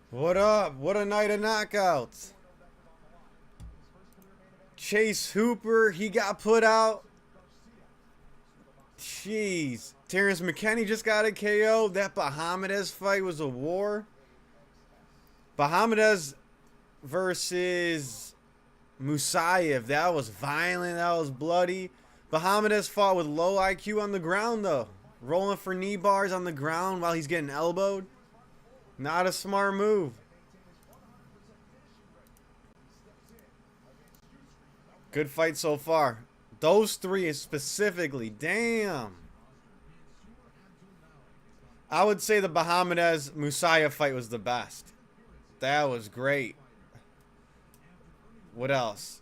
What up? What a night of knockouts. Chase Hooper, he got put out. Jeez. Terrence McKinney just got a KO. That Bahamadez fight was a war. Bahamadez versus Musayev. That was violent. That was bloody. Bahamadez fought with low IQ on the ground, though. Rolling for knee bars on the ground while he's getting elbowed. Not a smart move. Good fight so far. Those three specifically. Damn. I would say the Bahamadez Musayev fight was the best. That was great. What else?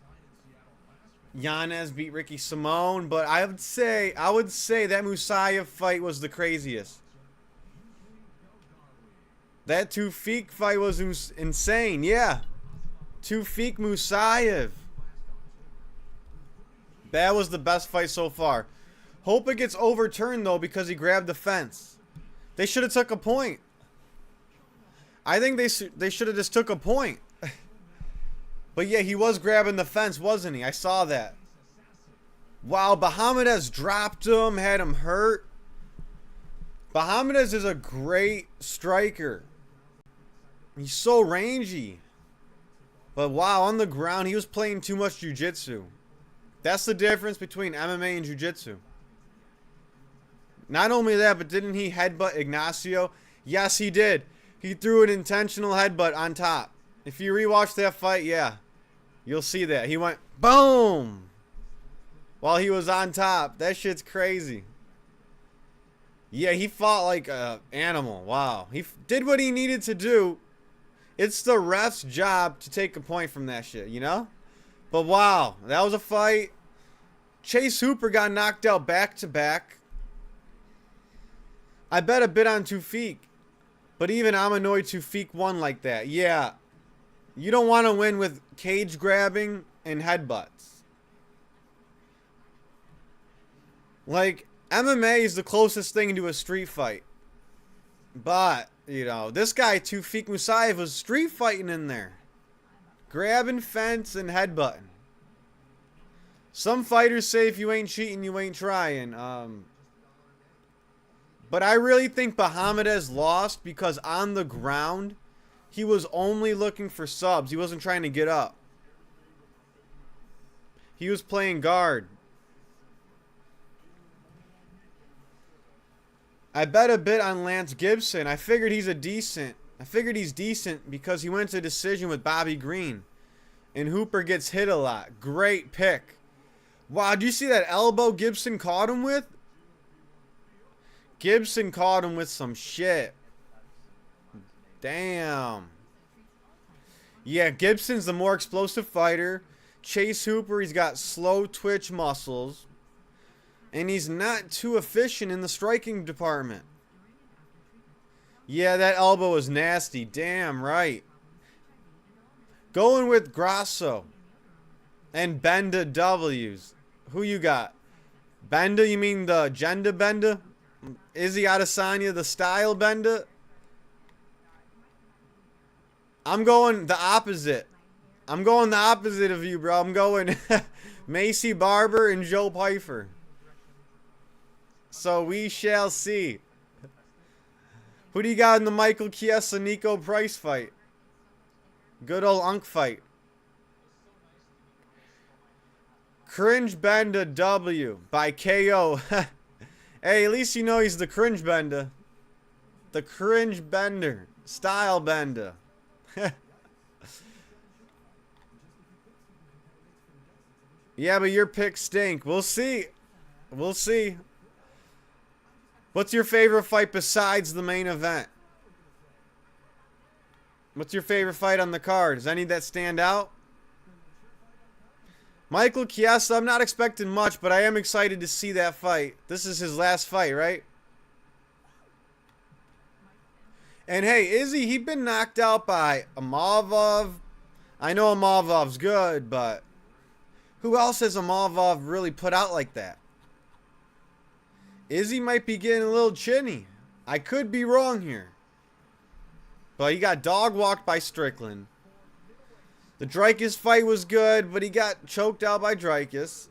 Yanez beat Ricky Simone, but I would say that Musayev fight was the craziest. That Tufik fight was insane. Yeah. Tufik Musayev. That was the best fight so far. Hope it gets overturned, though, because he grabbed the fence. They should have took a point. I think they should have just took a point. But yeah, he was grabbing the fence, wasn't he? I saw that. Wow, Bahamadez dropped him, had him hurt. Bahamadez is a great striker. He's so rangy. But wow, on the ground, he was playing too much jiu-jitsu. That's the difference between MMA and jiu-jitsu. Not only that, but didn't he headbutt Ignacio? Yes, he did. He threw an intentional headbutt on top. If you rewatch that fight, yeah, you'll see that. He went boom while he was on top. That shit's crazy. Yeah, he fought like an animal. Wow. He did what he needed to do. It's the ref's job to take a point from that shit, you know? But wow, that was a fight. Chase Hooper got knocked out back-to-back. I bet a bit on Tufik. But even I'm annoyed Tufik won like that. Yeah. You don't want to win with cage grabbing and headbutts. Like, MMA is the closest thing to a street fight. But, you know, this guy, Tufik Musayev, was street fighting in there. Grabbing fence and headbutting. Some fighters say if you ain't cheating, you ain't trying. But I really think Bahamadez lost because on the ground, he was only looking for subs. He wasn't trying to get up. He was playing guard. I bet a bit on Lance Gibson. I figured he's decent because he went to decision with Bobby Green. And Hooper gets hit a lot. Great pick. Wow, did you see that elbow Gibson caught him with? Gibson caught him with some shit. Damn. Yeah, Gibson's the more explosive fighter. Chase Hooper, he's got slow twitch muscles. And he's not too efficient in the striking department. Yeah, that elbow was nasty. Damn right. Going with Grasso. And Benda W's. Who you got? Benda, you mean the gender Benda? Izzy Adesanya, the style Benda? I'm going the opposite. I'm going the opposite of you, bro. I'm going Macy Barber and Joe Pyfer. So we shall see. Who do you got in the Michael Chiesa Nico Price fight? Good old Unk fight. Cringe Bender W by KO. Hey, at least you know he's the cringe bender. The cringe bender. Style bender. Yeah, but your picks stink. We'll see. We'll see. What's your favorite fight besides the main event? What's your favorite fight on the card? Does any of that stand out? Michael Chiesa, I'm not expecting much, but I am excited to see that fight. This is his last fight, right? And hey, Izzy, he'd been knocked out by Amavov. I know Amavov's good, but who else has Amavov really put out like that? Izzy might be getting a little chinny. I could be wrong here. But he got dog walked by Strickland. The Dreykus fight was good, but he got choked out by Dreykus.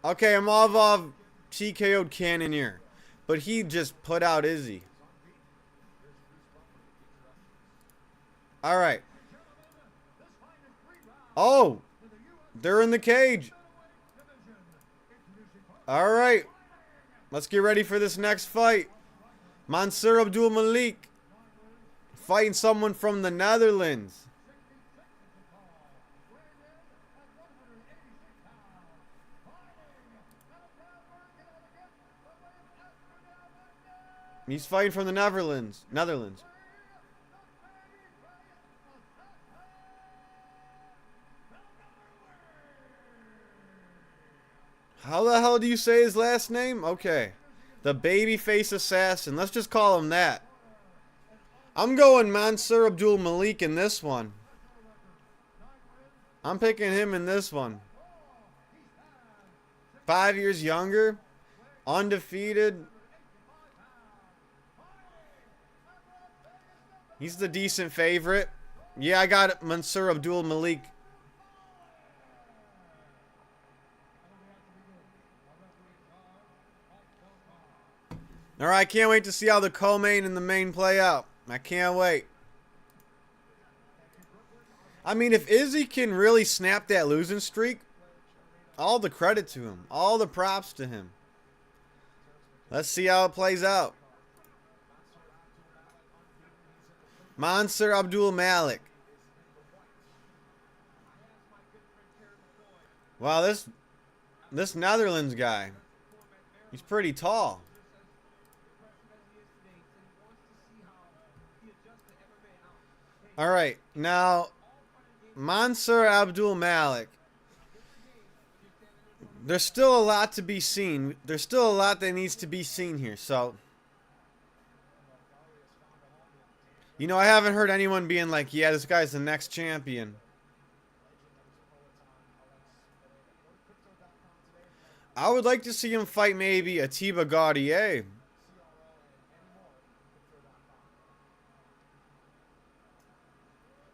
Okay, Imavov TKO'd Cannonier. But he just put out Izzy. Alright. Oh! They're in the cage. Alright. Let's get ready for this next fight. Mansour Abdul Malik fighting someone from the Netherlands. He's fighting from the Netherlands. How the hell do you say his last name? Okay. The babyface assassin. Let's just call him that. I'm going Mansour Abdul Malik in this one. I'm picking him in this one. 5 years younger. Undefeated. He's the decent favorite. Yeah, I got Mansour Abdul Malik. Alright, I can't wait to see how the co-main and the main play out. I can't wait. I mean, if Izzy can really snap that losing streak, all the credit to him. All the props to him. Let's see how it plays out. Mansour Abdul Malik. Wow, this Netherlands guy, he's pretty tall. All right, now Mansour Abdul Malik. There's still a lot to be seen. There's still a lot that needs to be seen here. So, you know, I haven't heard anyone being like, yeah, this guy's the next champion. I would like to see him fight maybe Atiba Gaudier.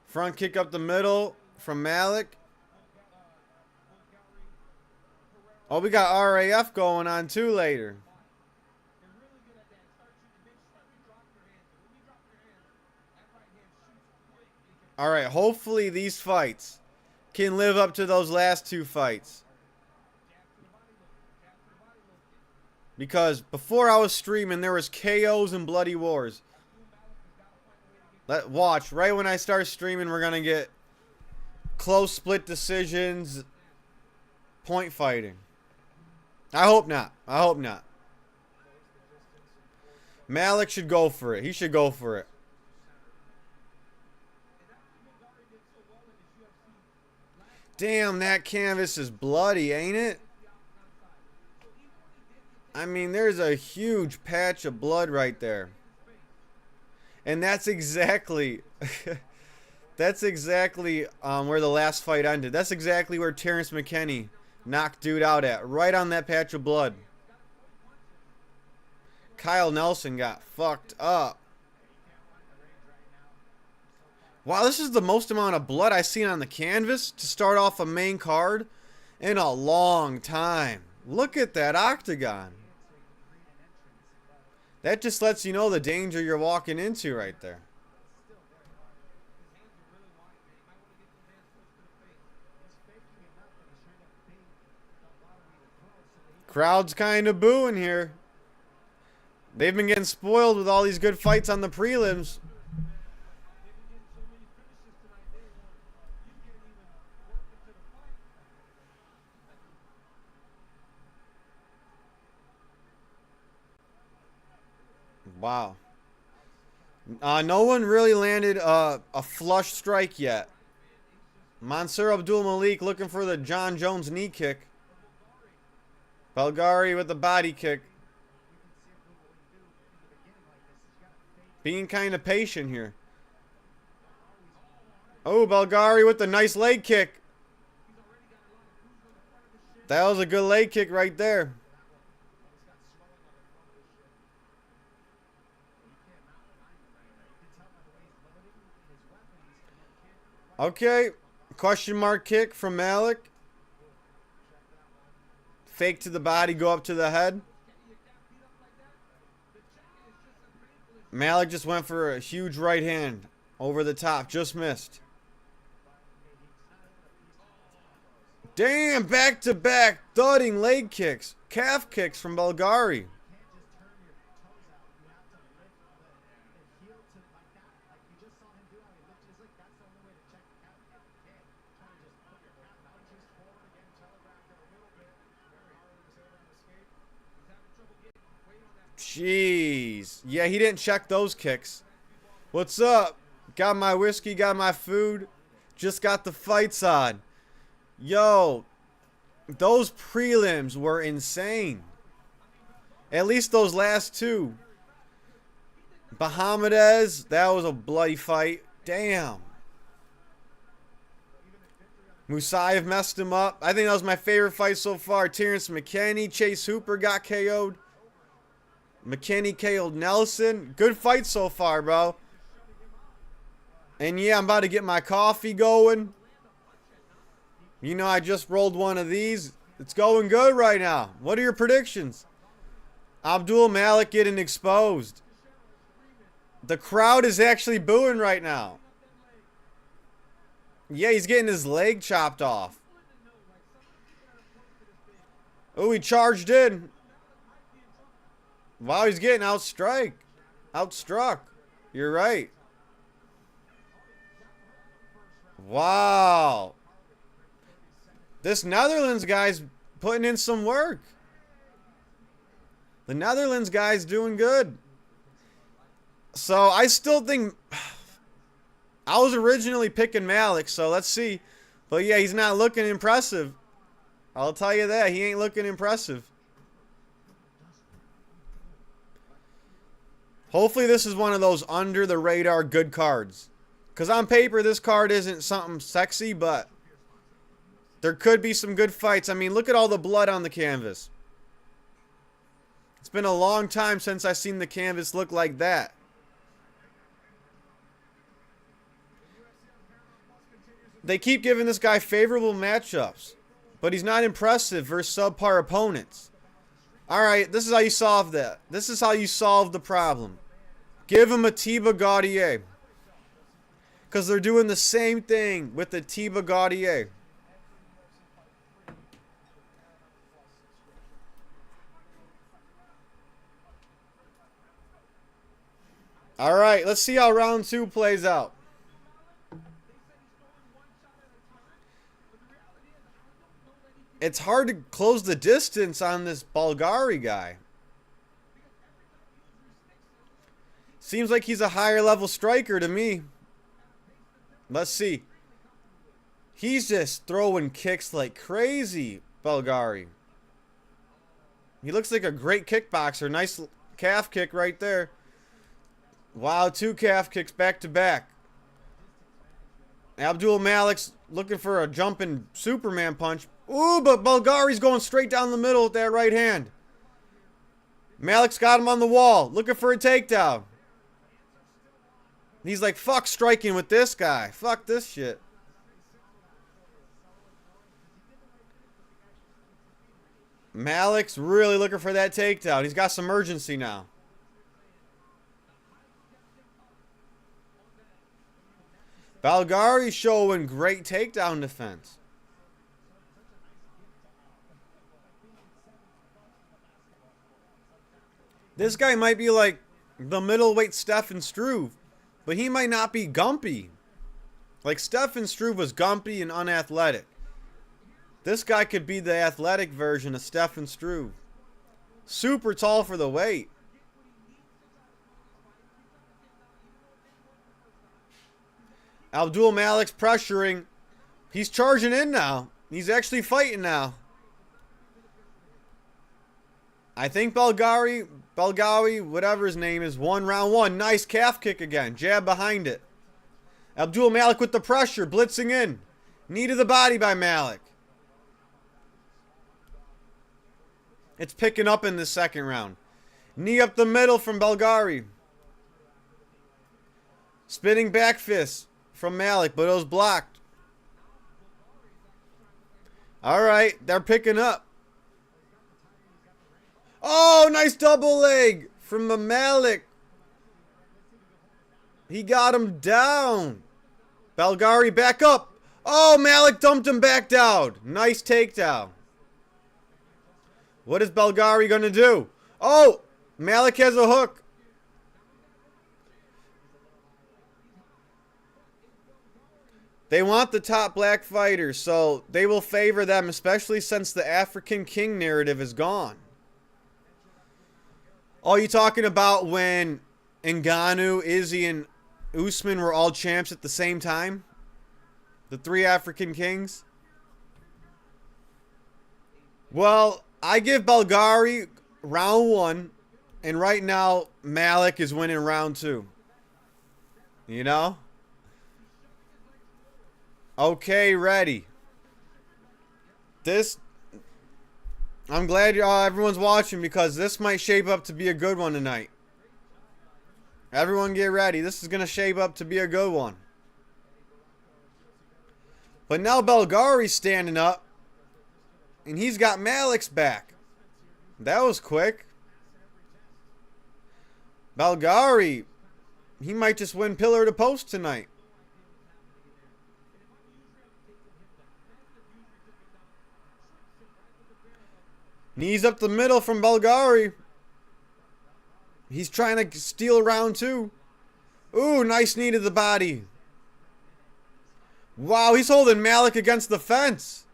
Front kick up the middle from Malik. Oh, we got RAF going on too later. Alright, hopefully these fights can live up to those last two fights. Because before I was streaming, there was KOs and bloody wars. Watch, right when I start streaming, we're going to get close split decisions, point fighting. I hope not. I hope not. Malik should go for it. He should go for it. Damn, that canvas is bloody, ain't it? I mean, there's a huge patch of blood right there. And that's exactly where the last fight ended. That's exactly where Terrence McKinney knocked dude out at. Right on that patch of blood. Kyle Nelson got fucked up. Wow, this is the most amount of blood I've seen on the canvas to start off a main card in a long time. Look at that octagon. That just lets you know the danger you're walking into right there. Crowd's kind of booing here. They've been getting spoiled with all these good fights on the prelims. Wow. No one really landed a flush strike yet. Mansour Abdul Malik looking for the John Jones knee kick. Belgari with the body kick. Being kind of patient here. Oh, Belgari with the nice leg kick. That was a good leg kick right there. Okay. Question mark kick from Malik. Fake to the body, go up to the head. Malik just went for a huge right hand over the top. Just missed. Damn, back-to-back thudding leg kicks. Calf kicks from Bulgari. Jeez. Yeah, he didn't check those kicks. What's up? Got my whiskey, got my food. Just got the fights on. Yo, those prelims were insane. At least those last two. Bahamadez, that was a bloody fight. Damn. Musayev messed him up. I think that was my favorite fight so far. Terrence McKinney, Chase Hooper got KO'd. McKinney KO'd Nelson. Good fight so far, bro. And yeah, I'm about to get my coffee going. You know, I just rolled one of these. It's going good right now. What are your predictions? Abdul Malik getting exposed. The crowd is actually booing right now. Yeah, he's getting his leg chopped off. Oh, he charged in. Wow, he's getting outstruck. You're right. Wow. This Netherlands guy's putting in some work. The Netherlands guy's doing good. So I still think... I was originally picking Malik, so let's see. But yeah, he's not looking impressive. I'll tell you that. He ain't looking impressive. Hopefully this is one of those under-the-radar good cards. Because on paper, this card isn't something sexy, but there could be some good fights. I mean, look at all the blood on the canvas. It's been a long time since I've seen the canvas look like that. They keep giving this guy favorable matchups, but he's not impressive versus subpar opponents. Alright, this is how you solve that. This is how you solve the problem. Give him a Tiba Gaudier. Because they're doing the same thing with the Tiba Gaudier. Alright, let's see how round 2 plays out. It's hard to close the distance on this Bulgari guy. Seems like he's a higher level striker to me. Let's see. He's just throwing kicks like crazy, Bulgari. He looks like a great kickboxer. Nice calf kick right there. Wow, 2 calf kicks back to back. Abdul Malik's looking for a jumping Superman punch. Ooh, but Bulgari's going straight down the middle with that right hand. Malik's got him on the wall, looking for a takedown. He's like, fuck striking with this guy. Fuck this shit. Malik's really looking for that takedown. He's got some urgency now. Bulgari's showing great takedown defense. This guy might be like the middleweight Stefan Struve, but he might not be gumpy. Like Stefan Struve was gumpy and unathletic. This guy could be the athletic version of Stefan Struve. Super tall for the weight. Abdul Malik's pressuring. He's charging in now. He's actually fighting now. I think Bulgari, whatever his name is, won round 1. Nice calf kick again. Jab behind it. Abdul Malik with the pressure, blitzing in. Knee to the body by Malik. It's picking up in the second round. Knee up the middle from Bulgari. Spinning back fist from Malik, but it was blocked. All right, they're picking up. Oh, nice double leg from the Malik. He got him down. Belgari back up. Oh, Malik dumped him back down. Nice takedown. What is Belgari going to do? Oh, Malik has a hook. They want the top black fighters, so they will favor them, especially since the African King narrative is gone. Oh, you talking about when Ngannou, Izzy, and Usman were all champs at the same time? The three African Kings? Well, I give Belgari round 1, and right now Malik is winning round 2. You know? Okay, ready. I'm glad everyone's watching because this might shape up to be a good one tonight. Everyone get ready. This is going to shape up to be a good one. But now Belgari's standing up. And he's got Malik's back. That was quick. Belgari, he might just win pillar to post tonight. Knees up the middle from Belgari. He's trying to steal round 2. Ooh, nice knee to the body. Wow, he's holding Malik against the fence.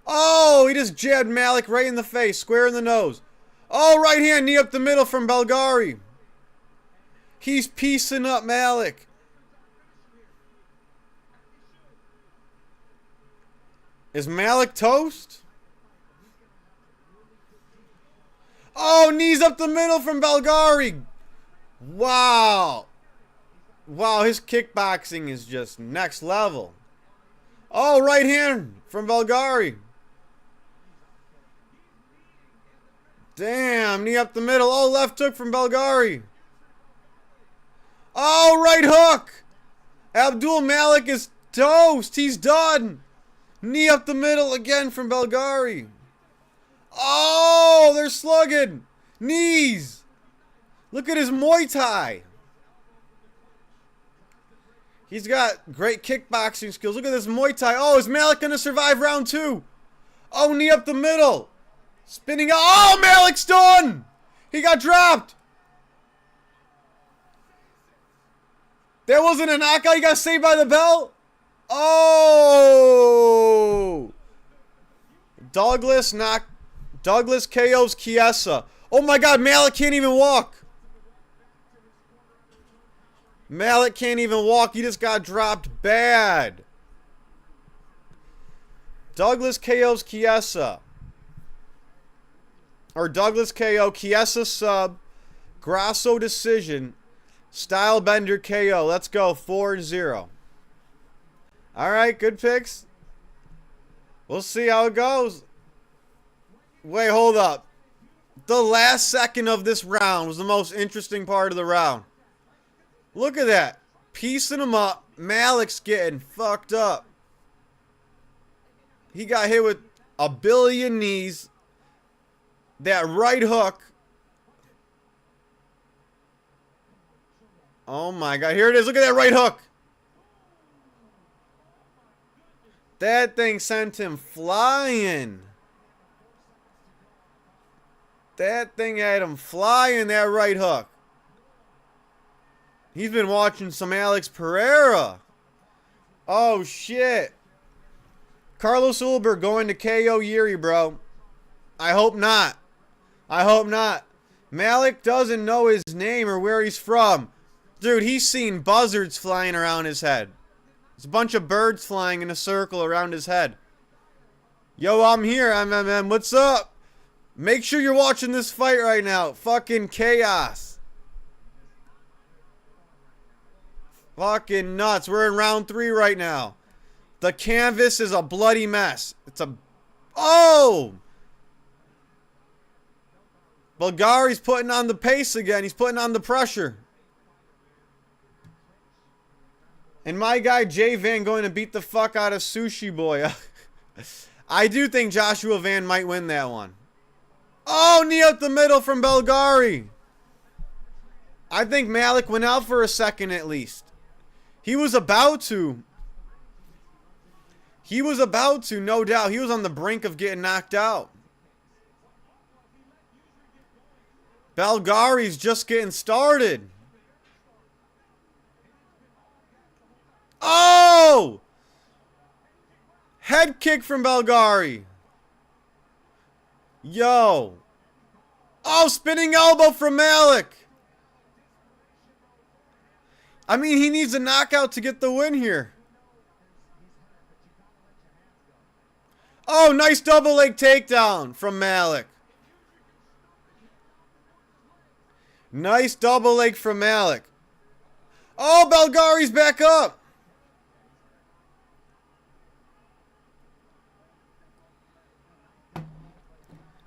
Oh, he just jabbed Malik right in the face, square in the nose. Oh, right hand knee up the middle from Belgari. He's piecing up Malik. Is Malik toast? Oh, knees up the middle from Belgari. Wow. Wow, his kickboxing is just next level. Oh, right hand from Belgari. Damn, knee up the middle. Oh, left hook from Belgari. Oh, right hook. Abdul Malik is toast. He's done. Knee up the middle again from Belgari. Oh, they're slugging. Knees. Look at his Muay Thai. He's got great kickboxing skills. Look at this Muay Thai. Oh, is Malik going to survive round 2? Oh, knee up the middle. Spinning out. Oh, Malik's done. He got dropped. That wasn't a knockout. He got saved by the bell. Oh. Douglas KO's Chiesa. Oh my God, Malik can't even walk. Malik can't even walk. He just got dropped bad. Douglas KO's Chiesa. Or Douglas KO, Chiesa sub, Grasso decision, Style Bender KO. Let's go, 4-0. All right, good picks. We'll see how it goes. Wait, hold up. The last second of this round was the most interesting part of the round. Look at that. Piecing him up. Malik's getting fucked up. He got hit with a billion knees. That right hook. Oh my God. Here it is. Look at that right hook. That thing sent him flying. That thing had him flying, that right hook. He's been watching some Alex Pereira. Oh, shit. Carlos Ulberg going to KO Yuri, bro. I hope not. I hope not. Malik doesn't know his name or where he's from. Dude, he's seen buzzards flying around his head. There's a bunch of birds flying in a circle around his head. Yo, I'm here, MMM. What's up? Make sure you're watching this fight right now. Fucking chaos. Fucking nuts. We're in round 3 right now. The canvas is a bloody mess. It's a... Oh! Belgari's putting on the pace again. He's putting on the pressure. And my guy Jay Van going to beat the fuck out of Sushi Boy. I do think Joshua Van might win that one. Oh, knee up the middle from Belgari. I think Malik went out for a second at least. He was about to. He was about to, no doubt. He was on the brink of getting knocked out. Belgari's just getting started. Oh! Head kick from Belgari. Yo. Oh, spinning elbow from Malik. I mean, he needs a knockout to get the win here. Oh, nice double leg takedown from Malik. Nice double leg from Malik. Oh, Belgari's back up.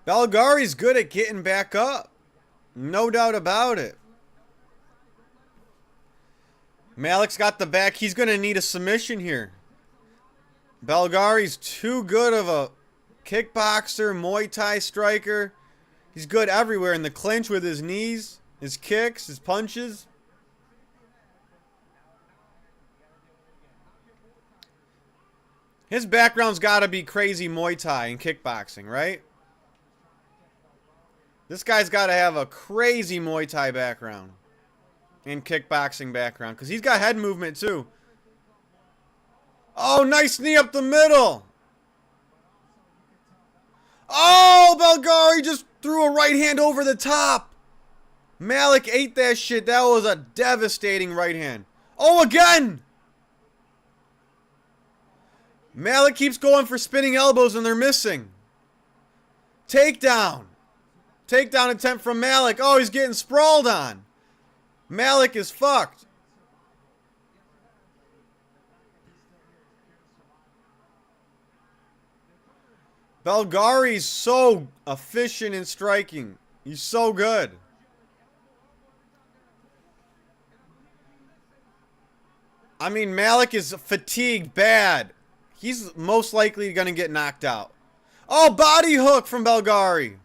Belgari's good at getting back up. No doubt about it. Malik's got the back. He's going to need a submission here. Belgari's too good of a kickboxer, Muay Thai striker. He's good everywhere in the clinch with his knees, his kicks, his punches. His background's got to be crazy Muay Thai and kickboxing, right? This guy's got to have a crazy Muay Thai background and kickboxing background because he's got head movement too. Oh, nice knee up the middle. Oh, Belgari just threw a right hand over the top. Malik ate that shit. That was a devastating right hand. Oh, again. Malik keeps going for spinning elbows and they're missing. Takedown. Takedown attempt from Malik. Oh, he's getting sprawled on. Malik is fucked. Belgari's so efficient in striking. He's so good. I mean, Malik is fatigued bad. He's most likely going to get knocked out. Oh, body hook from Belgari.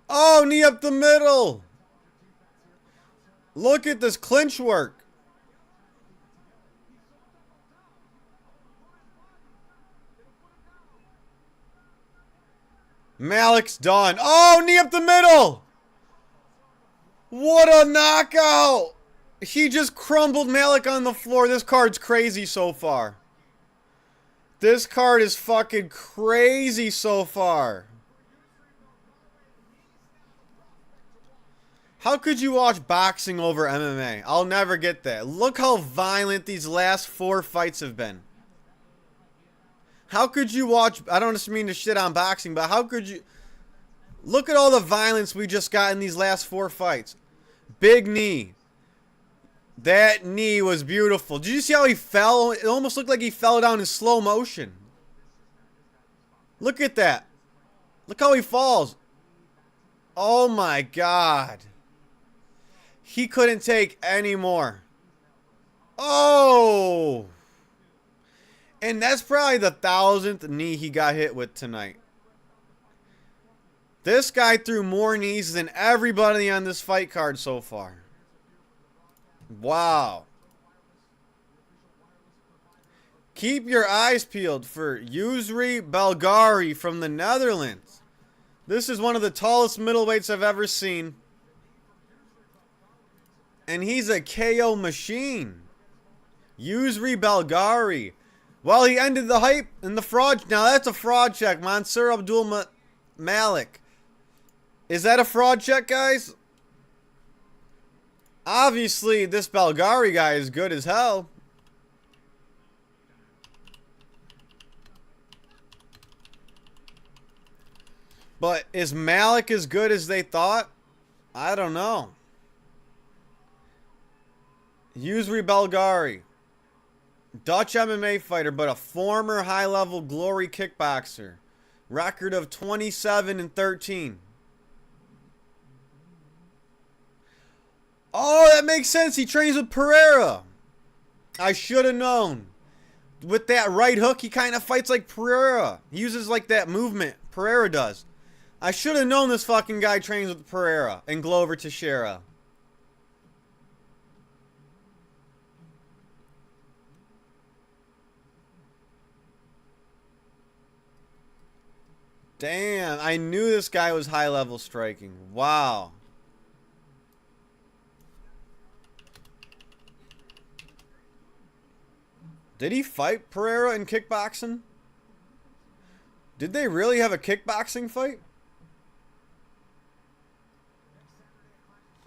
Oh, knee up the middle. Look at this clinch work. Malik's done. Oh, knee up the middle. What a knockout. He just crumbled Malik on the floor. This card's crazy so far. This card is fucking crazy so far. How could you watch boxing over MMA? I'll never get that. Look how violent these last 4 fights have been. How could you watch... I don't just mean to shit on boxing, but how could you... Look at all the violence we just got in these last 4 fights. Big knee. That knee was beautiful. Did you see how he fell? It almost looked like he fell down in slow motion. Look at that. Look how he falls. Oh my God. He couldn't take any more. Oh! And that's probably the 1,000th knee he got hit with tonight. This guy threw more knees than everybody on this fight card so far. Wow. Keep your eyes peeled for Yusri Belgari from the Netherlands. This is one of the tallest middleweights I've ever seen. And he's a KO machine. Yusri Belgari. Well, he ended the hype and the fraud. Now that's a fraud check. Mansour Abdul Malik. Is that a fraud check, guys? Obviously, this Belgari guy is good as hell. But is Malik as good as they thought? I don't know. Yusri Belgari. Dutch MMA fighter, but a former high-level glory kickboxer. Record of 27-13. Oh, that makes sense. He trains with Pereira. I should have known. With that right hook, he kind of fights like Pereira. He uses like that movement Pereira does. I should have known this fucking guy trains with Pereira and Glover Teixeira. Damn, I knew this guy was high level striking. Wow. Did he fight Pereira in kickboxing? Did they really have a kickboxing fight?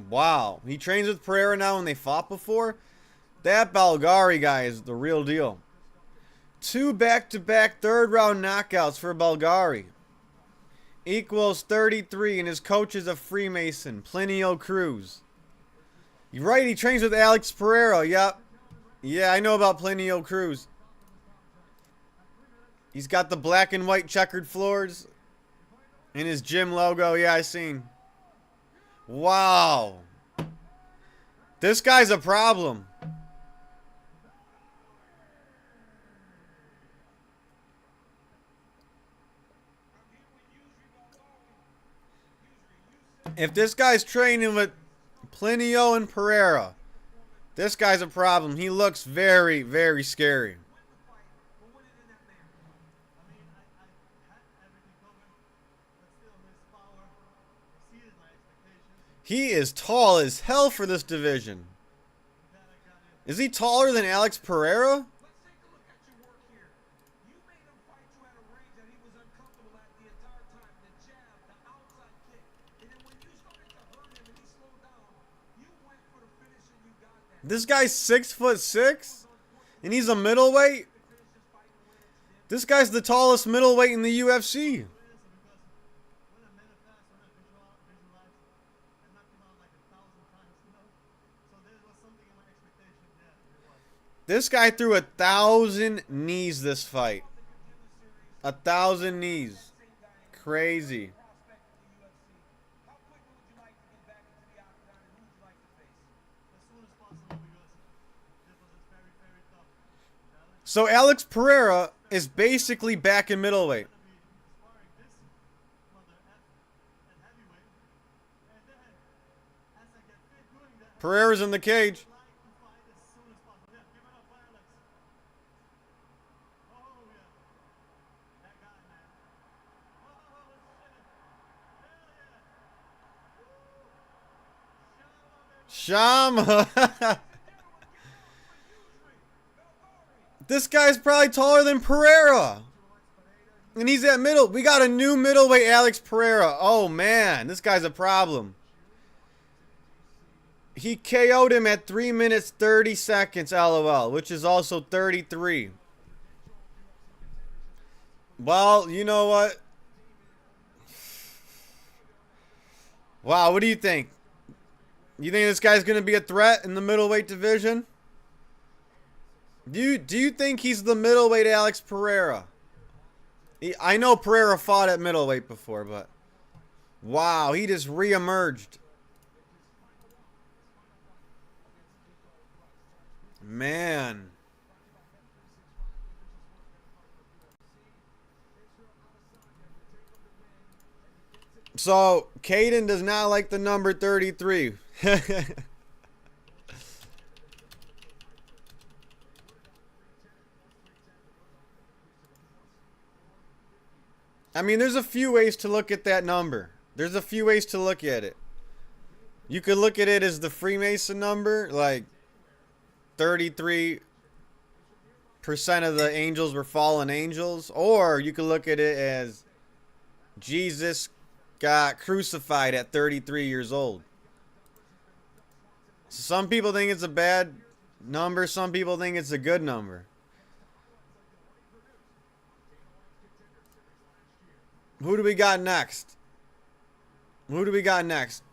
Wow. He trains with Pereira now and they fought before? That Bulgari guy is the real deal. 2 back-to-back third-round knockouts for Bulgari. Equals 33 and his coach is a Freemason, Plinio Cruz. You're right, he trains with Alex Pereira. Yep. Yeah, I know about Plinio Cruz. He's got the black and white checkered floors and his gym logo. Yeah, I seen. Wow. This guy's a problem. If this guy's training with Plinio and Pereira, this guy's a problem. He looks very, very scary. He is tall as hell for this division. Is he taller than Alex Pereira? This guy's 6'6", and he's a middleweight. This guy's the tallest middleweight in the UFC. This guy threw 1,000 knees this fight. 1,000 knees. Crazy. So Alex Pereira is basically back in middleweight. Pereira's in the cage. Shama. This guy's probably taller than Pereira. And he's at middle. We got a new middleweight Alex Pereira. Oh, man. This guy's a problem. He KO'd him at 3 minutes 30 seconds, LOL, which is also 33. Well, you know what? Wow, what do you think? You think this guy's going to be a threat in the middleweight division? Do you think he's the middleweight Alex Pereira? I know Pereira fought at middleweight before, but wow, he just re-emerged. Man. So, Caden does not like the number 33. I mean, there's a few ways to look at that number. There's a few ways to look at it. You could look at it as the Freemason number, like 33% of the angels were fallen angels. Or you could look at it as Jesus got crucified at 33 years old. So some people think it's a bad number. Some people think it's a good number. Who do we got next? Who do we got next?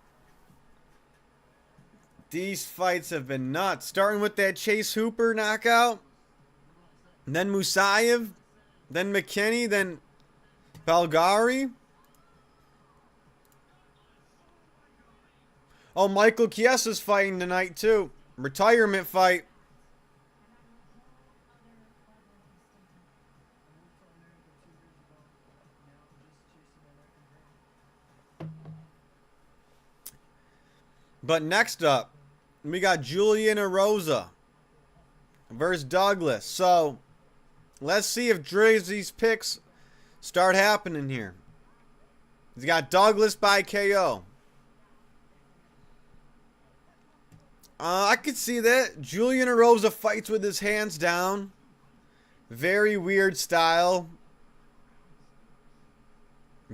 These fights have been nuts. Starting with that Chase Hooper knockout. Then Musayev. Then McKinney. Then Bulgari. Oh, Michael Chiesa's fighting tonight too. Retirement fight. But next up, we got Julian Erosa versus Douglas. So, let's see if Drizzy's picks start happening here. He's got Douglas by KO. I could see that. Julian Erosa fights with his hands down. Very weird style.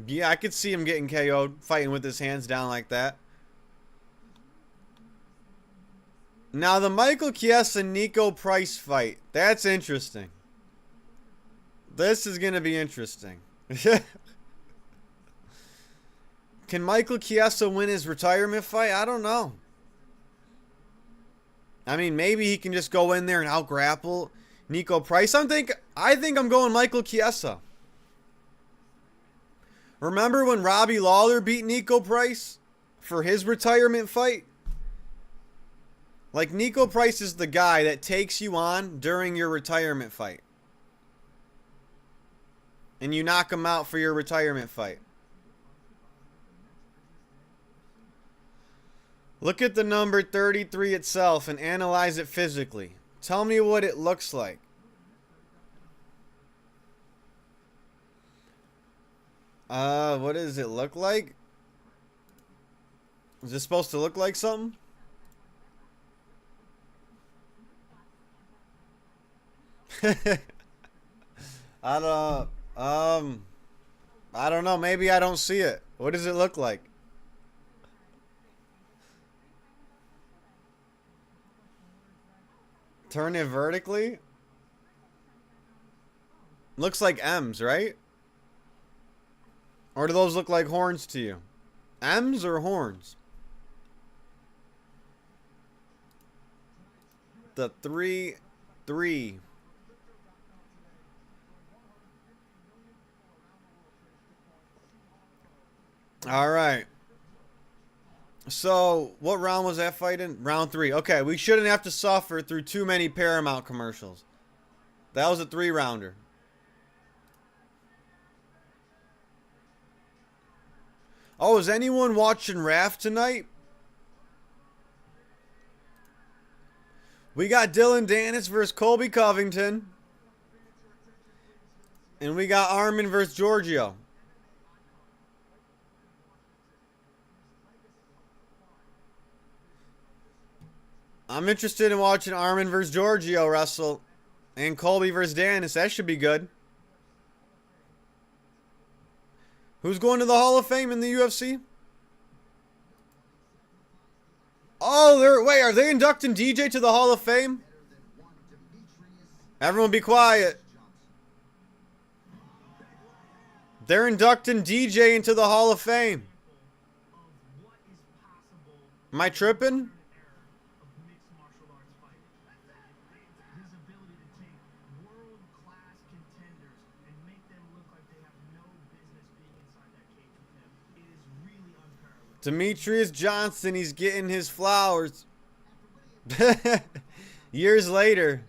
Yeah, I could see him getting KO'd, fighting with his hands down like that. Now, the Michael Chiesa-Nico Price fight. That's interesting. This is going to be interesting. Can Michael Chiesa win his retirement fight? I don't know. I mean, maybe he can just go in there and out-grapple Nico Price. I think I'm going Michael Chiesa. Remember when Robbie Lawler beat Nico Price for his retirement fight? Like, Nico Price is the guy that takes you on during your retirement fight. And you knock him out for your retirement fight. Look at the number 33 itself and analyze it physically. Tell me what it looks like. What does it look like? Is this supposed to look like something? I don't know. Maybe I don't see it. What does it look like? Turn it vertically? Looks like M's, right? Or do those look like horns to you? M's or horns? The 3-3. All right. So, what round was that fight in? Round 3. Okay, we shouldn't have to suffer through too many Paramount commercials. That was a 3-rounder. Oh, is anyone watching RAF tonight? We got Dylan Dennis versus Colby Covington. And we got Armin versus Giorgio. I'm interested in watching Armin versus Giorgio wrestle. And Colby versus Dennis. That should be good. Who's going to the Hall of Fame in the UFC? Oh, wait, are they inducting DJ to the Hall of Fame? Everyone be quiet. They're inducting DJ into the Hall of Fame. Am I tripping? Demetrius Johnson, he's getting his flowers. Years later.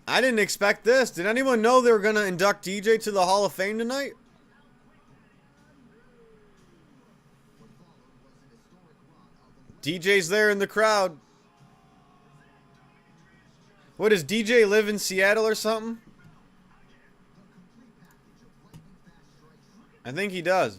I didn't expect this. Did anyone know they were going to induct DJ to the Hall of Fame tonight? DJ's there in the crowd. What, does DJ live in Seattle or something? I think he does.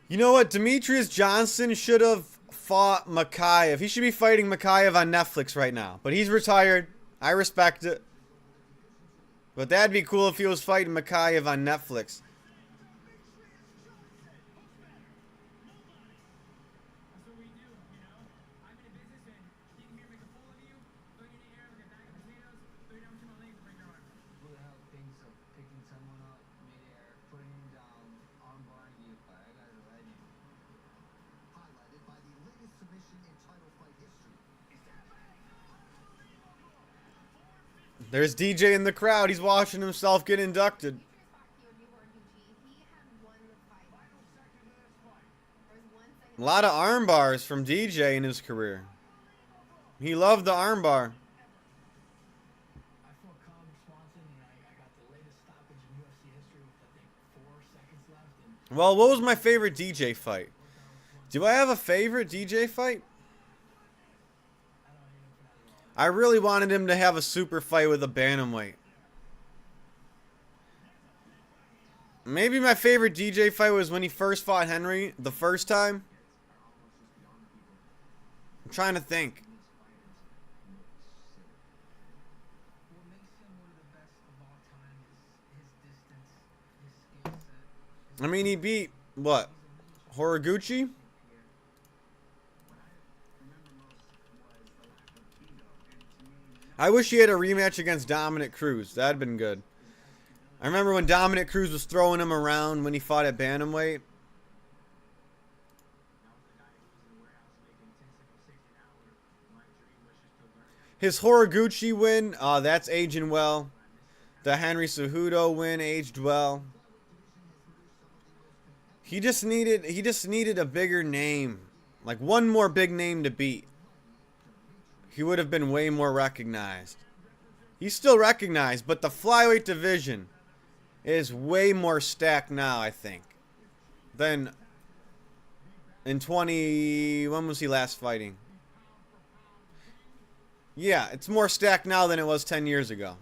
You know what? Demetrius Johnson should have fought Makayev. He should be fighting Makayev on Netflix right now. But he's retired. I respect it. But that'd be cool if he was fighting Makayev on Netflix. There's DJ in the crowd. He's watching himself get inducted. A lot of arm bars from DJ in his career. He loved the arm bar. Well, what was my favorite DJ fight? Do I have a favorite DJ fight? I really wanted him to have a super fight with a bantamweight. Maybe my favorite DJ fight was when he first fought Henry the first time. I'm trying to think. I mean, he beat, what, Horiguchi? I wish he had a rematch against Dominic Cruz. That'd been good. I remember when Dominic Cruz was throwing him around when he fought at bantamweight. His Horiguchi win, that's aging well. The Henry Cejudo win aged well. He just needed a bigger name. Like one more big name to beat. He would have been way more recognized. He's still recognized, but the flyweight division is way more stacked now, I think, than in when was he last fighting? Yeah, it's more stacked now than it was 10 years ago.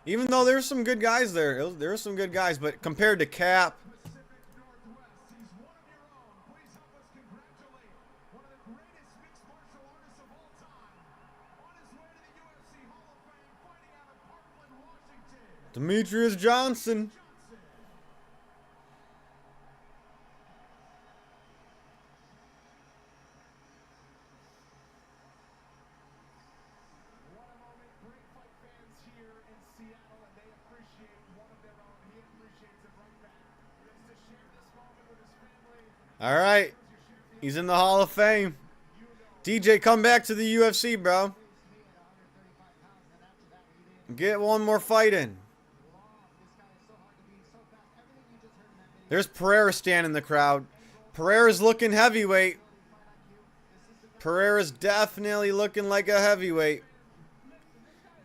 Even though there's some good guys there. There were some good guys, but compared to Cap, Demetrius Johnson. All right. He's in the Hall of Fame. DJ, come back to the UFC, bro. Get one more fight in. There's Pereira standing in the crowd. Pereira's looking heavyweight. Pereira's definitely looking like a heavyweight.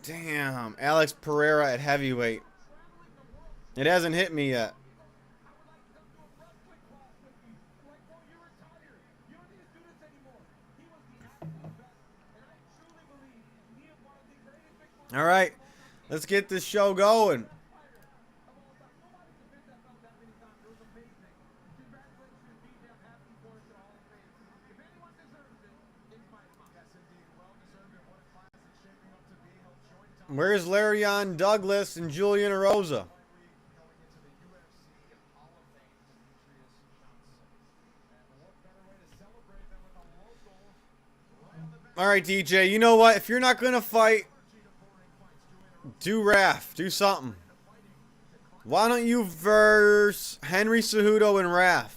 Damn, Alex Pereira at heavyweight. It hasn't hit me yet. All right, let's get this show going. Where's Larion Douglas and Julian Erosa? All right, DJ, you know what? If you're not going to fight, do RAF. Do something. Why don't you verse Henry Cejudo and RAF?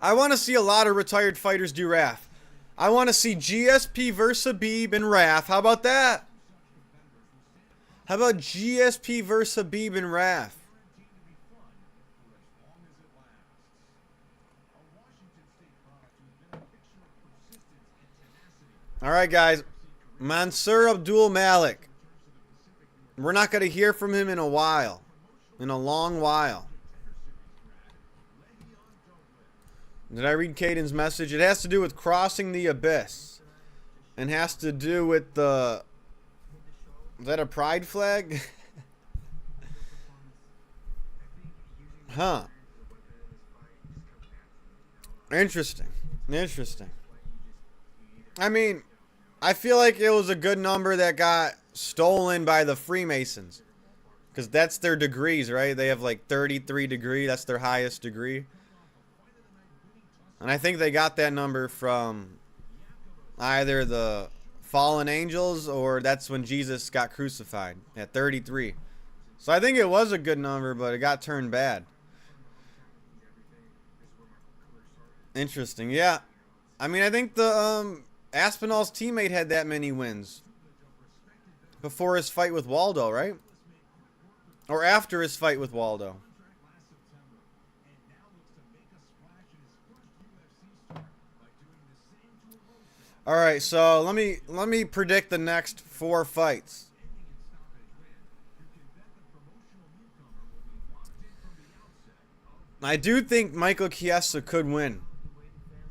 I want to see a lot of retired fighters do RAF. I want to see GSP versus Habib and RAF. How about that? How about GSP versus Habib and RAF? All right, guys. Mansour Abdul Malik. We're not going to hear from him in a while. In a long while. Did I read Caden's message? It has to do with crossing the abyss. And has to do with the... Is that a pride flag? Huh. Interesting. Interesting. I mean, I feel like it was a good number that got stolen by the Freemasons. Because that's their degrees, right? They have like 33 degree. That's their highest degree. And I think they got that number from either the fallen angels or that's when Jesus got crucified at 33. So I think it was a good number, but it got turned bad. Interesting. Yeah. I mean, I think the Aspinall's teammate had that many wins before his fight with Waldo, right? Or after his fight with Waldo. All right, so let me predict the next 4 fights. I do think Michael Chiesa could win.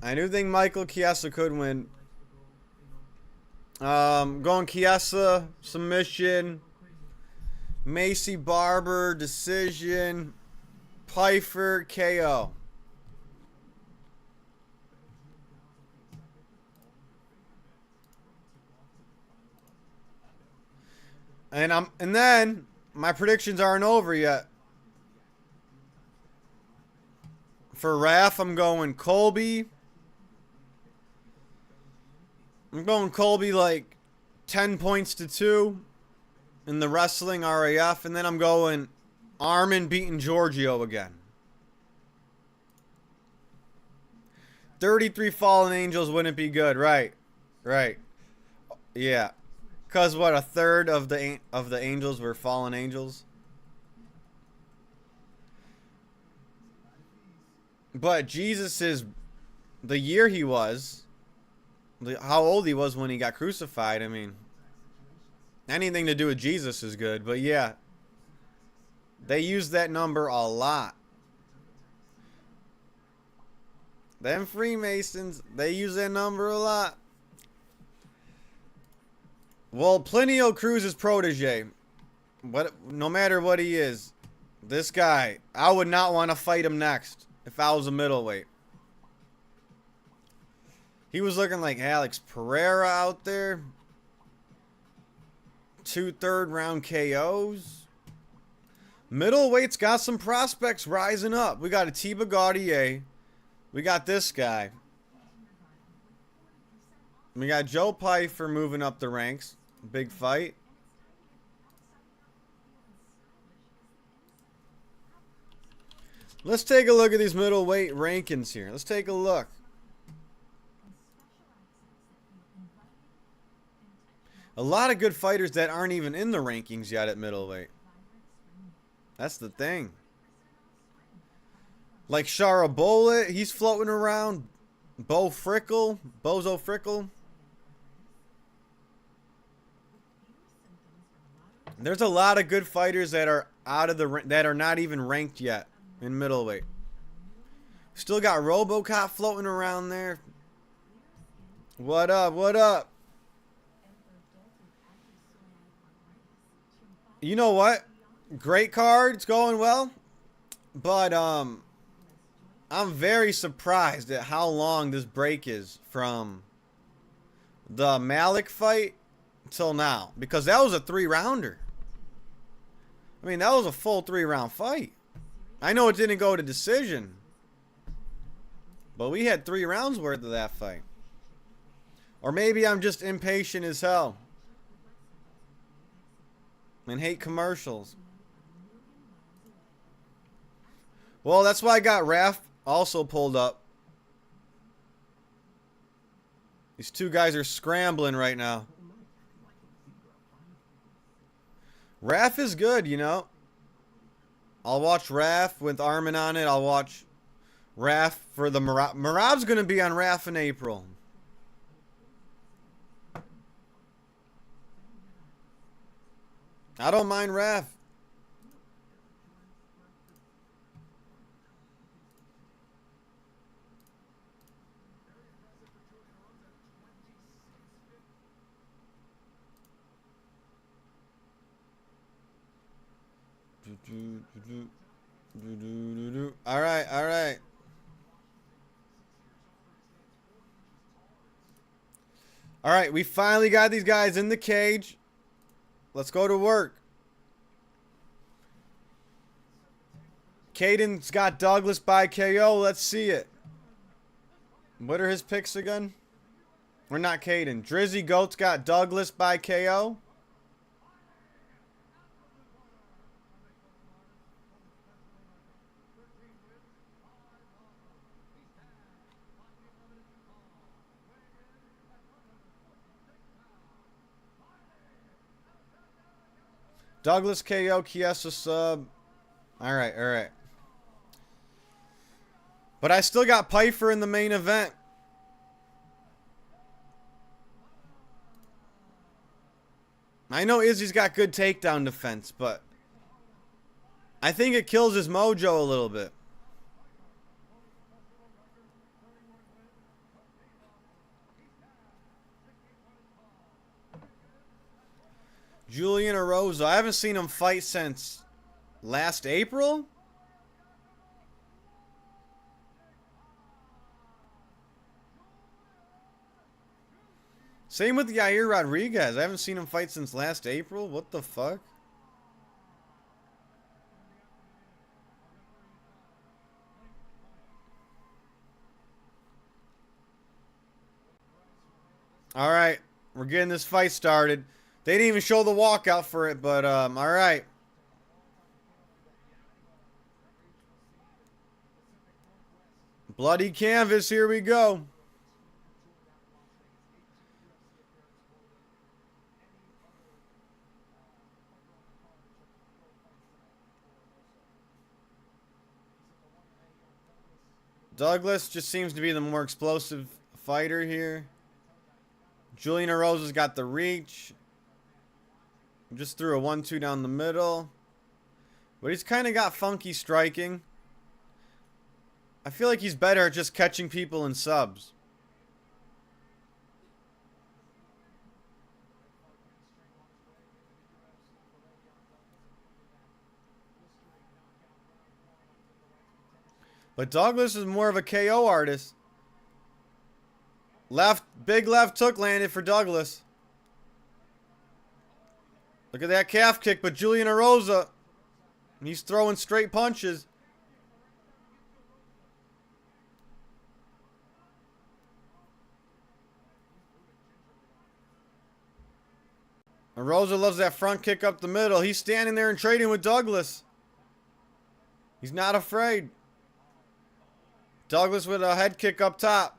I do think Michael Chiesa could win. Going Chiesa, submission. Macy Barber, decision. Pyfer, KO. And then my predictions aren't over yet. For Raf, I'm going Colby. I'm going Colby like 10 points to 2 in the wrestling RAF, and then I'm going Armin beating Giorgio again. 33 fallen angels wouldn't be good, right? Right. Yeah. Cause what, a third of the angels were fallen angels? But Jesus is the year he was, how old he was when he got crucified. I mean, anything to do with Jesus is good, but yeah. They use that number a lot. Them Freemasons, they use that number a lot. Well, Plinio Cruz's protege, no matter what he is, this guy, I would not want to fight him next if I was a middleweight. He was looking like Alex Pereira out there. 2 third-round KOs. Middleweight's got some prospects rising up. We got a Tiba Gaudier. We got this guy. We got Joe Pyfer moving up the ranks. Big fight. Let's take a look at these middleweight rankings here. Let's take a look. A lot of good fighters that aren't even in the rankings yet at middleweight. That's the thing. Like Sharabola, he's floating around. Bozo Frickle. There's a lot of good fighters that are that are not even ranked yet in middleweight. Still got RoboCop floating around there. What up? What up? You know what? Great card. It's going well. But I'm very surprised at how long this break is from the Malik fight till now, because that was a 3-rounder. I mean, that was a full 3-round fight. I know it didn't go to decision, but we had 3 rounds worth of that fight. Or maybe I'm just impatient as hell and hate commercials. Well, that's why I got Raf also pulled up. These two guys are scrambling right now. Raf is good, you know. I'll watch Raf with Armin on it. I'll watch Raf for the Marab. Marab's going to be on Raf in April. I don't mind Raf. All right, all right. All right, we finally got these guys in the cage. Let's go to work. Caden's got Douglas by KO. Let's see it. What are his picks again? Or not Caden. Drizzy Goat's got Douglas by KO. Douglas KO, Chiesa sub. All right, all right. But I still got Pyfer in the main event. I know Izzy's got good takedown defense, but I think it kills his mojo a little bit. Julian Erosa. I haven't seen him fight since last April. Same with Yair Rodriguez. I haven't seen him fight since last April. What the fuck? All right. We're getting this fight started. They didn't even show the walkout for it, but all right. Bloody canvas. Here we go. Douglas just seems to be the more explosive fighter here. Julian Erosa's got the reach. Just threw a 1-2 down the middle. But he's kind of got funky striking. I feel like he's better at just catching people in subs. But Douglas is more of a KO artist. Left, big left hook landed for Douglas. Look at that calf kick, but Julian Erosa, he's throwing straight punches. Erosa loves that front kick up the middle. He's standing there and trading with Douglas. He's not afraid. Douglas with a head kick up top.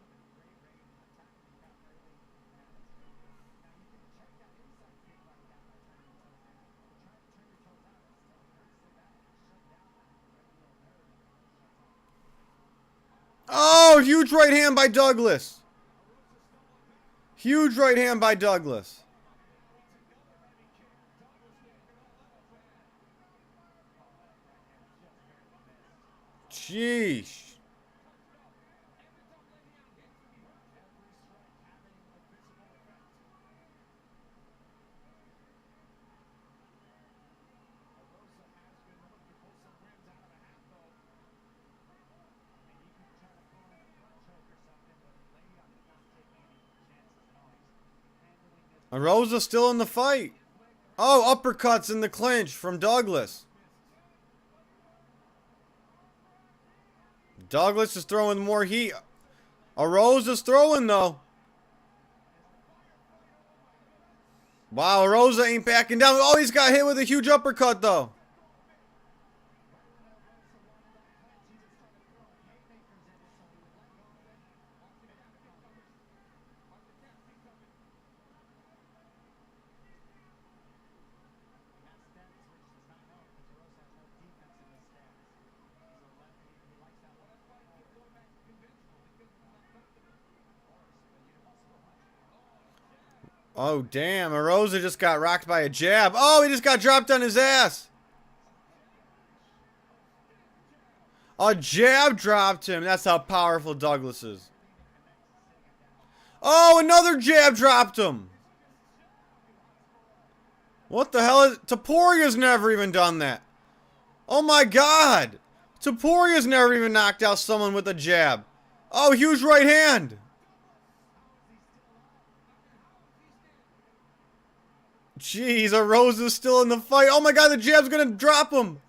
Oh, huge right hand by Douglas. Huge right hand by Douglas. Sheesh. Erosa still in the fight. Oh, uppercuts in the clinch from Douglas. Douglas is throwing more heat. Erosa's throwing though. Wow, Erosa ain't backing down. Oh, he's got hit with a huge uppercut though. Oh, damn. Erosa just got rocked by a jab. Oh, he just got dropped on his ass. A jab dropped him. That's how powerful Douglas is. Oh, another jab dropped him. What the hell is... Toporia's never even done that. Oh, my God. Toporia's never even knocked out someone with a jab. Oh, huge right hand. Jeez, Erosa's still in the fight. Oh my God, the jab's gonna drop him.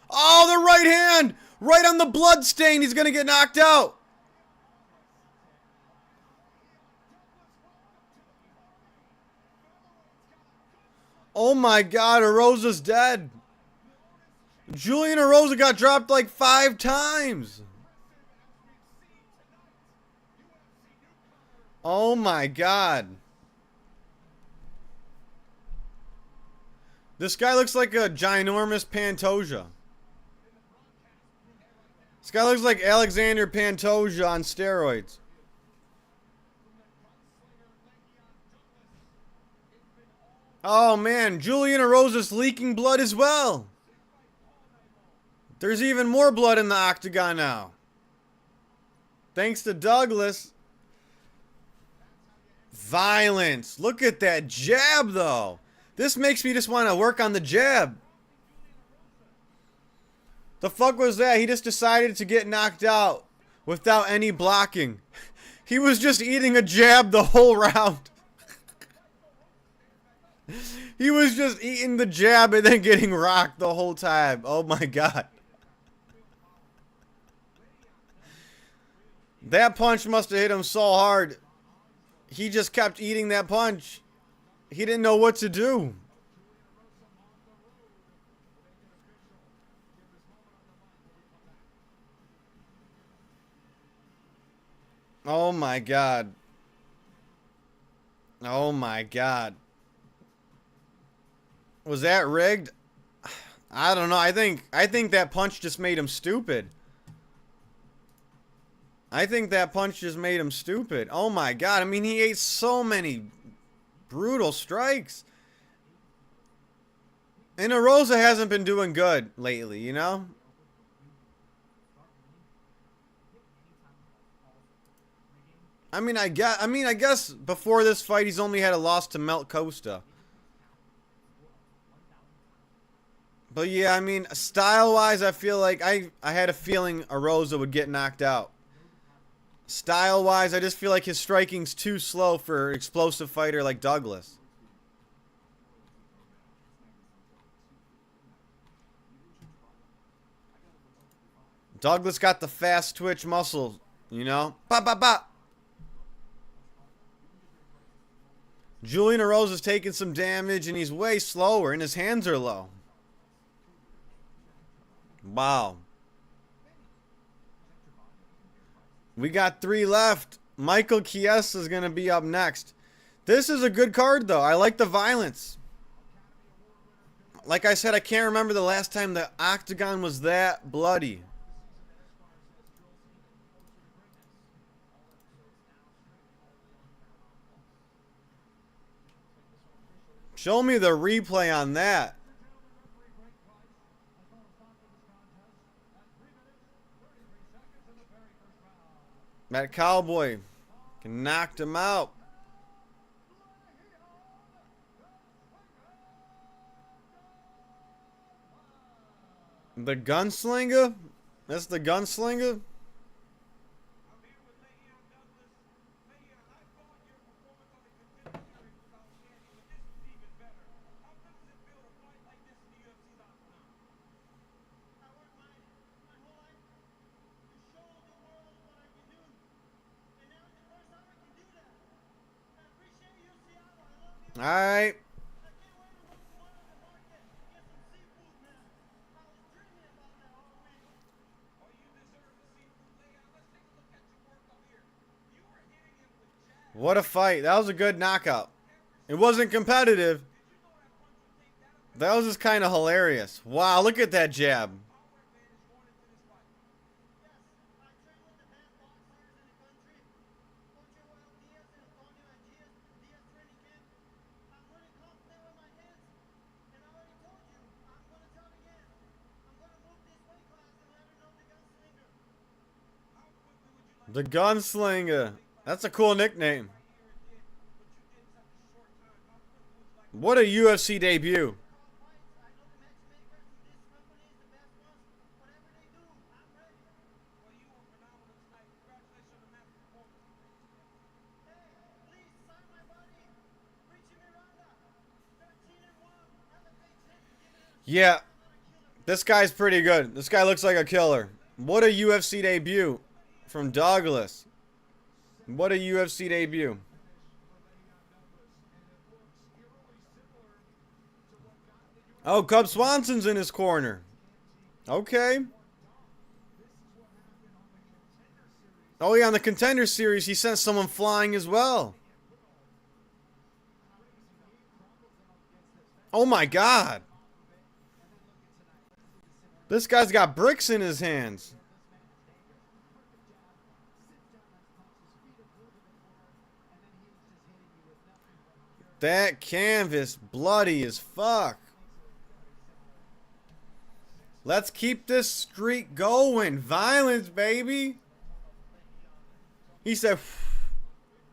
Oh, the right hand! Right on the blood stain. He's gonna get knocked out. Oh my God, Erosa's dead. Julian Erosa got dropped like 5 times. Oh my God. This guy looks like a ginormous Pantoja. This guy looks like Alexander Pantoja on steroids. Oh man, Julian Erosa's leaking blood as well. There's even more blood in the octagon now. Thanks to Douglas. Violence. Look at that jab, though. This makes me just want to work on the jab. The fuck was that? He just decided to get knocked out without any blocking. He was just eating a jab the whole round. He was just eating the jab and then getting rocked the whole time. Oh my god. That punch must have hit him so hard. He just kept eating that punch. He didn't know what to do. Oh my god. Oh my god. Was that rigged? I don't know. I think that punch just made him stupid. I think that punch just made him stupid. Oh my god. I mean, he ate so many brutal strikes. And Erosa hasn't been doing good lately, you know? I mean, I guess before this fight he's only had a loss to Melt Costa. But yeah, I mean, style-wise, I feel like I had a feeling Erosa would get knocked out. Style-wise, I just feel like his striking's too slow for an explosive fighter like Douglas. Douglas got the fast twitch muscles, you know? Bop, bop, bop. Julian Erosa's taking some damage, and he's way slower, and his hands are low. Wow. We got 3 left. Michael Chiesa is going to be up next. This is a good card, though. I like the violence. Like I said, I can't remember the last time the octagon was that bloody. Show me the replay on that. That cowboy knocked him out. The gunslinger? That's the gunslinger? Alright. What a fight. That was a good knockout. It wasn't competitive. That was just kind of hilarious. Wow, look at that jab. The Gunslinger. That's a cool nickname. What a UFC debut. Yeah, this guy's pretty good. This guy looks like a killer. What a UFC debut from Douglas. What a UFC debut. Oh, Cub Swanson's in his corner. Okay. Oh, yeah, on the Contender Series, he sent someone flying as well. Oh, my God. This guy's got bricks in his hands. That canvas bloody as fuck. Let's keep this streak going. Violence, baby. He said,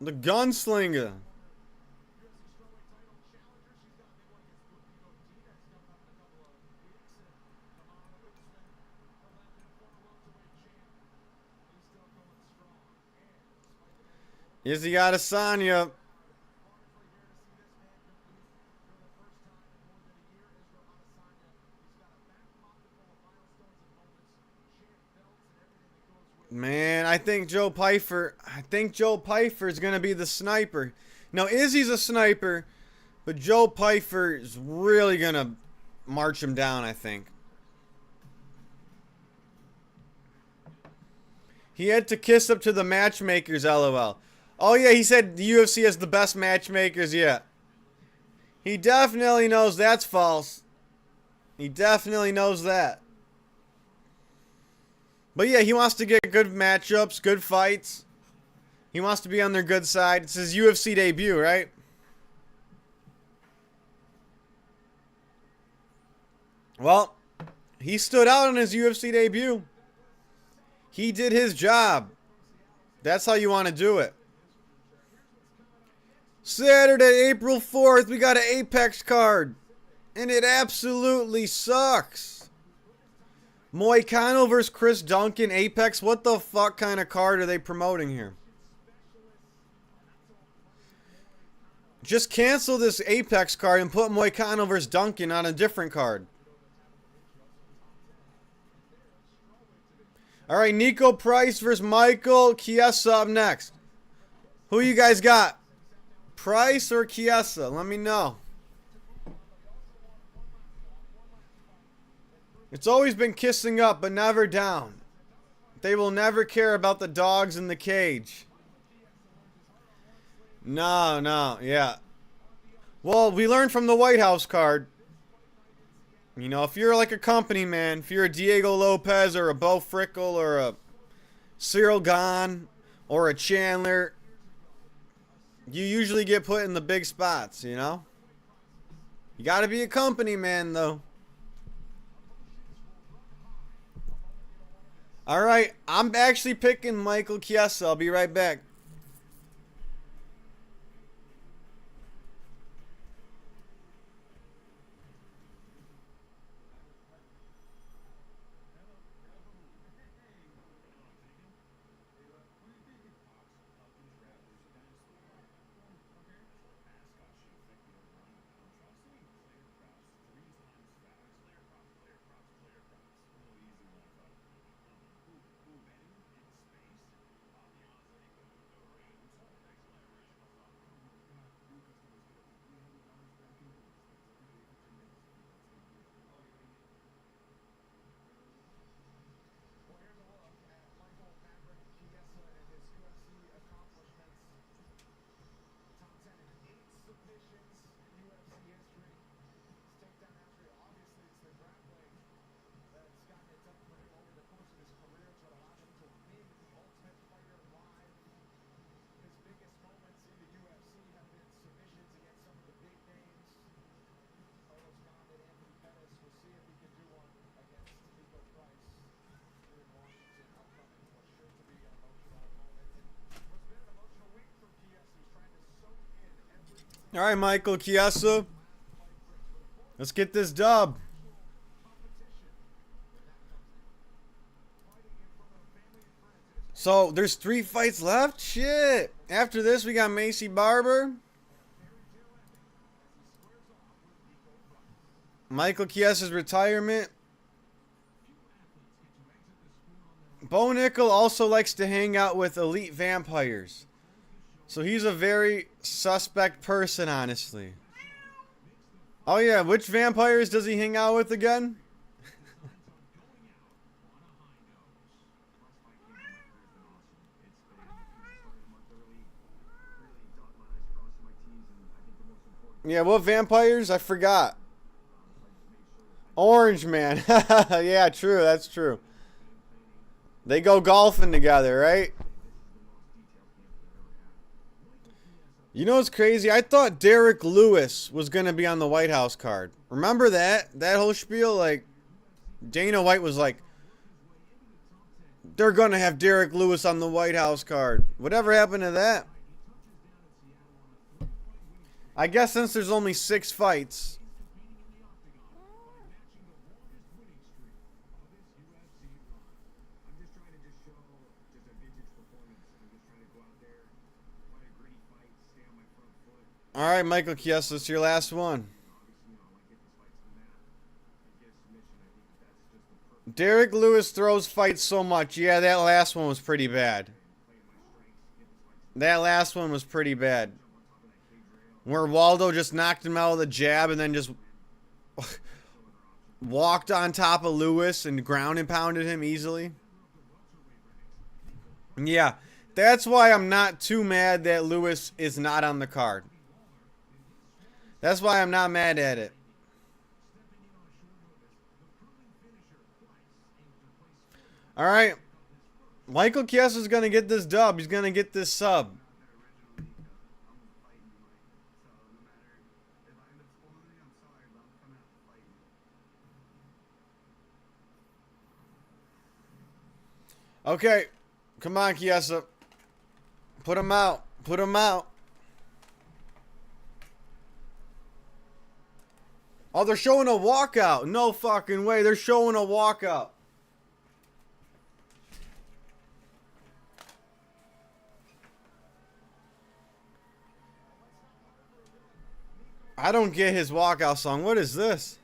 the gunslinger. Izzy Adesanya. Man, I think Joe Pyfer is going to be the sniper. Now, Izzy's a sniper, but Joe Pyfer is really going to march him down, I think. He had to kiss up to the matchmakers, LOL. Oh, yeah, he said the UFC has the best matchmakers yet. He definitely knows that's false. He definitely knows that. But yeah, he wants to get good matchups, good fights. He wants to be on their good side. It's his UFC debut, right? Well, he stood out on his UFC debut. He did his job. That's how you want to do it. Saturday, April 4th, we got an Apex card. And it absolutely sucks. Moicano versus Chris Duncan, Apex. What the fuck kind of card are they promoting here? Just cancel this Apex card and put Moicano versus Duncan on a different card. Alright, Nico Price versus Michael Chiesa up next. Who you guys got? Price or Chiesa? Let me know. It's always been kissing up, but never down. They will never care about the dogs in the cage. No, yeah. Well, we learned from the White House card. You know, if you're like a company man, if you're a Diego Lopez or a Bo Frickle or a Cyril Gahn or a Chandler, you usually get put in the big spots, you know? You gotta be a company man, though. Alright, I'm actually picking Michael Chiesa. I'll be right back. All right, Michael Chiesa. Let's get this dub. So, there's 3 fights left? Shit. After this, we got Macy Barber. Michael Chiesa's retirement. Bo Nickel also likes to hang out with elite vampires. So he's a very suspect person, honestly. Oh yeah, which vampires does he hang out with again? Yeah, what vampires? I forgot. Orange Man. Yeah, true, that's true. They go golfing together, right? You know what's crazy? I thought Derek Lewis was going to be on the White House card. Remember that? That whole spiel? Like, Dana White was like, they're going to have Derek Lewis on the White House card. Whatever happened to that? I guess since there's only 6 fights. All right, Michael Chiesa, it's your last one. Derek Lewis throws fights so much. Yeah, that last one was pretty bad. That last one was pretty bad. Where Waldo just knocked him out with a jab and then just walked on top of Lewis and ground and pounded him easily. Yeah, that's why I'm not too mad that Lewis is not on the card. That's why I'm not mad at it. All right. Michael Chiesa is going to get this dub. He's going to get this sub. Okay. Come on, Chiesa. Put him out. Put him out. Oh, they're showing a walkout. No fucking way. They're showing a walkout. I don't get his walkout song. What is this?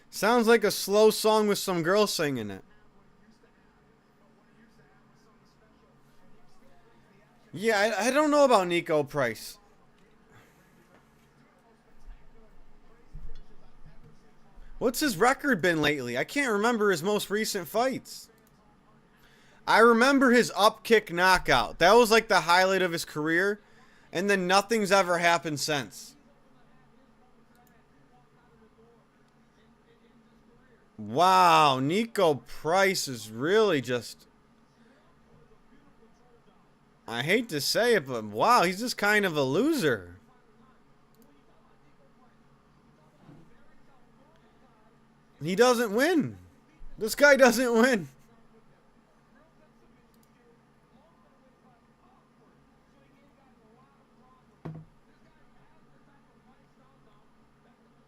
Sounds like a slow song with some girl singing it. Yeah, I don't know about Nico Price. What's his record been lately? I can't remember his most recent fights. I remember his up kick knockout. That was like the highlight of his career. And then nothing's ever happened since. Wow, Nico Price is really just... I hate to say it, but wow, he's just kind of a loser. He doesn't win. This guy doesn't win.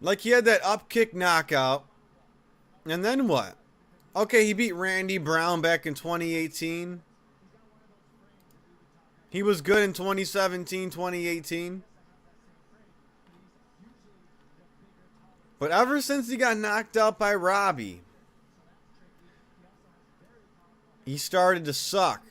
Like, he had that up kick knockout. And then what? Okay, he beat Randy Brown back in 2018. He was good in 2017, 2018. But ever since he got knocked out by Robbie, he started to suck.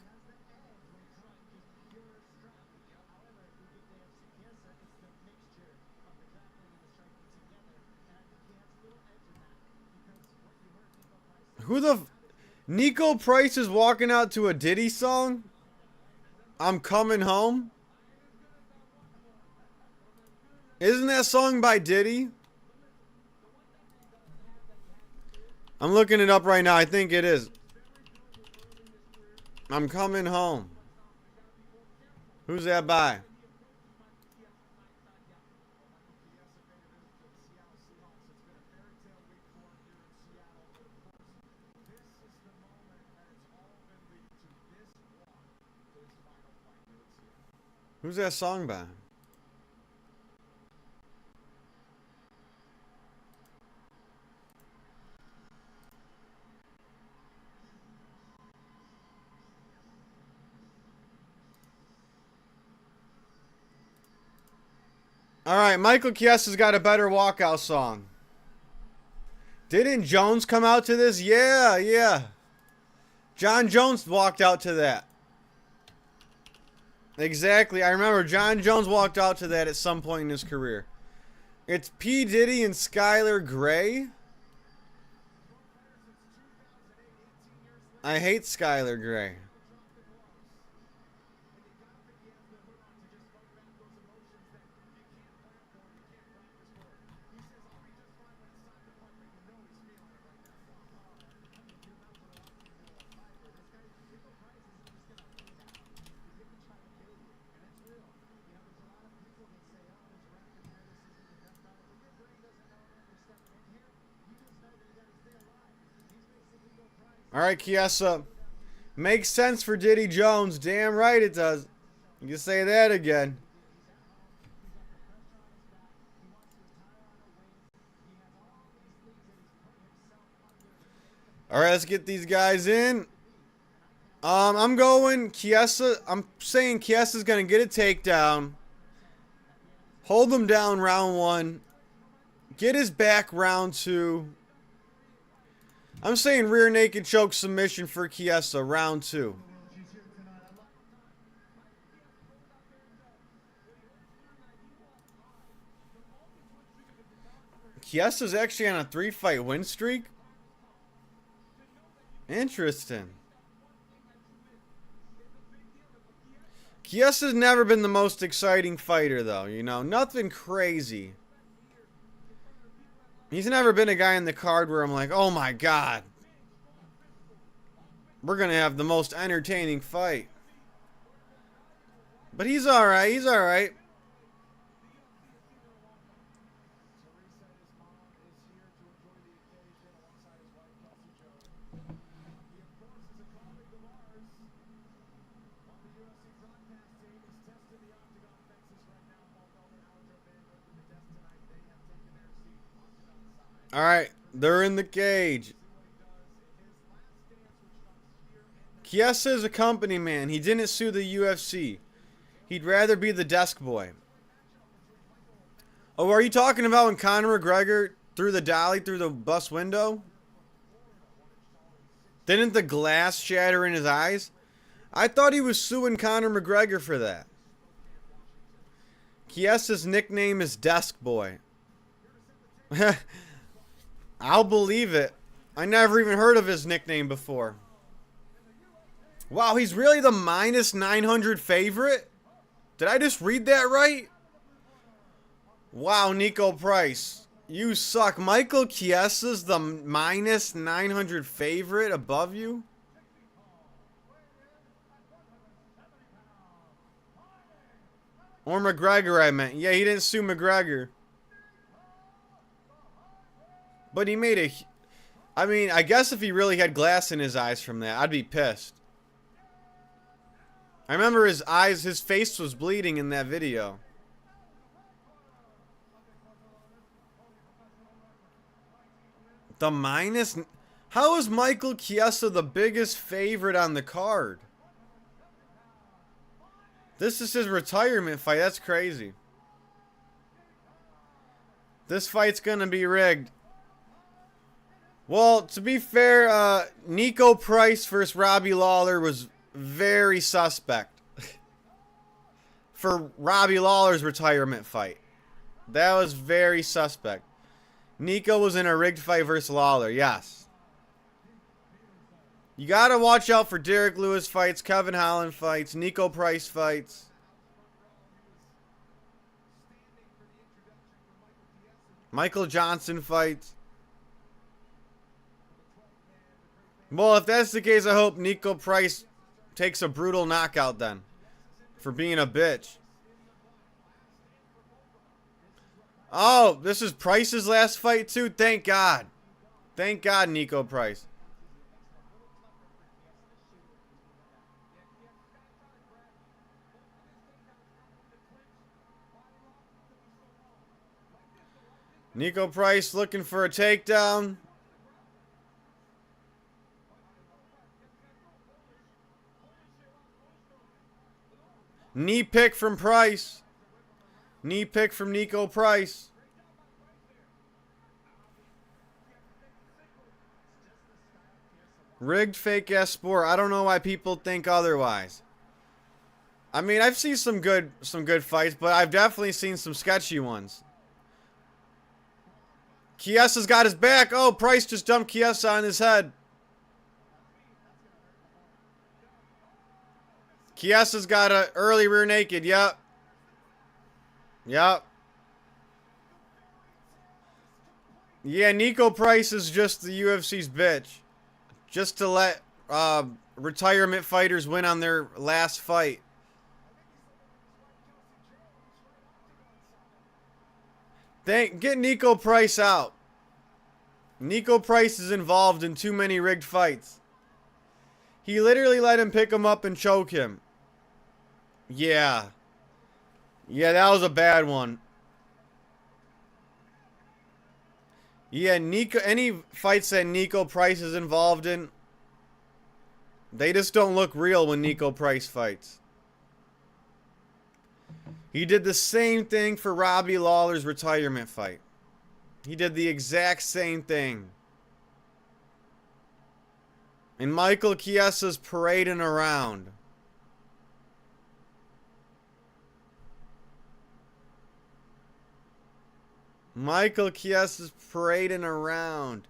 Who the... Nico Price is walking out to a Diddy song? I'm coming home? Isn't that song by Diddy? I'm looking it up right now. I think it is. I'm coming home. Who's that by? Who's that song by? Alright, Michael Chiesa's got a better walkout song. Didn't Jones come out to this? Yeah. John Jones walked out to that. Exactly. I remember John Jones walked out to that at some point in his career. It's P. Diddy and Skylar Grey. I hate Skylar Grey. Alright, Chiesa. Makes sense for Diddy Jones. Damn right it does. You can say that again. Alright, let's get these guys in. I'm going Chiesa. I'm saying Chiesa's going to get a takedown. Hold him down round 1. Get his back round 2. I'm saying rear naked choke submission for Chiesa round 2. Chiesa's actually on a 3-fight win streak. Interesting. Chiesa's never been the most exciting fighter, though. You know, nothing crazy. He's never been a guy in the card where I'm like, oh my god, we're going to have the most entertaining fight. But he's alright. He's alright. Alright, they're in the cage. Chiesa is a company man. He didn't sue the UFC. He'd rather be the desk boy. Oh, are you talking about when Conor McGregor threw the dolly through the bus window? Didn't the glass shatter in his eyes? I thought he was suing Conor McGregor for that. Chiesa's nickname is Desk Boy. I'll believe it. I never even heard of his nickname before. Wow, he's really the minus 900 favorite? Did I just read that right? Wow, Nico Price. You suck. Michael Chiesa's the minus 900 favorite above you? Or McGregor, I meant. Yeah, he didn't sue McGregor. But he made a... I mean, I guess if he really had glass in his eyes from that, I'd be pissed. I remember his eyes, his face was bleeding in that video. The minus... How is Michael Chiesa the biggest favorite on the card? This is his retirement fight. That's crazy. This fight's gonna be rigged. Well, to be fair, Nico Price versus Robbie Lawler was very suspect for Robbie Lawler's retirement fight. That was very suspect. Nico was in a rigged fight versus Lawler, yes. You gotta watch out for Derek Lewis fights, Kevin Holland fights, Nico Price fights. Michael Johnson fights. Well, if that's the case, I hope Nico Price takes a brutal knockout then. For being a bitch. Oh, this is Price's last fight too? Thank God. Thank God, Nico Price. Nico Price looking for a takedown. Knee pick from Price. Knee pick from Nico Price. Rigged fake ass sport. I don't know why people think otherwise. I mean, I've seen some good fights, but I've definitely seen some sketchy ones. Chiesa's got his back. Oh, Price just dumped Chiesa on his head. Chiesa's got a early rear naked. Yep. Yep. Yeah, Nico Price is just the UFC's bitch. Just to let retirement fighters win on their last fight. Get Nico Price out. Nico Price is involved in too many rigged fights. He literally let him pick him up and choke him. Yeah. Yeah, that was a bad one. Yeah, Nico. Any fights that Nico Price is involved in, they just don't look real when Nico Price fights. He did the same thing for Robbie Lawler's retirement fight. He did the exact same thing. And Michael Chiesa's parading around. Michael Chiesa's parading around.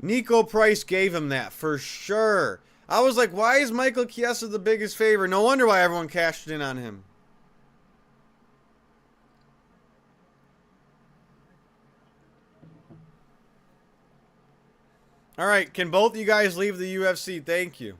Nico Price gave him that for sure. I was like, why is Michael Chiesa the biggest favorite? No wonder why everyone cashed in on him. All right, can both you guys leave the UFC? Thank you.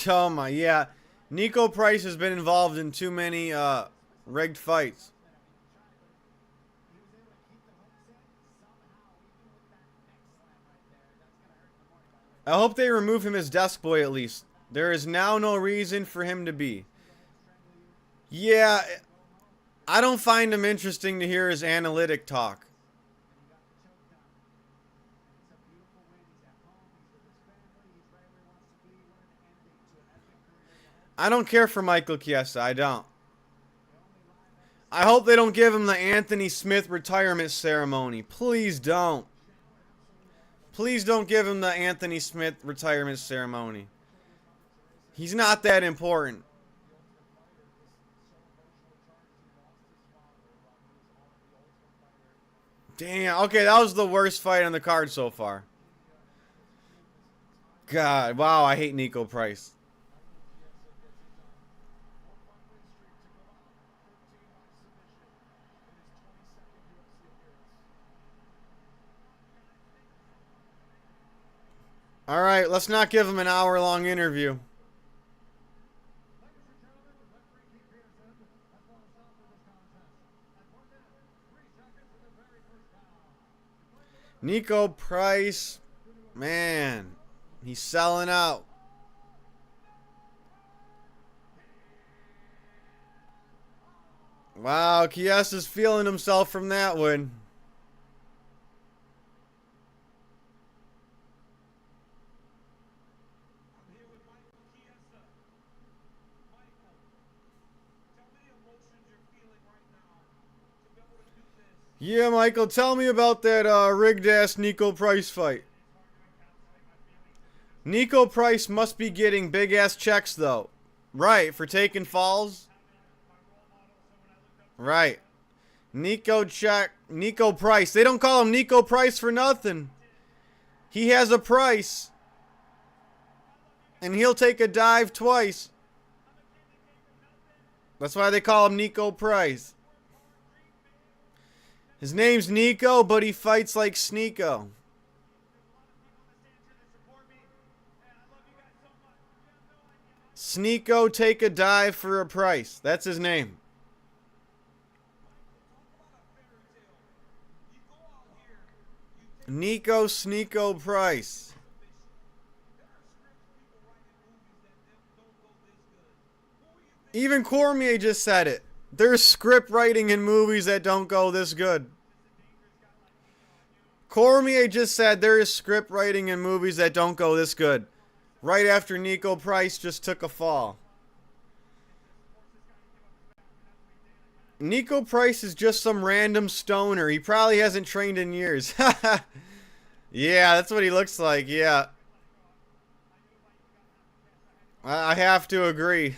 Oh my, yeah. Nico Price has been involved in too many rigged fights. I hope they remove him as desk boy at least. There is now no reason for him to be. Yeah, I don't find him interesting to hear his analytic talk. I don't care for Michael Chiesa. I don't. I hope they don't give him the Anthony Smith retirement ceremony. Please don't. Please don't give him the Anthony Smith retirement ceremony. He's not that important. Damn. Okay, that was the worst fight on the card so far. God, wow, I hate Nico Price. All right, let's not give him an hour-long interview. Nico Price, man, he's selling out. Wow, Chiesa's feeling himself from that one. Yeah, Michael, tell me about that rigged-ass Nico Price fight. Nico Price must be getting big-ass checks, though. Right, for taking falls? Right. Nico Price. They don't call him Nico Price for nothing. He has a price. And he'll take a dive twice. That's why they call him Nico Price. His name's Nico, but he fights like Sneeko. Sneeko take a dive for a price. That's his name. Nico Sneeko Price. Even Cormier just said it. There's script writing in movies that don't go this good. Cormier just said there is script writing in movies that don't go this good. Right after Nico Price just took a fall. Nico Price is just some random stoner. He probably hasn't trained in years. Yeah, that's what he looks like. Yeah. I have to agree.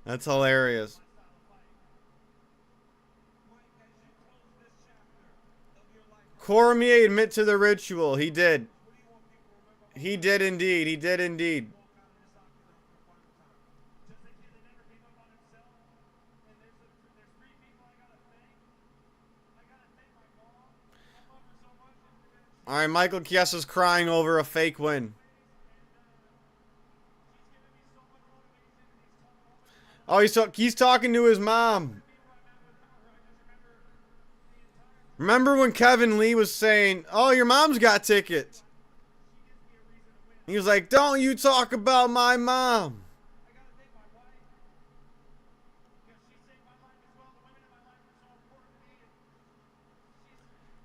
That's hilarious. Cormier admit to the ritual. He did. He did indeed. He did indeed. All right, Michael Chiesa's crying over a fake win. Oh, he's talking to his mom. Remember when Kevin Lee was saying, "Oh, your mom's got tickets." He was like, "Don't you talk about my mom."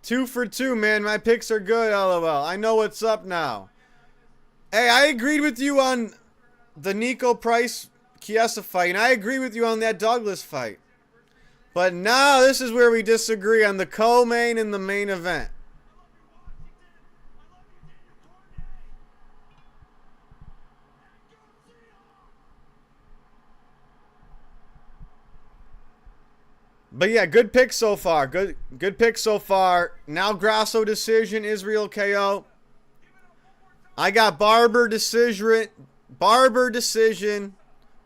2 for 2, man. My picks are good, LOL. I know what's up now. Hey, I agreed with you on the Nico Price Chiesa fight, and I agree with you on that Douglas fight. But now this is where we disagree on the co-main and the main event. But yeah, good pick so far. Good pick so far. Now Grasso decision, Israel KO. I got Barber decision,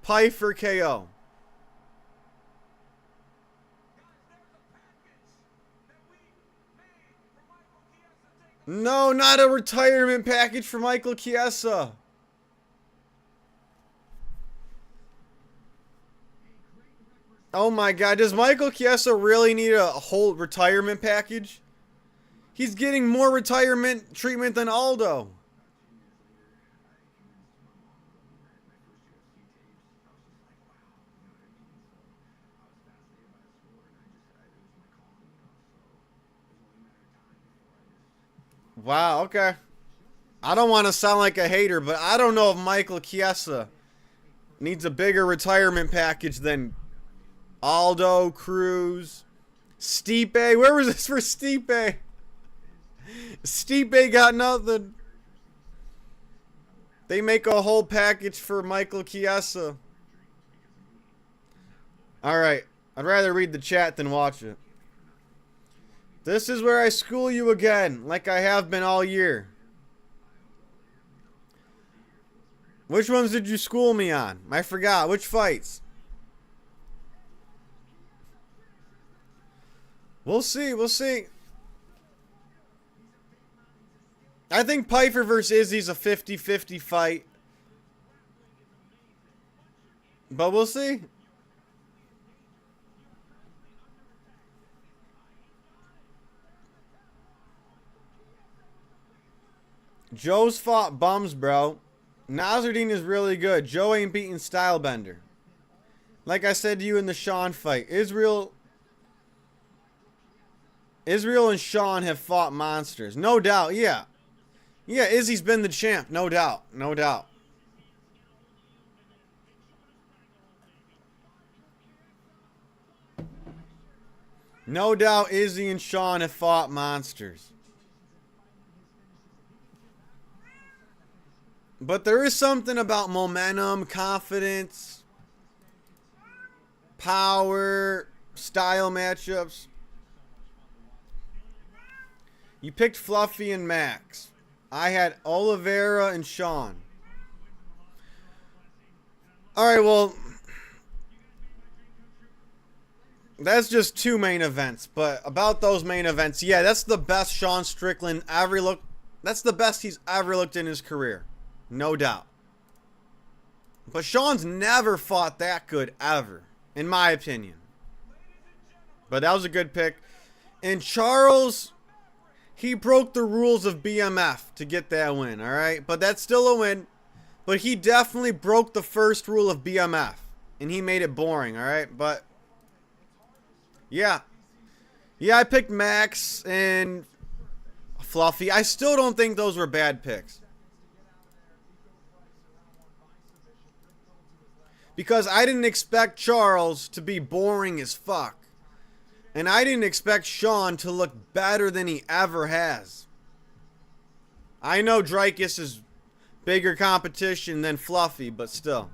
Pyfer KO. No, not a retirement package for Michael Chiesa. Oh my God, does Michael Chiesa really need a whole retirement package? He's getting more retirement treatment than Aldo. Wow, okay. I don't want to sound like a hater, but I don't know if Michael Chiesa needs a bigger retirement package than Aldo, Cruz, Stipe. Where was this for Stipe? Stipe got nothing. They make a whole package for Michael Chiesa. Alright, I'd rather read the chat than watch it. This is where I school you again, like I have been all year. Which ones did you school me on? I forgot. Which fights? We'll see. We'll see. I think Pyfer versus Izzy's a 50-50 fight. But we'll see. Joe's fought bums, bro. Nasruddin is really good. Joe ain't beating Stylebender. Like I said to you in the Sean fight, Israel and Sean have fought monsters. No doubt, yeah. Yeah, Izzy's been the champ. No doubt. No doubt. No doubt Izzy and Sean have fought monsters. But there is something about momentum, confidence, power, style matchups. You picked Fluffy and Max. I had Oliveira and Sean. Alright, well, that's just 2 main events. But about those main events, yeah, that's the best Sean Strickland ever looked. That's the best he's ever looked in his career. No doubt. But Sean's never fought that good ever, in my opinion. But that was a good pick. And Charles, he broke the rules of BMF to get that win, alright? But that's still a win. But he definitely broke the first rule of BMF. And he made it boring, alright? But, yeah. Yeah, I picked Max and Fluffy. I still don't think those were bad picks. Because I didn't expect Charles to be boring as fuck. And I didn't expect Sean to look better than he ever has. I know Dreykus is bigger competition than Fluffy, but still.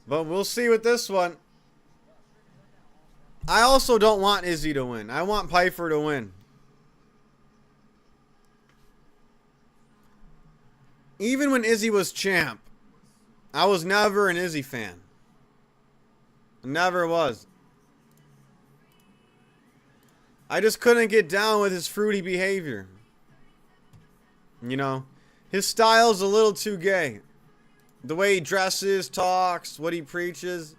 But we'll see with this one. I also don't want Izzy to win. I want Pyfer to win. Even when Izzy was champ, I was never an Izzy fan. Never was. I just couldn't get down with his fruity behavior. You know, His style's a little too gay. The way he dresses, talks, what he preaches.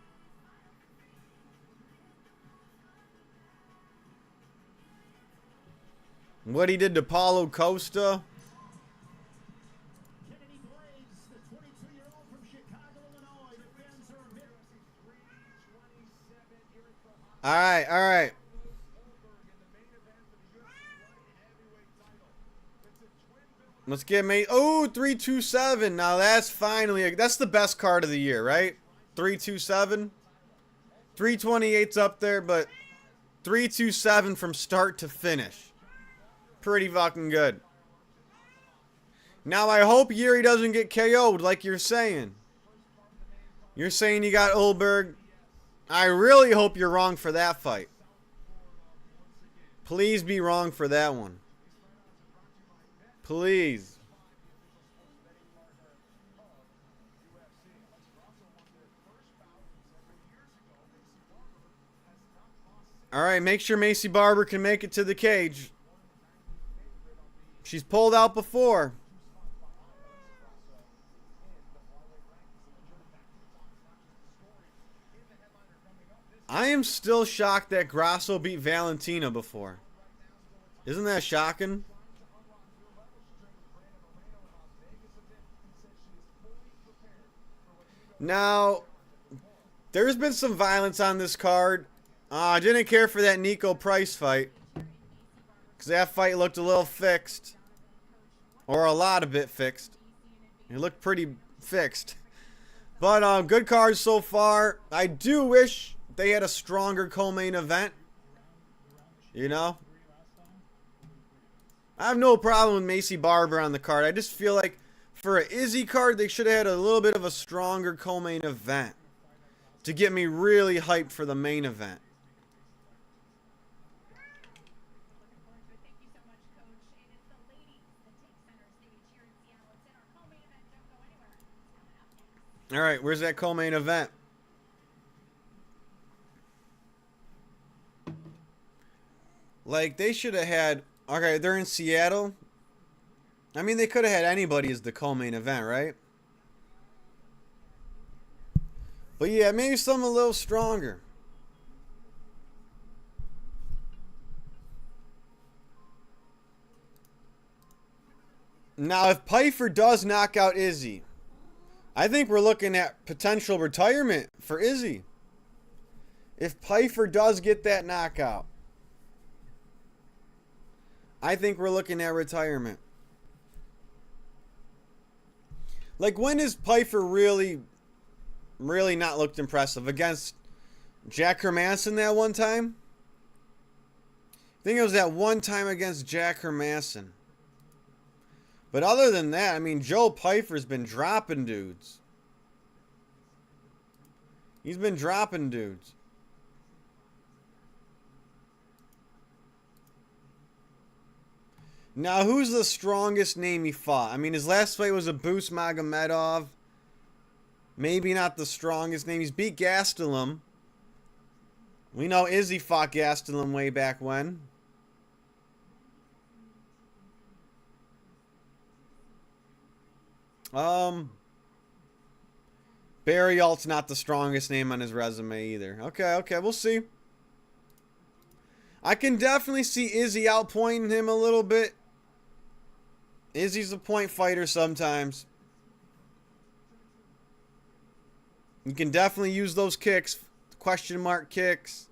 What he did to Paulo Costa. Alright, alright. Let's get made. Oh, 327. Now that's finally, that's the best card of the year, right? 327. 328's up there, but 327 from start to finish. Pretty fucking good. Now I hope Yuri doesn't get KO'd like you're saying. You're saying you got Ulberg. I really hope you're wrong for that fight. Please be wrong for that one. Please. Alright, make sure Macy Barber can make it to the cage. She's pulled out before. I am still shocked that Grasso beat Valentina before. Isn't that shocking? Now, there's been some violence on this card. I didn't care for that Nico Price fight, because that fight looked a little fixed. Or a lot of it fixed. It looked pretty fixed. But good cards so far. I do wish they had a stronger co-main event. You know? I have no problem with Macy Barber on the card. I just feel like for an Izzy card, they should have had a little bit of a stronger co-main event to get me really hyped for the main event. All right, where's that co-main event? Like, they should have had... Okay, they're in Seattle. I mean, they could have had anybody as the co-main event, right? But yeah, maybe something a little stronger. Now, if Pyfer does knock out Izzy, I think we're looking at potential retirement for Izzy. If Pyfer does get that knockout, I think we're looking at retirement. Like, when has Pyfer really not looked impressive? Against Jack Hermanson that one time? I think it was that one time against Jack Hermanson. But other than that, I mean, Joe Pyfer's been dropping dudes. He's been dropping dudes. Now, who's the strongest name he fought? I mean, his last fight was a Boost Magomedov. Maybe not the strongest name. He's beat Gastelum. We know Izzy fought Gastelum way back when. Barry Alt's not the strongest name on his resume either. Okay, we'll see. I can definitely see Izzy outpointing him a little bit. Izzy's a point fighter sometimes. You can definitely use those kicks. Question mark kicks.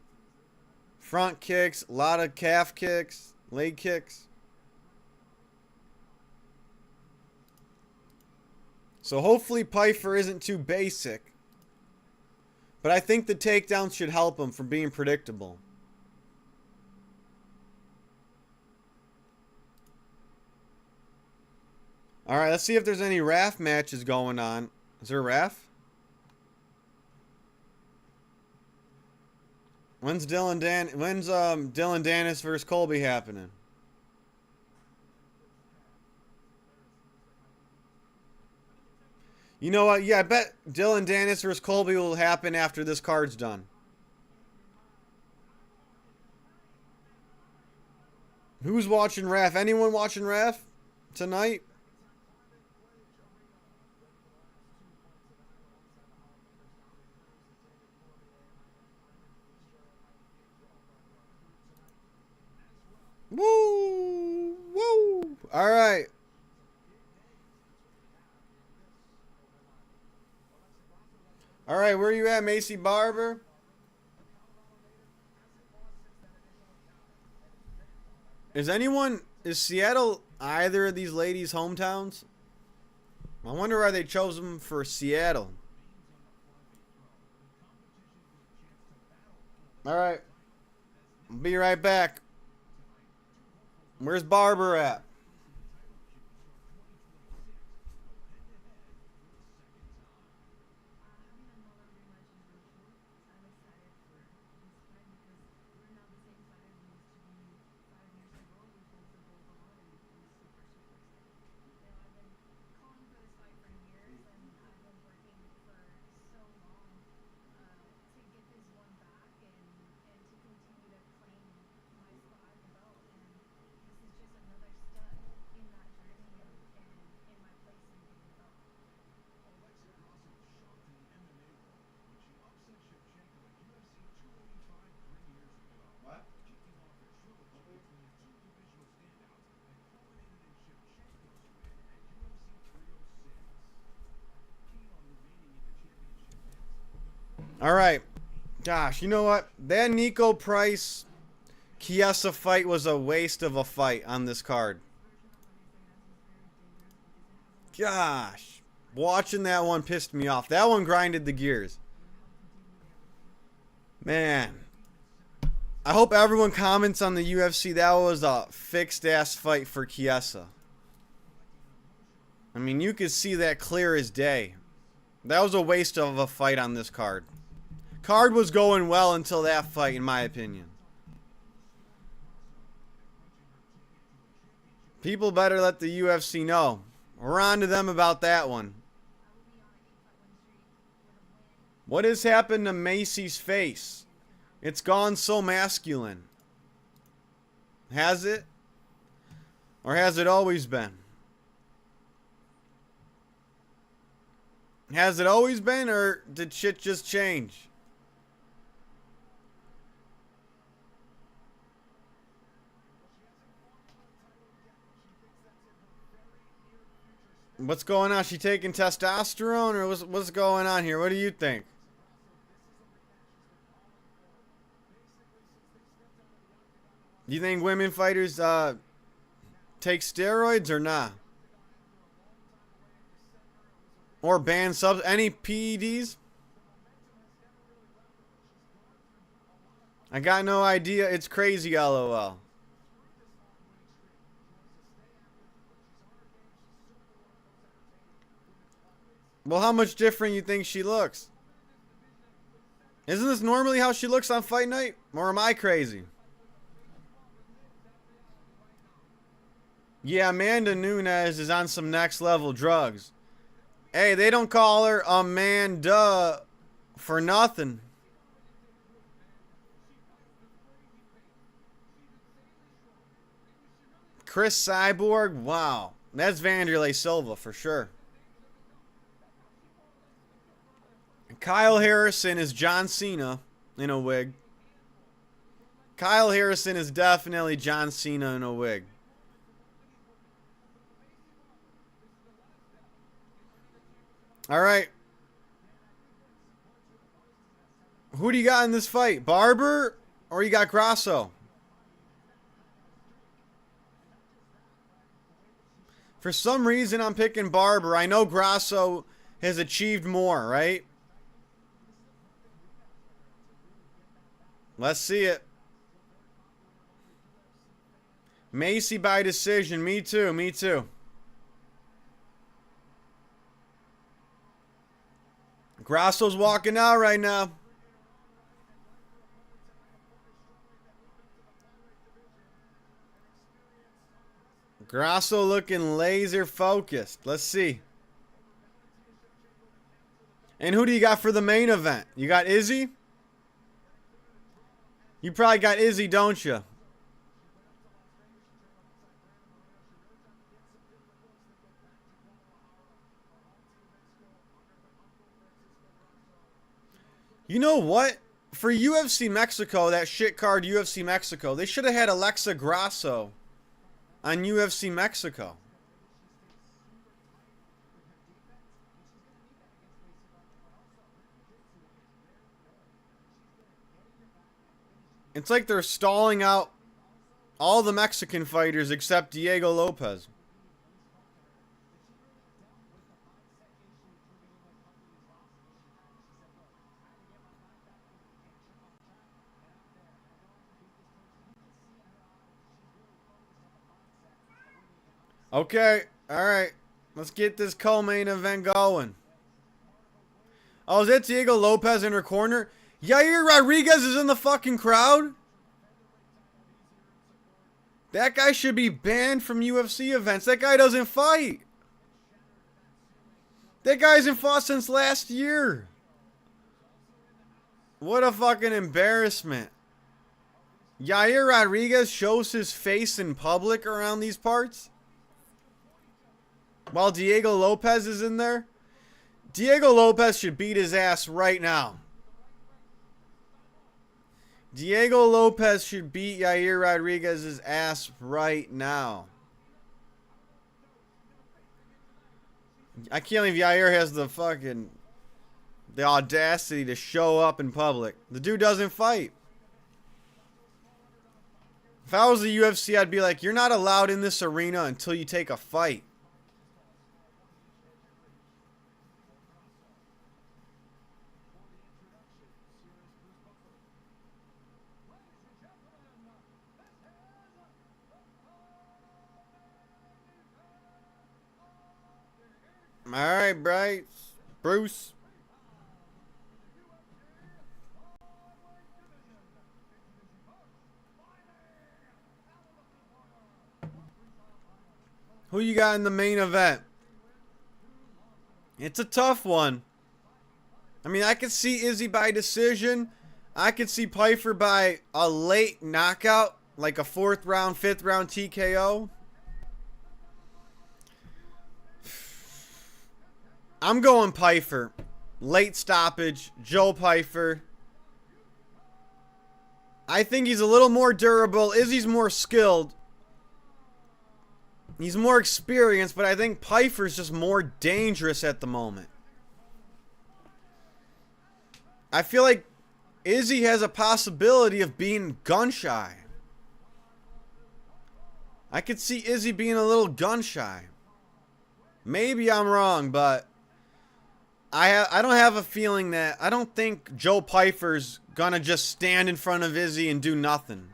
Front kicks. A lot of calf kicks. Leg kicks. So hopefully Pyfer isn't too basic. But I think the takedowns should help him from being predictable. Alright, let's see if there's any RAF matches going on. Is there a RAF? When's Dylan Dennis versus Colby happening? You know what? Yeah, I bet Dylan Dennis versus Colby will happen after this card's done. Who's watching RAF? Anyone watching RAF tonight? All right. All right, where you at, Macy Barber? Is Seattle either of these ladies' hometowns? I wonder why they chose them for Seattle. All right. I'll be right back. Where's Barber at? All right. Gosh, you know what? That Nico Price Chiesa fight was a waste of a fight on this card. Gosh. Watching that one pissed me off. That one grinded the gears. Man. I hope everyone comments on the UFC. That was a fixed ass fight for Chiesa. I mean, you could see that clear as day. That was a waste of a fight on this card. Card was going well until that fight, in my opinion. People better let the UFC know. We're on to them about that one. What has happened to Macy's face? It's gone so masculine. Has it? Or has it always been? Has it always been, or did shit just change? What's going on? She taking testosterone, or what's going on here? What do you think? Do you think women fighters take steroids or not? Or ban any PEDs? I got no idea. It's crazy, LOL. Well, how much different you think she looks? Isn't this normally how she looks on fight night? Or am I crazy? Yeah, Amanda Nunes is on some next level drugs. Hey, they don't call her Amanda for nothing. Chris Cyborg? Wow. That's Vanderlei Silva for sure. Kyle Harrison is John Cena in a wig. Kyle Harrison is definitely John Cena in a wig. All right. Who do you got in this fight? Barber or you got Grasso? For some reason, I'm picking Barber. I know Grasso has achieved more, right? Let's see it. Macy by decision. Me too. Me too. Grasso's walking out right now. Grasso looking laser focused. Let's see. And who do you got for the main event? You got Izzy? You probably got Izzy, don't you? You know what? For UFC Mexico, that shit card UFC Mexico, they should have had Alexa Grasso on UFC Mexico. It's like they're stalling out all the Mexican fighters except Diego Lopez. Okay, alright. Let's get this co-main event going. Oh, is that Diego Lopez in her corner? Yair Rodriguez is in the fucking crowd? That guy should be banned from UFC events. That guy doesn't fight. That guy hasn't fought since last year. What a fucking embarrassment. Yair Rodriguez shows his face in public around these parts, while Diego Lopez is in there. Diego Lopez should beat his ass right now. Diego Lopez should beat Yair Rodriguez's ass right now. I can't believe Yair has the audacity to show up in public. The dude doesn't fight. If I was the UFC, I'd be like, you're not allowed in this arena until you take a fight. Alright, Bruce. Who you got in the main event? It's a tough one. I mean, I could see Izzy by decision. I could see Pyfer by a late knockout, like a 4th round, 5th round TKO. I'm going Pyfer. Late stoppage, Joe Pyfer. I think he's a little more durable. Izzy's more skilled. He's more experienced, but I think Pyfer's just more dangerous at the moment. I feel like Izzy has a possibility of being gun shy. I could see Izzy being a little gun shy. Maybe I'm wrong, but I don't have a feeling that... I don't think Joe Pyfer's gonna just stand in front of Izzy and do nothing.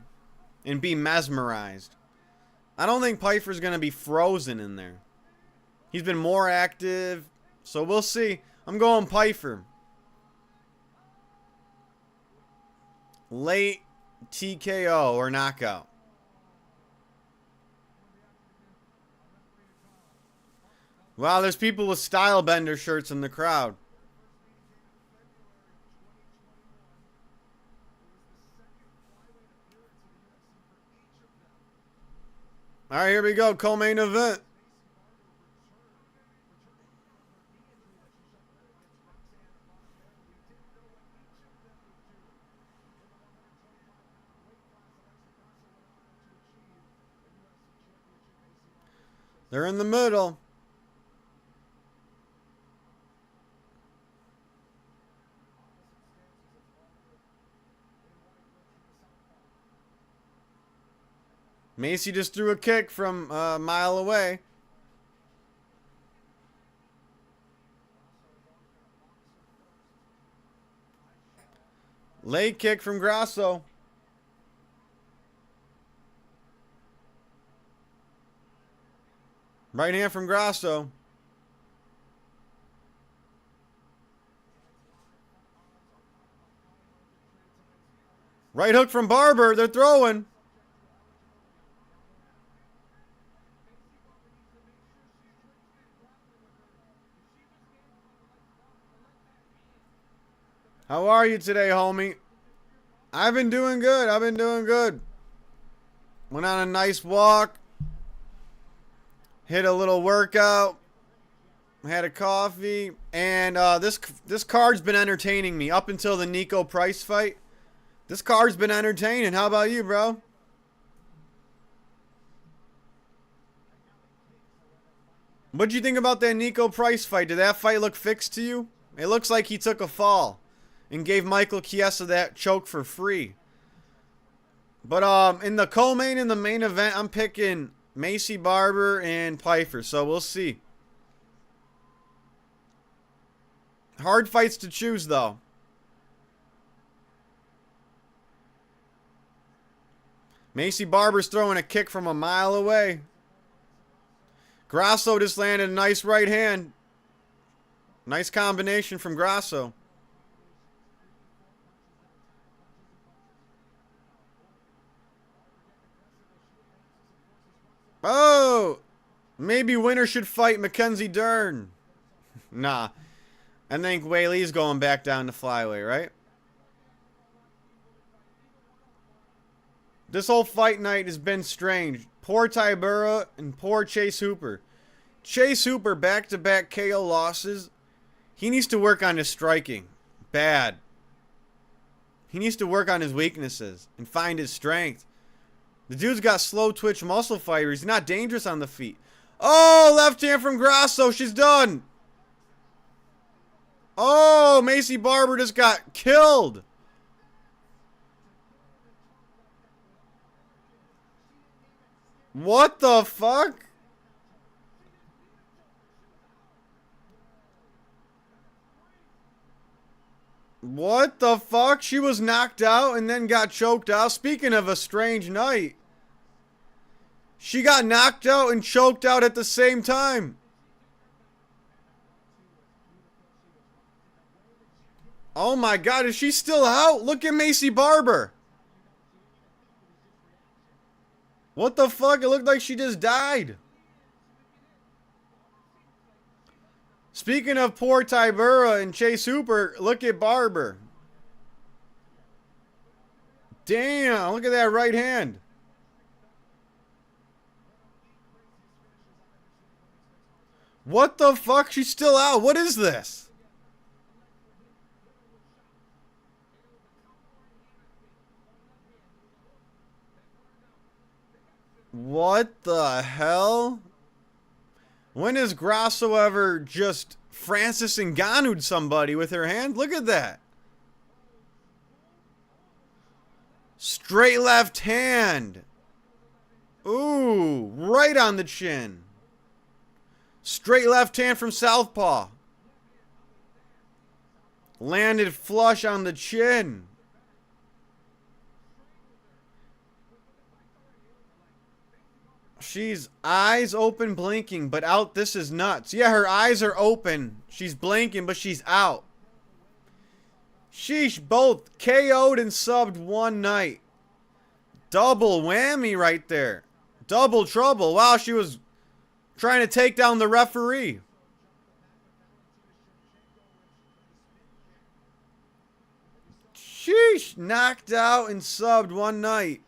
And be mesmerized. I don't think Pyfer's gonna be frozen in there. He's been more active. So we'll see. I'm going Pyfer. Late TKO or knockout. Wow, there's people with Stylebender shirts in the crowd. Alright, here we go. Co-main event. They're in the middle. Macy just threw a kick from a mile away. Leg kick from Grasso. Right hand from Grasso. Right hook from Barber. They're throwing. How are you today, homie? I've been doing good. I've been doing good. Went on a nice walk. Hit a little workout. Had a coffee. And this card's been entertaining me up until the Nico Price fight. This card's been entertaining. How about you, bro? What'd you think about that Nico Price fight? Did that fight look fixed to you? It looks like he took a fall and gave Michael Chiesa that choke for free. But in the co-main and the main event, I'm picking Macy Barber and Pyfer, so we'll see. Hard fights to choose, though. Macy Barber's throwing a kick from a mile away. Grasso just landed a nice right hand. Nice combination from Grasso. Oh! Maybe winner should fight Mackenzie Dern. Nah. I think Weili's going back down to flyweight, right? This whole fight night has been strange. Poor Tybura and poor Chase Hooper. Chase Hooper, back-to-back KO losses. He needs to work on his striking. Bad. He needs to work on his weaknesses and find his strength. The dude's got slow twitch muscle fibers. He's not dangerous on the feet. Oh, left hand from Grasso. She's done. Oh, Macy Barber just got killed. What the fuck? What the fuck? She was knocked out and then got choked out. Speaking of a strange night. She got knocked out and choked out at the same time. Oh my god, is she still out? Look at Macy Barber. What the fuck? It looked like she just died. Speaking of poor Tybura and Chase Hooper, look at Barber. Damn, look at that right hand. What the fuck? She's still out. What is this? What the hell? When has Grasso ever just Francis Ngannou'd somebody with her hand? Look at that. Straight left hand. Ooh, right on the chin. Straight left hand from southpaw. Landed flush on the chin. She's eyes open, blinking, but out. This is nuts. Yeah, her eyes are open. She's blinking, but she's out. Sheesh, both KO'd and subbed one night. Double whammy right there. Double trouble. Wow, she was trying to take down the referee. Sheesh, knocked out and subbed one night.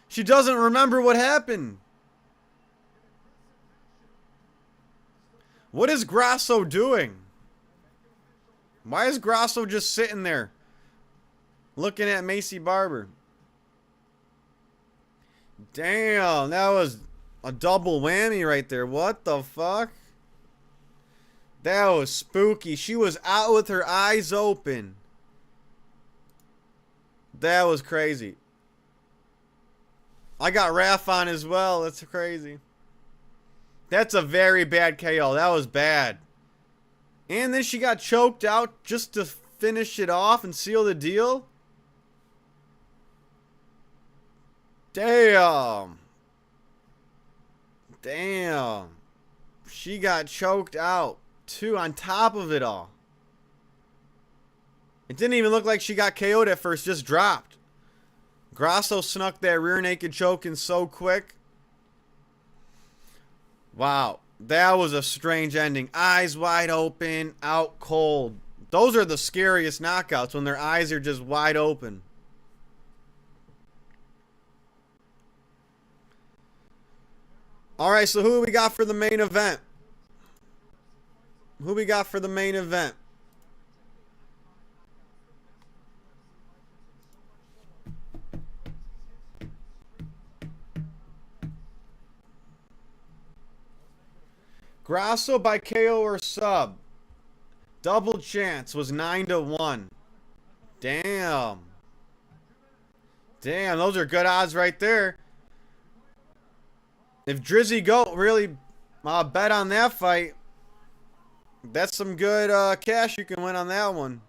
She doesn't remember what happened. What is Grasso doing? Why is Grasso just sitting there looking at Macy Barber? Damn, that was a double whammy right there. What the fuck? That was spooky. She was out with her eyes open. That was crazy. I got Raph on as well. That's crazy. That's a very bad KO. That was bad. And then she got choked out just to finish it off and seal the deal. Damn. Damn. She got choked out too on top of it all. It didn't even look like she got KO'd at first. Just dropped. Grasso snuck that rear naked choke in so quick. Wow. That was a strange ending. Eyes wide open, out cold. Those are the scariest knockouts, when their eyes are just wide open. Alright, so who we got for the main event? Who we got for the main event? Grasso by KO or sub. Double chance was 9-1. Damn. Damn, those are good odds right there. If Drizzy Goat really bet on that fight, that's some good cash you can win on that one.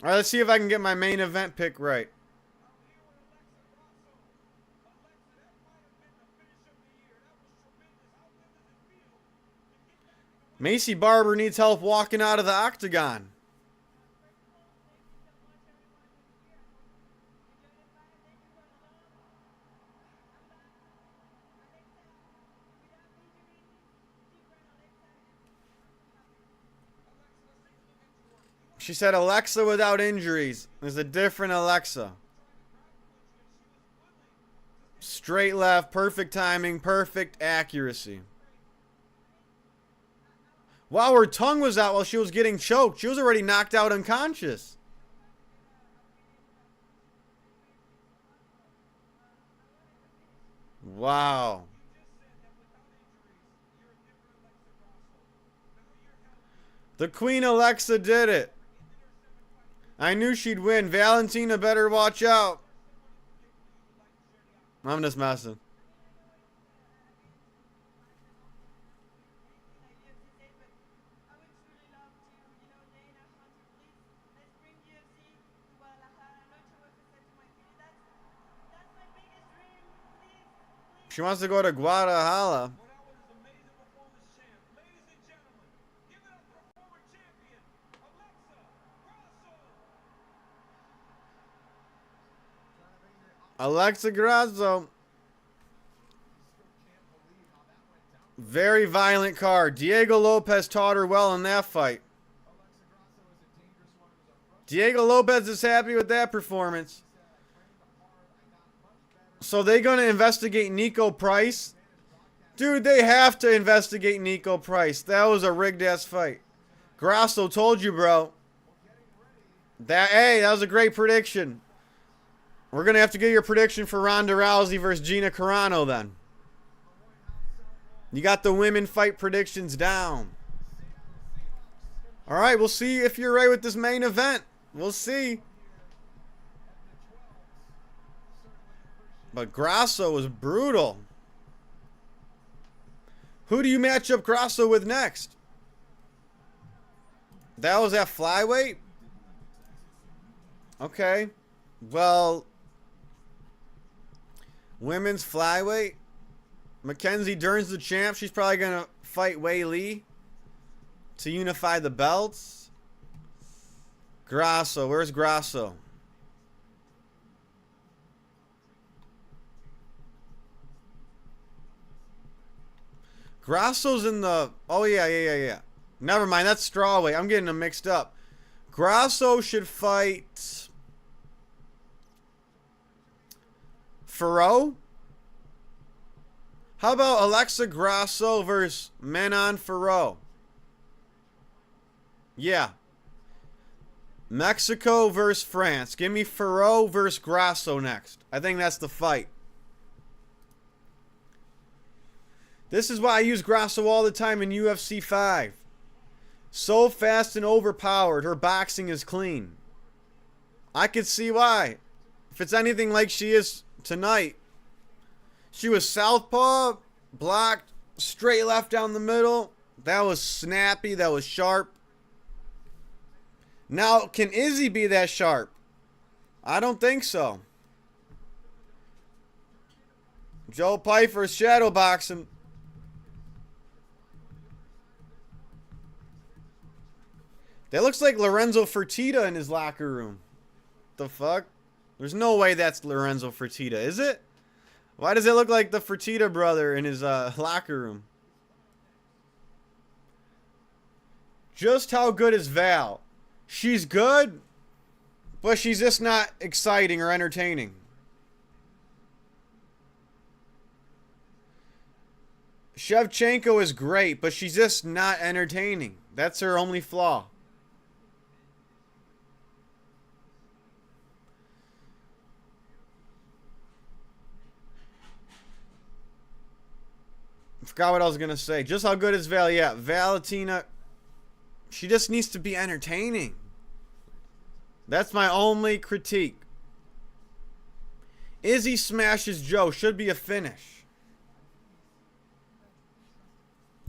All right, let's see if I can get my main event pick right. Macy Barber needs help walking out of the octagon. She said Alexa without injuries. There's a different Alexa. Straight left, perfect timing, perfect accuracy. Wow, her tongue was out while she was getting choked. She was already knocked out unconscious. Wow. The Queen Alexa did it. I knew she'd win. Valentina better watch out. I'm just messing. She wants to go to Guadalajara. Alexa Grasso. Very violent card. Diego Lopez taught her well in that fight. Diego Lopez is happy with that performance. So they going to investigate Nico Price? Dude, they have to investigate Nico Price. That was a rigged-ass fight. Grasso told you, bro. Hey, that was a great prediction. We're going to have to get your prediction for Ronda Rousey versus Gina Carano then. You got the women fight predictions down. All right, we'll see if you're right with this main event. We'll see. But Grasso was brutal. Who do you match up Grasso with next? That was at flyweight? Okay. Well, women's flyweight. Mackenzie Dern's the champ. She's probably going to fight Wei Lee to unify the belts. Grasso. Where's Grasso? Grasso's in the... Oh, yeah. Never mind. That's strawweight. I'm getting them mixed up. Grasso should fight... Ferro? How about Alexa Grasso versus Manon Ferro? Yeah. Mexico versus France. Give me Ferro versus Grasso next. I think that's the fight. This is why I use Grasso all the time in UFC 5. So fast and overpowered. Her boxing is clean. I could see why. If it's anything like she is tonight. She was southpaw, blocked, straight left down the middle. That was snappy. That was sharp. Now, can Izzy be that sharp? I don't think so. Joe Pyfer shadowboxing. That looks like Lorenzo Fertitta in his locker room. The fuck? There's no way that's Lorenzo Fertitta, is it? Why does it look like the Fertitta brother in his locker room? Just how good is Val? She's good, but she's just not exciting or entertaining. Shevchenko is great, but she's just not entertaining. That's her only flaw. Forgot what I was going to say. Just how good is Val? Yeah, Valentina, she just needs to be entertaining. That's my only critique. Izzy smashes Joe. Should be a finish.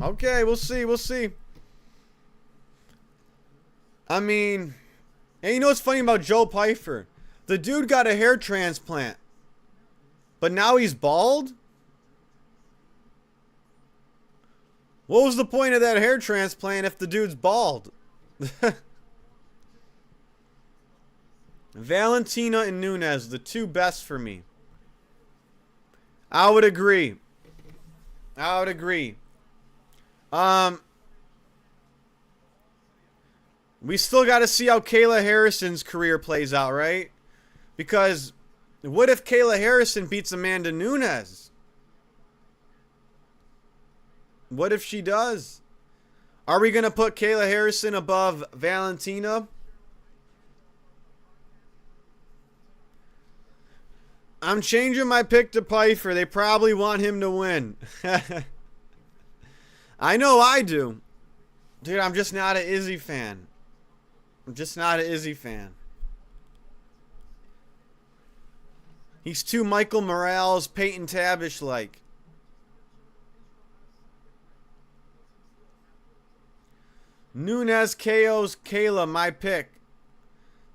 Okay, we'll see. We'll see. I mean, and you know what's funny about Joe Pyfer? The dude got a hair transplant, but now he's bald? What was the point of that hair transplant if the dude's bald? Valentina and Nunes, the two best for me. I would agree. I would agree. We still got to see how Kayla Harrison's career plays out, right? Because what if Kayla Harrison beats Amanda Nunes? What if she does? Are we going to put Kayla Harrison above Valentina? I'm changing my pick to Pyfer. They probably want him to win. I know I do. Dude, I'm just not an Izzy fan. I'm just not an Izzy fan. He's too Michael Morales, Peyton Tabish-like. Nunes KOs Kayla, my pick.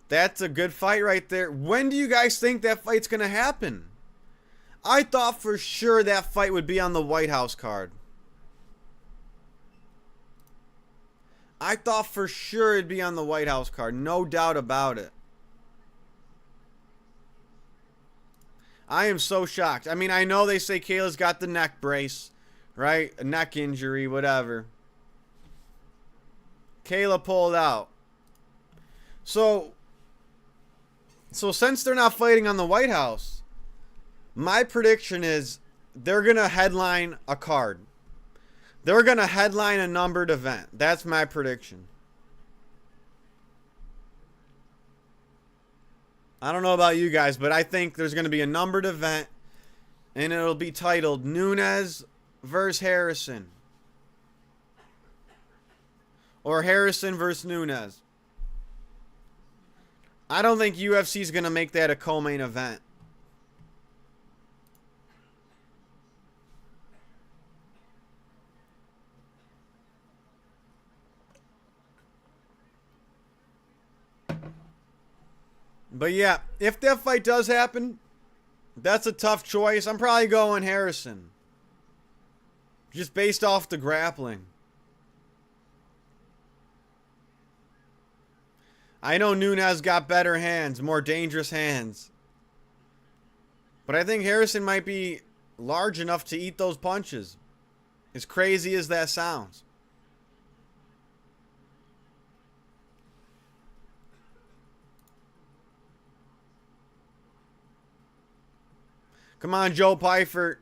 That's a good fight right there. When do you guys think that fight's going to happen? I thought for sure that fight would be on the White House card. I thought for sure it'd be on the White House card. No doubt about it. I am so shocked. I mean, I know they say Kayla's got the neck brace, right? A neck injury, whatever. Kayla pulled out. So since they're not fighting on the White House, my prediction is they're going to headline a card. They're going to headline a numbered event. That's my prediction. I don't know about you guys, but I think there's going to be a numbered event, and it'll be titled Nunes versus Harrison. Or Harrison versus Nunes. I don't think UFC is going to make that a co-main event. But yeah, if that fight does happen, that's a tough choice. I'm probably going Harrison. Just based off the grappling. I know Nunes got better hands, more dangerous hands. But I think Harrison might be large enough to eat those punches. As crazy as that sounds. Come on, Joe Pyfer.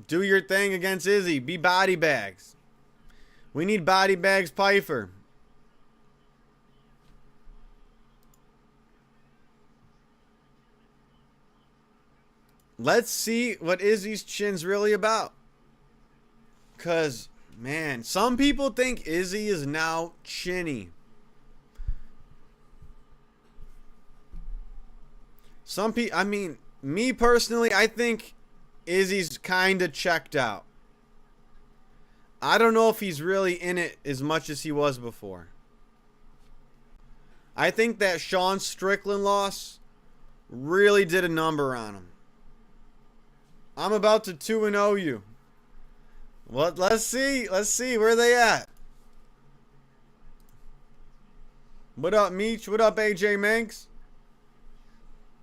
Do your thing against Izzy. Be body bags. We need body bags, Pyfer. Let's see what Izzy's chin's really about. Because, man, some people think Izzy is now chinny. Some people, I mean, me personally, I think Izzy's kind of checked out. I don't know if he's really in it as much as he was before. I think that Sean Strickland loss really did a number on him. I'm about to 2-0 you. Well, let's see. Let's see. Where are they at? What up, Meech? What up, AJ Manx?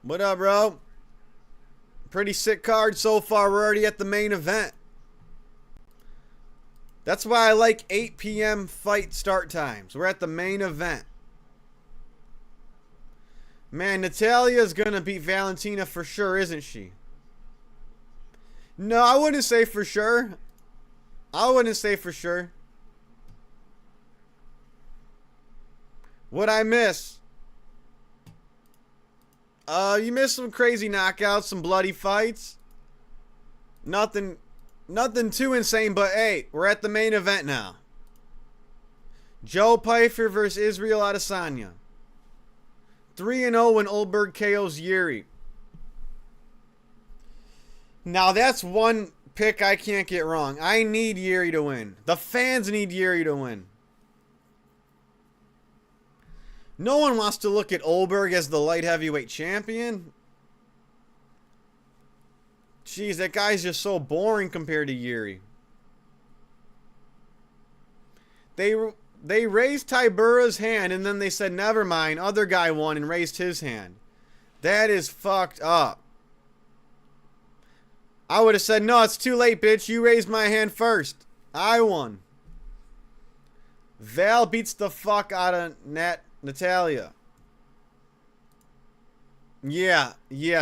What up, bro? Pretty sick card so far. We're already at the main event. That's why I like 8 p.m. fight start times. We're at the main event. Man, Natalia's going to beat Valentina for sure, isn't she? No, I wouldn't say for sure. I wouldn't say for sure. What'd I miss? You missed some crazy knockouts, some bloody fights. Nothing Nothing too insane, but hey, we're at the main event now. Joe Pyfer versus Israel Adesanya. 3-0 when Oldberg KOs Yuri. Now that's one pick I can't get wrong. I need Yuri to win. The fans need Yuri to win. No one wants to look at Oldberg as the light heavyweight champion. Jeez, that guy's just so boring compared to Yuri. They raised Tybura's hand and then they said, never mind, other guy won and raised his hand. That is fucked up. I would have said, no, it's too late, bitch. You raised my hand first. I won. Val beats the fuck out of Natalia. Yeah.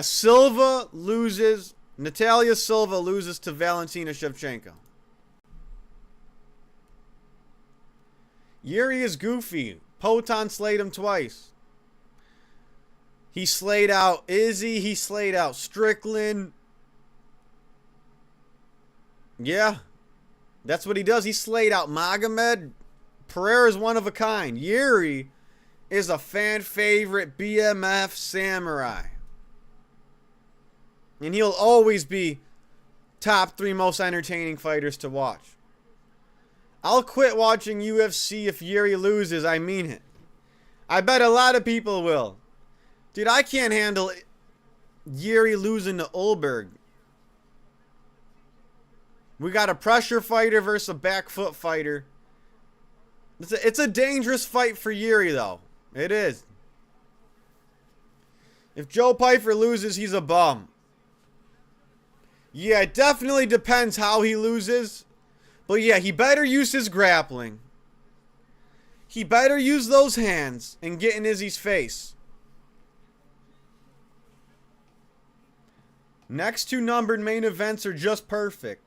Silva loses. Natalia Silva loses to Valentina Shevchenko. Yuri is goofy. Poton slayed him twice. He slayed out Izzy. He slayed out Strickland. Yeah. That's what he does. He slayed out Magomed. Pereira is one of a kind. Yuri is a fan favorite BMF samurai. And he'll always be top 3 most entertaining fighters to watch. I'll quit watching UFC if Yuri loses. I mean it. I bet a lot of people will. Dude, I can't handle Yuri losing to Oldberg. We got a pressure fighter versus a back foot fighter. It's a dangerous fight for Yuri, though. It is. If Joe Pyfer loses, he's a bum. Yeah, it definitely depends how he loses. But yeah, he better use his grappling. He better use those hands and get in Izzy's face. Next 2 numbered main events are just perfect.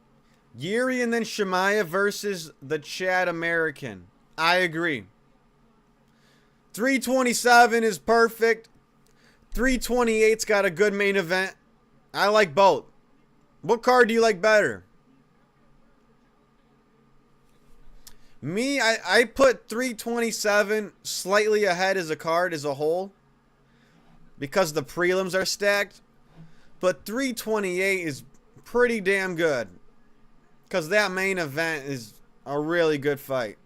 Yuri and then Shemaya versus the Chad American. I agree. 327 is perfect. 328's got a good main event. I like both. What card do you like better? Me, I put 327 slightly ahead as a card as a whole. Because the prelims are stacked. But 328 is pretty damn good. Because that main event is a really good fight.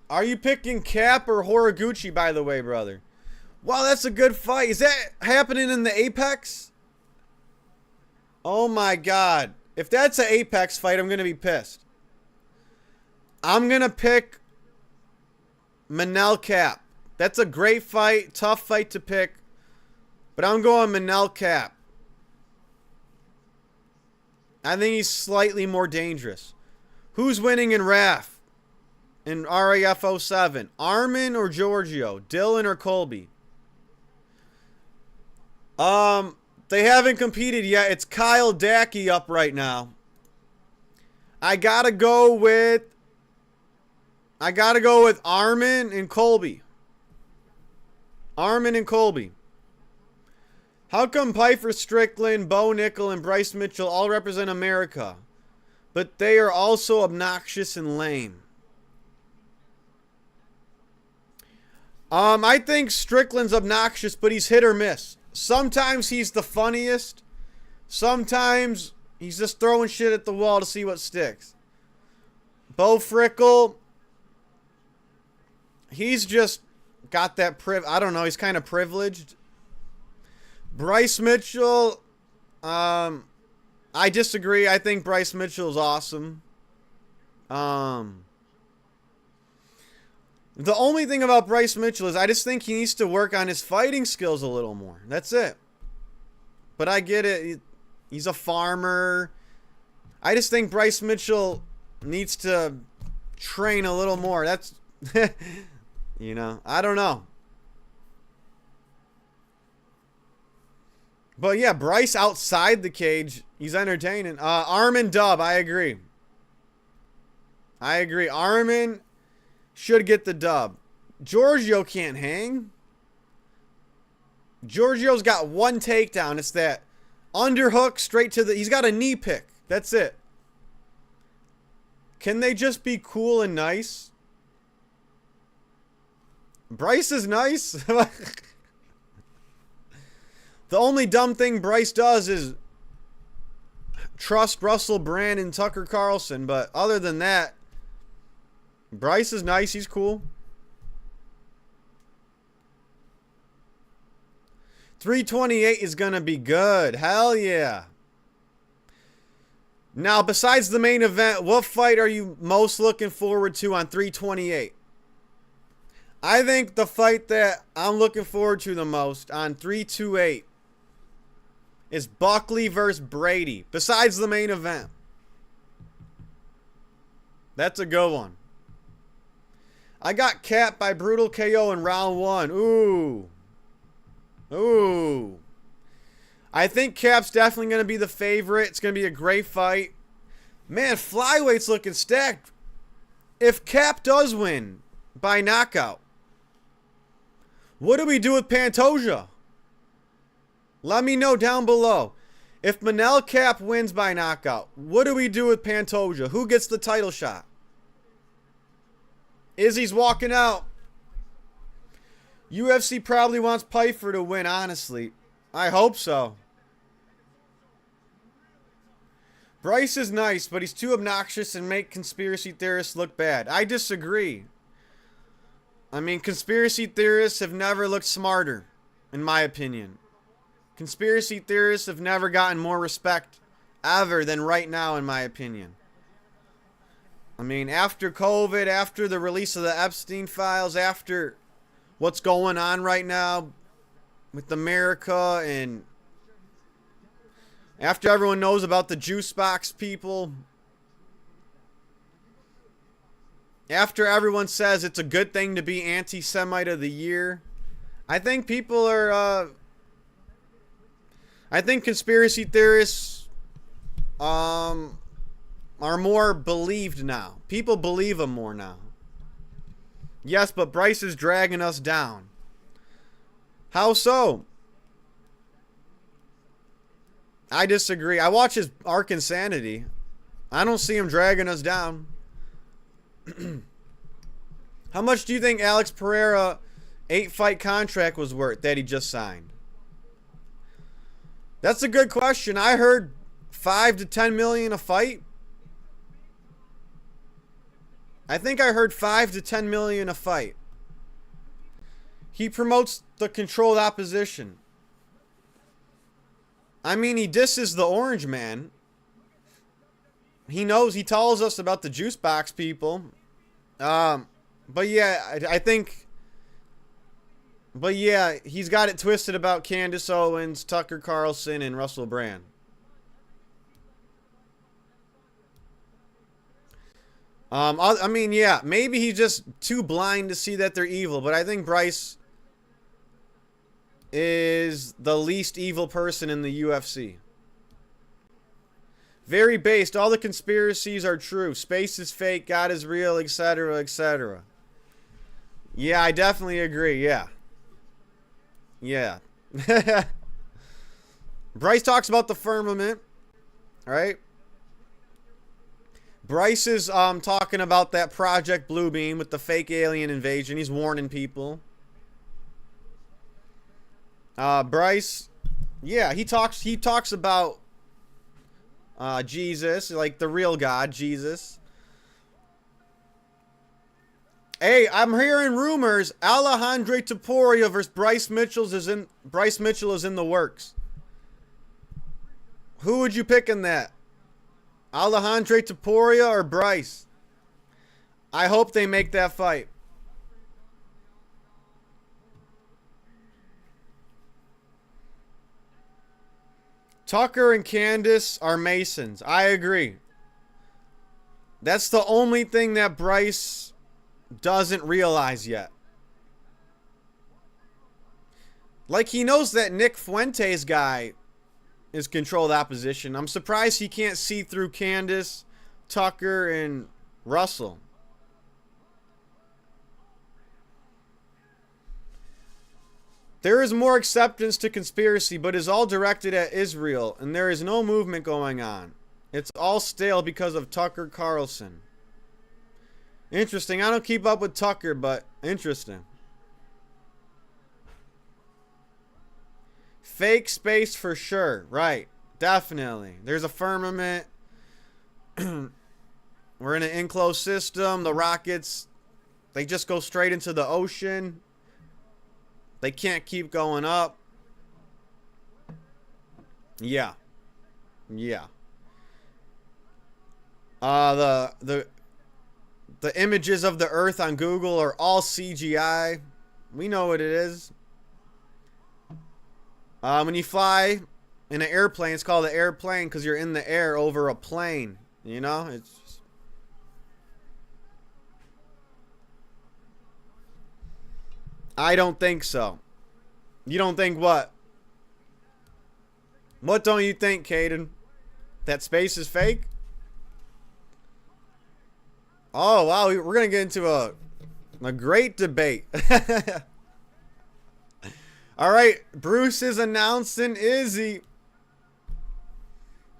Are you picking Cap or Horiguchi, by the way, brother? Wow, that's a good fight. Is that happening in the Apex? Oh my god. If that's an Apex fight, I'm going to be pissed. I'm going to pick Manel Cap. That's a great fight. Tough fight to pick. But I'm going Manel Cap. I think he's slightly more dangerous. Who's winning in RAF? In RAF 07? Armin or Giorgio? Dylan or Colby? They haven't competed yet. It's Kyle Dacky up right now. I gotta go with Armin and Colby. Armin and Colby. How come Pyfer, Strickland, Bo Nickel, and Bryce Mitchell all represent America, but they are also obnoxious and lame? I think Strickland's obnoxious, but he's hit or miss. Sometimes he's the funniest. Sometimes he's just throwing shit at the wall to see what sticks. Bo Frickle, he's just got that I don't know, he's kind of privileged. Bryce Mitchell, I disagree. I think Bryce Mitchell is awesome. The only thing about Bryce Mitchell is I just think he needs to work on his fighting skills a little more. That's it. But I get it. He's a farmer. I just think Bryce Mitchell needs to train a little more. That's, you know, I don't know. But yeah, Bryce outside the cage, he's entertaining. Armin Dub, I agree. Armin should get the dub. Giorgio can't hang. Giorgio's got one takedown. It's that Underhook straight to the... He's got a knee pick. That's it. Can they just be cool and nice? Bryce is nice. The only dumb thing Bryce does is trust Russell Brand and Tucker Carlson. But other than that, Bryce is nice. He's cool. 328 is going to be good. Hell yeah. Now, besides the main event, what fight are you most looking forward to on 328? I think the fight that I'm looking forward to the most on 328 is Buckley versus Brady. Besides the main event. That's a good one. I got capped by brutal KO in round 1. Ooh. Ooh. I think Cap's definitely going to be the favorite. It's going to be a great fight. Man, flyweight's looking stacked. If Cap does win by knockout, what do we do with Pantoja? Let me know down below. If Manel Cap wins by knockout, what do we do with Pantoja? Who gets the title shot? Izzy's walking out. UFC probably wants Pyfer to win, honestly. I hope so. Bryce is nice, but he's too obnoxious and make conspiracy theorists look bad. I disagree. I mean, conspiracy theorists have never looked smarter, in my opinion. Conspiracy theorists have never gotten more respect ever than right now, in my opinion. I mean, after COVID, after the release of the Epstein files, after what's going on right now with America, and after everyone knows about the juice box people, after everyone says it's a good thing to be anti-Semite of the year, I think people are, I think conspiracy theorists are more believed now. People believe them more now. Yes, but Bryce is dragging us down. How so? I disagree. I watch his Arc Insanity. I don't see him dragging us down. How much do you think Alex Pereira 8-fight contract was worth that he just signed? That's a good question. I heard 5 to 10 million a fight. I think I heard 5 to 10 million a fight. He promotes the controlled opposition. I mean, he disses the Orange Man. He knows, he tells us about the juice box people. But yeah, I think... But yeah, he's got it twisted about Candace Owens, Tucker Carlson, and Russell Brand. I mean, yeah, maybe he's just too blind to see that they're evil, but I think Bryce is the least evil person in the UFC. Very based. All the conspiracies are true. Space is fake. God is real, etc., etc. Yeah, I definitely agree. Yeah. Yeah. Bryce talks about the firmament, right? Bryce is talking about that Project Bluebeam with the fake alien invasion. He's warning people. Bryce, yeah, he talks about Jesus, like the real God, Jesus. Hey, I'm hearing rumors Alejandro Topuria versus Bryce Mitchell is in the works. Who would you pick in that? Alejandro Topuria or Bryce? I hope they make that fight. Tucker and Candace are Masons. I agree. That's the only thing that Bryce doesn't realize yet. Like, he knows that Nick Fuentes guy is controlled opposition. I'm surprised he can't see through Candace, Tucker, and Russell. There is more acceptance to conspiracy, but is all directed at Israel, and there is no movement going on. It's all stale because of Tucker Carlson. Interesting. I don't keep up with Tucker, but interesting. Fake space for sure. Right. Definitely. There's a firmament. We're in an enclosed system. The rockets, they just go straight into the ocean. They can't keep going up. Yeah. Yeah. The images of the Earth on Google are all CGI. We know what it is. When you fly in an airplane, it's called an airplane because you're in the air over a plane. You know? It's just... I don't think so. You don't think what? What don't you think, Caden? That space is fake? Oh, wow. We're going to get into a great debate. All right. Bruce is announcing Izzy.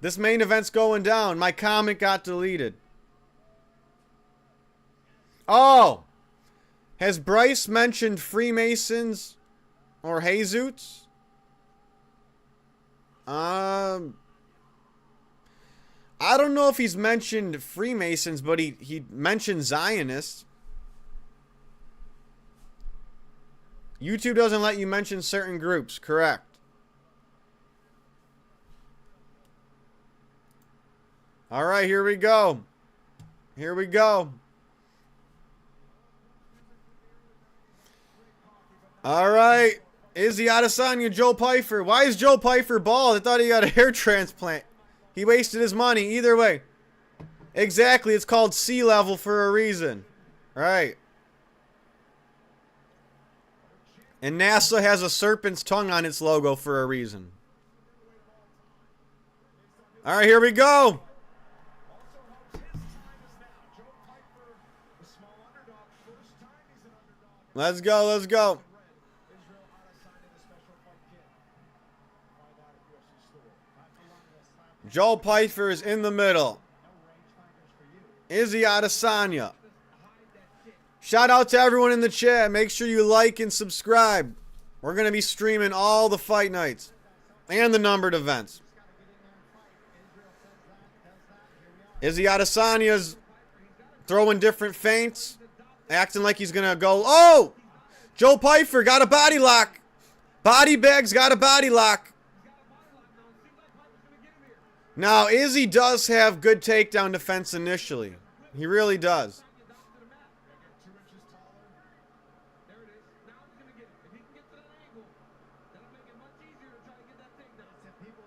This main event's going down. My comment got deleted. Oh. Has Bryce mentioned Freemasons or Jesus? I don't know if he's mentioned Freemasons, but he mentioned Zionists. YouTube doesn't let you mention certain groups, correct? All right, here we go. Here we go. All right. Izzy Adesanya, Joe Pyfer. Why is Joe Pyfer bald? I thought he got a hair transplant. He wasted his money. Either way. Exactly. It's called sea level for a reason. Right. And NASA has a serpent's tongue on its logo for a reason. All right, here we go. Let's go. Let's go. Joel Pyfer is in the middle. Izzy Adesanya. Shout out to everyone in the chat. Make sure you like and subscribe. We're going to be streaming all the fight nights and the numbered events. Izzy Adesanya's throwing different feints, acting like he's going to go. Oh! Joe Pyfer got a body lock. Body bags got a body lock. Now, Izzy does have good takedown defense initially. He really does.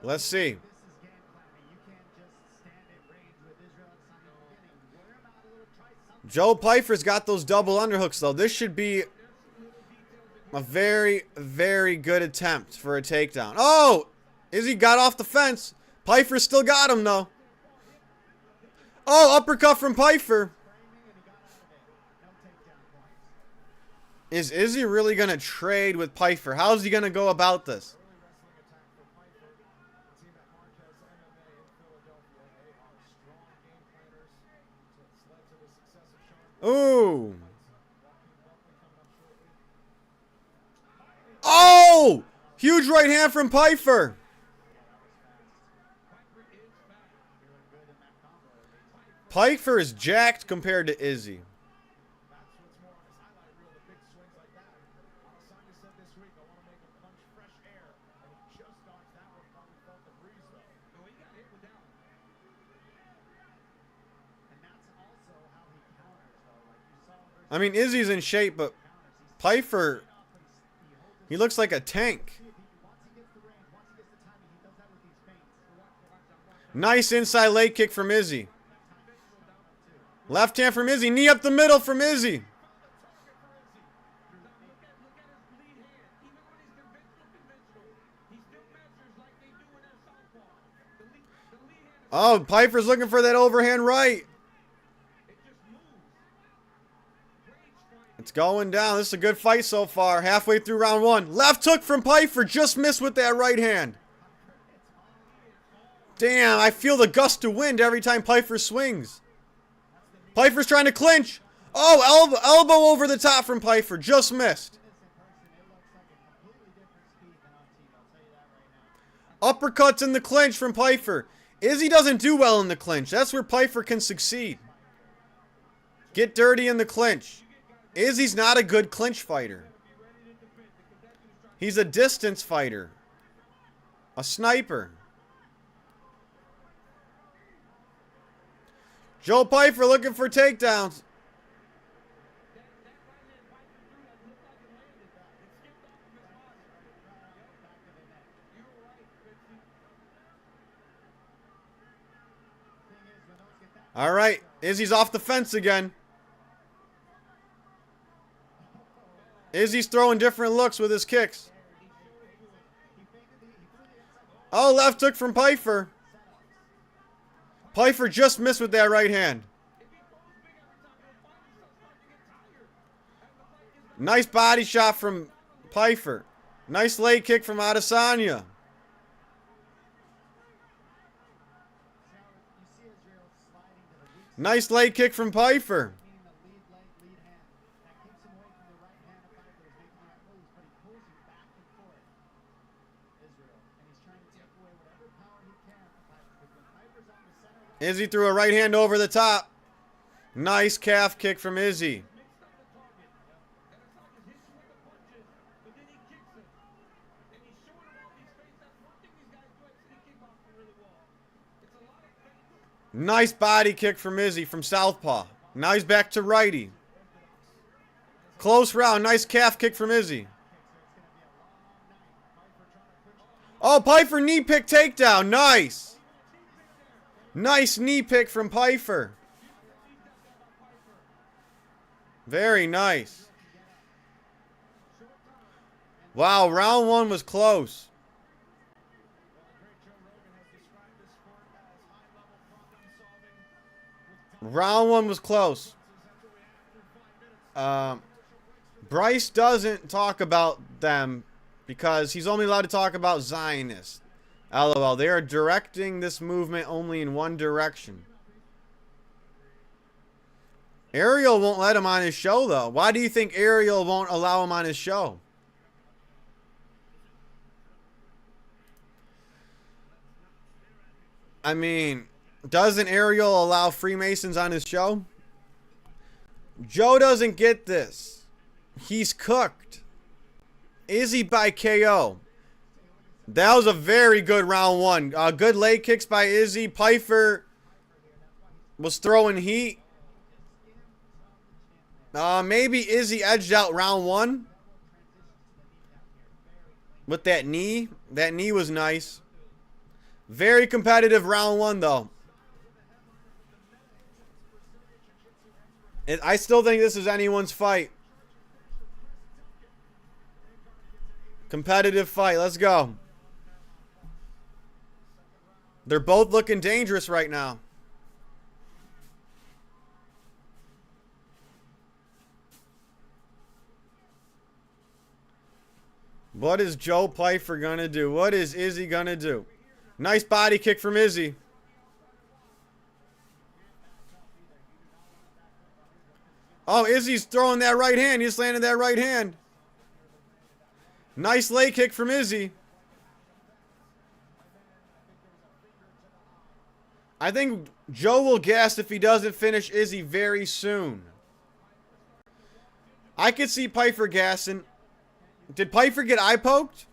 Let's see. Joe Pyfer's got those double underhooks, though. This should be a very, very good attempt for a takedown. Oh! Izzy got off the fence. Pyfer still got him, though. Oh, uppercut from Pyfer. Is Izzy really going to trade with Pyfer? How's he going to go about this? Ooh. Oh! Huge right hand from Pyfer. Pyfer is jacked compared to Izzy. I mean, Izzy's in shape, but Pyfer, he looks like a tank. Nice inside leg kick from Izzy. Left hand from Izzy. Knee up the middle from Izzy. Oh, Pyfer's looking for that overhand right. It's going down. This is a good fight so far. Halfway through round one. Left hook from Pyfer. Just missed with that right hand. Damn, I feel the gust of wind every time Pyfer swings. Pyfer's trying to clinch. Oh, elbow over the top from Pyfer. Just missed. Uppercuts in the clinch from Pyfer. Izzy doesn't do well in the clinch. That's where Pyfer can succeed. Get dirty in the clinch. Izzy's not a good clinch fighter. He's a distance fighter. A sniper. Joe Pyfer looking for takedowns. All right, Izzy's off the fence again. Izzy's throwing different looks with his kicks. Oh, left hook from Pyfer. Pyfer just missed with that right hand. Nice body shot from Pyfer. Nice leg kick from Adesanya. Nice leg kick from Pyfer. Izzy threw a right hand over the top. Nice calf kick from Izzy. Nice body kick from Izzy from southpaw. Now he's back to righty. Close round. Nice calf kick from Izzy. Oh, Pyfer knee pick takedown. Nice. Nice knee pick from Pyfer. Very nice. Wow, round one was close. Round one was close. Bryce doesn't talk about them because he's only allowed to talk about Zionists. LOL. They are directing this movement only in one direction. Ariel won't let him on his show, though. Why do you think Ariel won't allow him on his show? I mean, doesn't Ariel allow Freemasons on his show? Joe doesn't get this. He's cooked. Izzy by KO. That was a very good round one. Good leg kicks by Izzy. Pyfer was throwing heat. Maybe Izzy edged out round one with that knee. That knee was nice. Very competitive round one, though. I still think this is anyone's fight. Competitive fight. Let's go. They're both looking dangerous right now. What is Joe Pyfer gonna do? What is Izzy gonna do? Nice body kick from Izzy. Oh, Izzy's throwing that right hand. He's landing that right hand. Nice leg kick from Izzy. I think Joe will gas if he doesn't finish Izzy very soon. I could see Pyfer gassing. Did Pyfer get eye poked?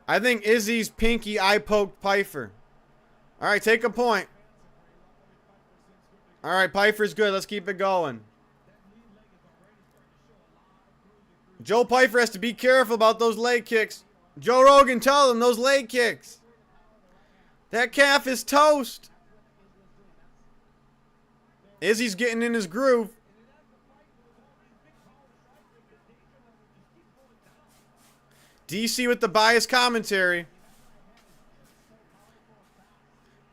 I think Izzy's pinky eye poked Pyfer. All right, take a point. All right, Pyfer's good. Let's keep it going. Joe Pyfer has to be careful about those leg kicks. Joe Rogan, tell him those leg kicks. That calf is toast. Izzy's getting in his groove. DC with the biased commentary.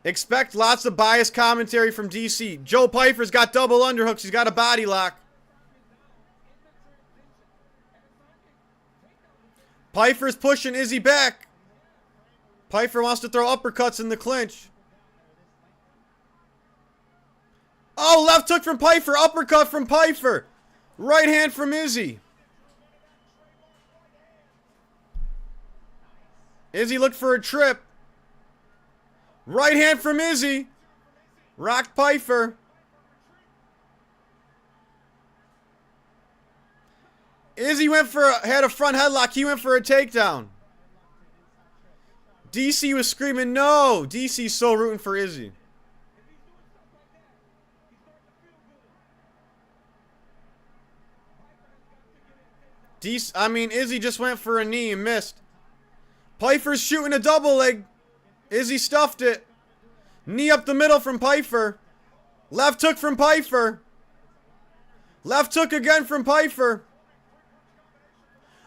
Expect lots of biased commentary from DC. Joe Pyfer's got double underhooks. He's got a body lock. Pyfer's pushing Izzy back. Pyfer wants to throw uppercuts in the clinch. Oh, left hook from Pyfer. Uppercut from Pyfer. Right hand from Izzy. Izzy looked for a trip. Right hand from Izzy. Rocked Pyfer. Izzy had a front headlock. He went for a takedown. DC was screaming no. DC's so rooting for Izzy. Izzy just went for a knee and missed. Pyfer's shooting a double leg. Izzy stuffed it. Knee up the middle from Pyfer. Left hook from Pyfer. Left hook again from Pyfer.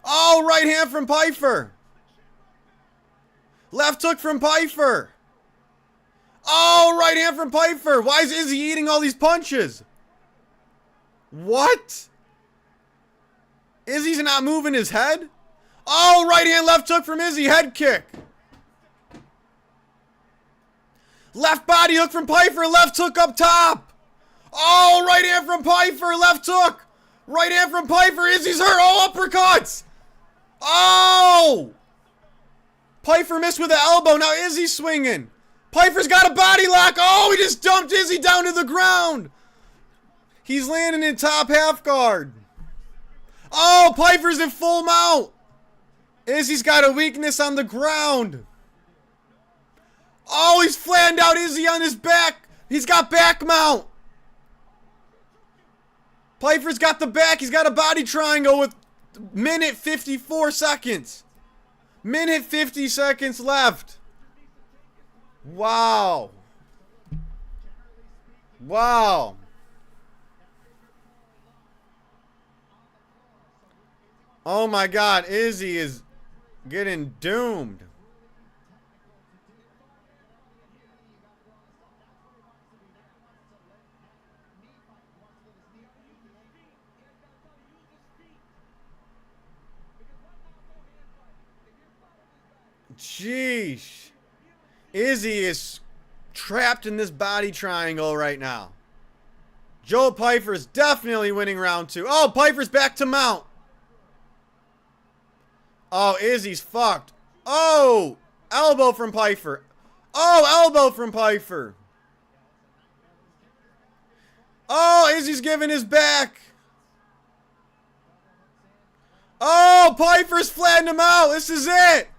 Oh, right hand from Pyfer. Left hook from Pyfer. Oh, right hand from Pyfer. Why is Izzy eating all these punches? What? Izzy's not moving his head? Oh, right hand, left hook from Izzy. Head kick. Left body hook from Pyfer. Left hook up top. Oh, right hand from Pyfer. Left hook. Right hand from Pyfer. Izzy's hurt. Oh, uppercuts. Oh. Pyfer missed with the elbow. Now Izzy's swinging. Pyfer's got a body lock. Oh, he just dumped Izzy down to the ground. He's landing in top half guard. Oh, Pyfer's in full mount. Izzy's got a weakness on the ground. Oh, he's flattened out Izzy on his back. He's got back mount. Pyfer's got the back. He's got a body triangle with minute 54 seconds. Minute 50 seconds left. Wow. Wow. Oh my God, Izzy is getting doomed. Jeez. Izzy is trapped in this body triangle right now. Joe Pyfer's definitely winning round 2. Oh, Pyfer's back to mount. Oh, Izzy's fucked. Oh, elbow from Pyfer. Oh, elbow from Pyfer. Oh, Izzy's giving his back. Oh, Pyfer's flattened him out. This is it.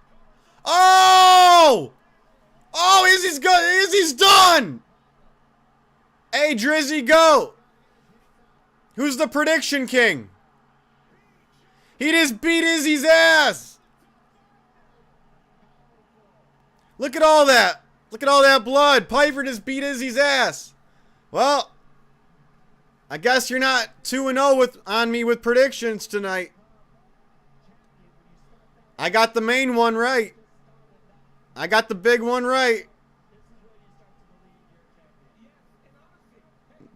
Oh! Oh, Izzy's good. Izzy's done. Hey, Drizzy, go. Who's the prediction king? He just beat Izzy's ass. Look at all that. Look at all that blood. Pyfer just beat Izzy's ass. Well, I guess you're not 2-0 on me with predictions tonight. I got the main one right. I got the big one right.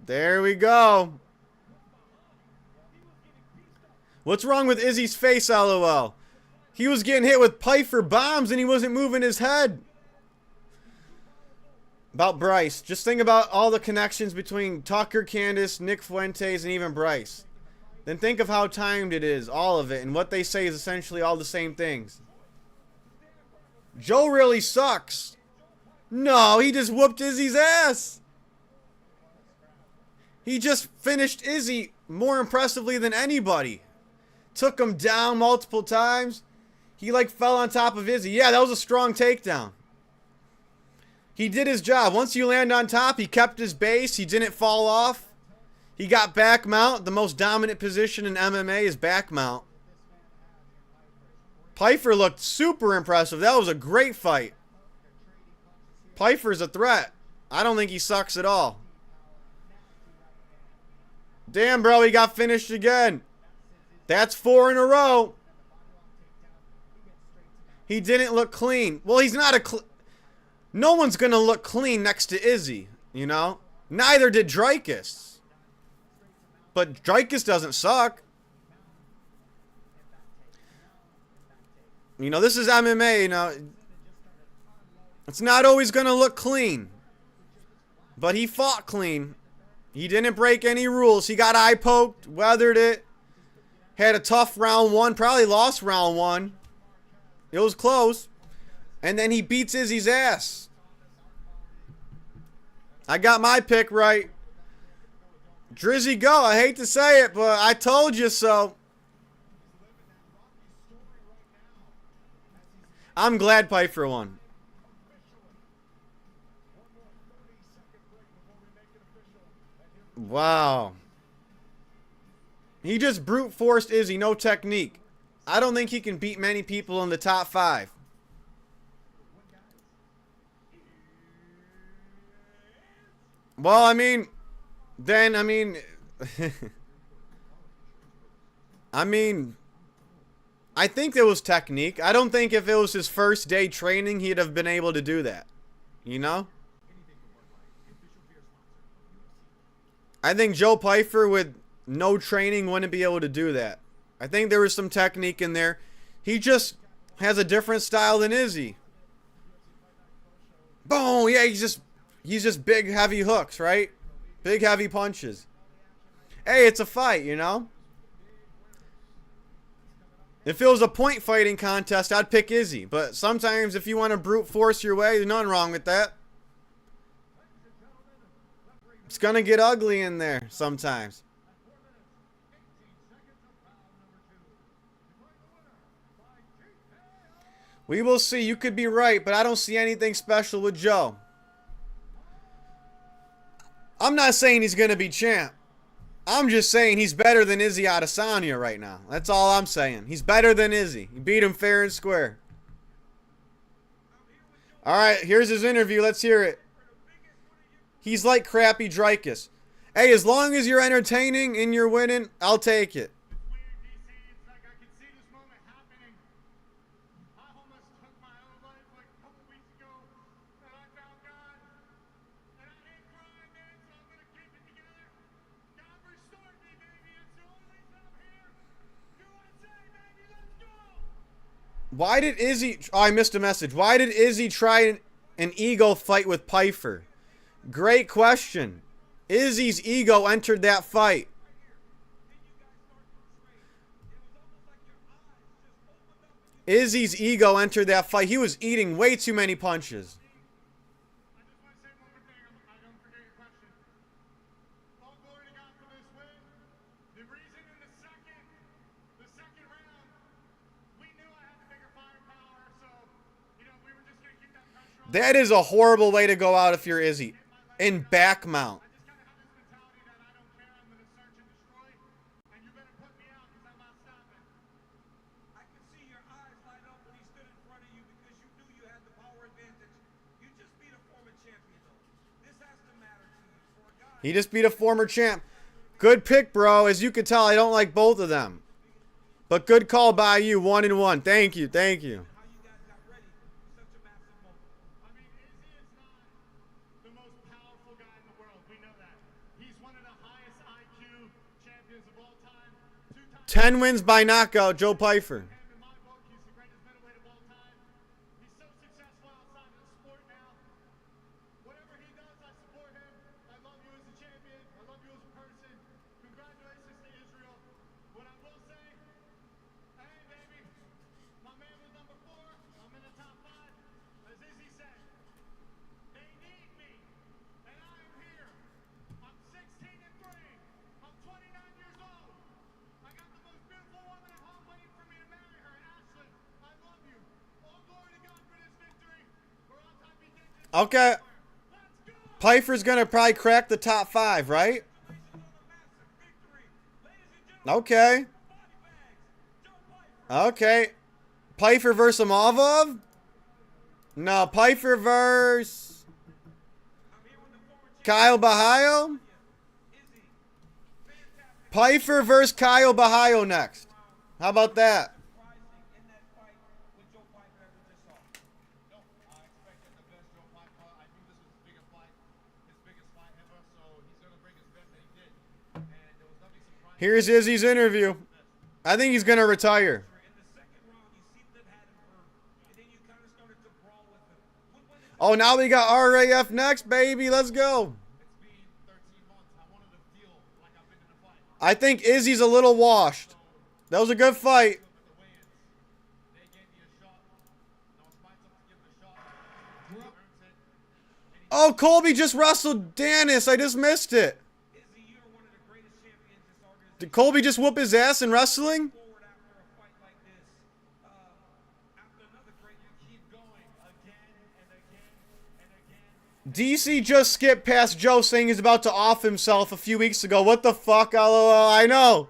There we go. What's wrong with Izzy's face, LOL? He was getting hit with Pyfer bombs and he wasn't moving his head. About Bryce. Just think about all the connections between Tucker, Candace, Nick Fuentes, and even Bryce. Then think of how timed it is, all of it, and what they say is essentially all the same things. Joe really sucks. No, he just whooped Izzy's ass. He just finished Izzy more impressively than anybody. Took him down multiple times. He like fell on top of Izzy. Yeah, that was a strong takedown. He did his job. Once you land on top, he kept his base. He didn't fall off. He got back mount. The most dominant position in MMA is back mount. Pyfer looked super impressive. That was a great fight. Pyfer's a threat. I don't think he sucks at all. Damn, bro, he got finished again. That's 4 in a row. He didn't look clean. Well, he's not a No one's going to look clean next to Izzy, you know? Neither did Dricus. But Dricus doesn't suck. You know, this is MMA, you know. It's not always going to look clean. But he fought clean. He didn't break any rules. He got eye poked, weathered it. Had a tough round one. Probably lost round one. It was close. And then he beats Izzy's ass. I got my pick right. Drizzy go. I hate to say it, but I told you so. I'm glad Pyfer won. Wow. He just brute forced Izzy, no technique. I don't think he can beat many people in the top 5. Well, I mean, then, I mean, I think it was technique. I don't think if it was his first day training, he'd have been able to do that. You know? I think Joe Pyfer with no training wouldn't be able to do that. I think there was some technique in there. He just has a different style than Izzy. Boom! Yeah, he's just big, heavy hooks, right? Big, heavy punches. Hey, it's a fight, you know? If it was a point fighting contest, I'd pick Izzy. But sometimes if you want to brute force your way, there's nothing wrong with that. It's going to get ugly in there sometimes. We will see. You could be right, but I don't see anything special with Joe. I'm not saying he's going to be champ. I'm just saying he's better than Izzy Adesanya right now. That's all I'm saying. He's better than Izzy. He beat him fair and square. All right, here's his interview. Let's hear it. He's like crappy Dricus. Hey, as long as you're entertaining and you're winning, I'll take it. Why did Izzy... Oh, I missed a message. Why did Izzy try an ego fight with Pyfer? Great question. Izzy's ego entered that fight. Izzy's ego entered that fight. He was eating way too many punches. That is a horrible way to go out if you're Izzy. In back mount. He just beat a former champ. Good pick, bro. As you can tell, I don't like both of them. But good call by you. 1-1. Thank you. Thank you. The most powerful guy in the world. We know that. He's one of the highest IQ champions of all time. 10 wins by knockout, Joe Pyfer. In my book, he's the greatest middleweight of all time. He's so successful outside of the sport now. Whatever he does, I support him. I love you as a champion. I love you as a person. Congratulations to Israel. What I will say, hey, baby, my man was number 4. I'm in the top 5. As Izzy said, they need me, and I am here. I'm 16-3. I'm 29 years old. I got the most beautiful woman at home waiting for me to marry her, Ashley. I love you. All glory to God for this victory. We're on top of this. Okay. Let's go. Pyfer's going to probably crack the top 5, right? Okay. Okay. Pyfer versus Amavov? No, Pyfer versus Kyle Bahayo? Pyfer versus Kyle Bahayo next. How about that? Here's Izzy's interview. I think he's going to retire. Oh, now we got RAF next, baby. Let's go. I think Izzy's a little washed. That was a good fight. Oh, Colby just wrestled Dennis. I just missed it. Did Colby just whoop his ass in wrestling? DC just skipped past Joe saying he's about to off himself a few weeks ago. What the fuck, LOL? I know.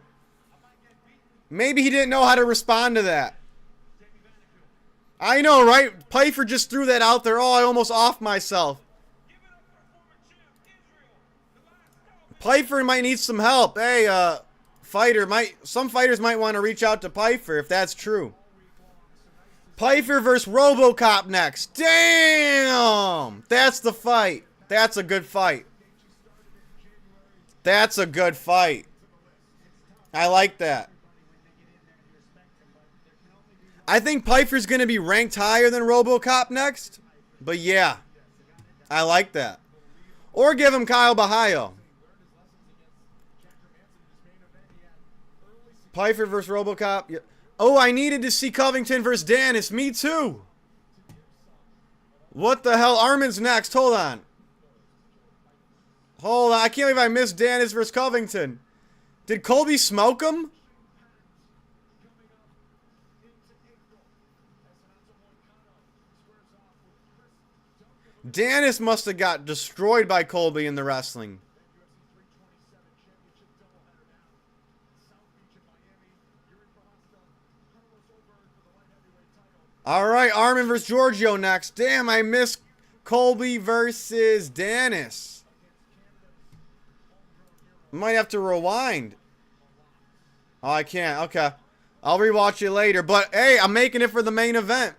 Maybe he didn't know how to respond to that. I know, right? Pyfer just threw that out there. Oh, I almost offed myself. Pyfer might need some help. Hey, some fighters might want to reach out to Pyfer if that's true. Pyfer versus RoboCop next. Damn! That's the fight. That's a good fight. That's a good fight. I like that. I think Pyfer's going to be ranked higher than RoboCop next. But yeah, I like that. Or give him Kyle Bahayo. Pyfer versus RoboCop. Yeah. Oh, I needed to see Covington versus Dennis. Me too. What the hell? Armin's next. Hold on. Hold on. I can't believe I missed Dennis versus Covington. Did Colby smoke him? Dennis must have got destroyed by Colby in the wrestling. All right, Armin versus Giorgio next. Damn, I missed Colby versus Dennis. Might have to rewind. Oh, I can't. Okay. I'll rewatch it later. But, hey, I'm making it for the main event.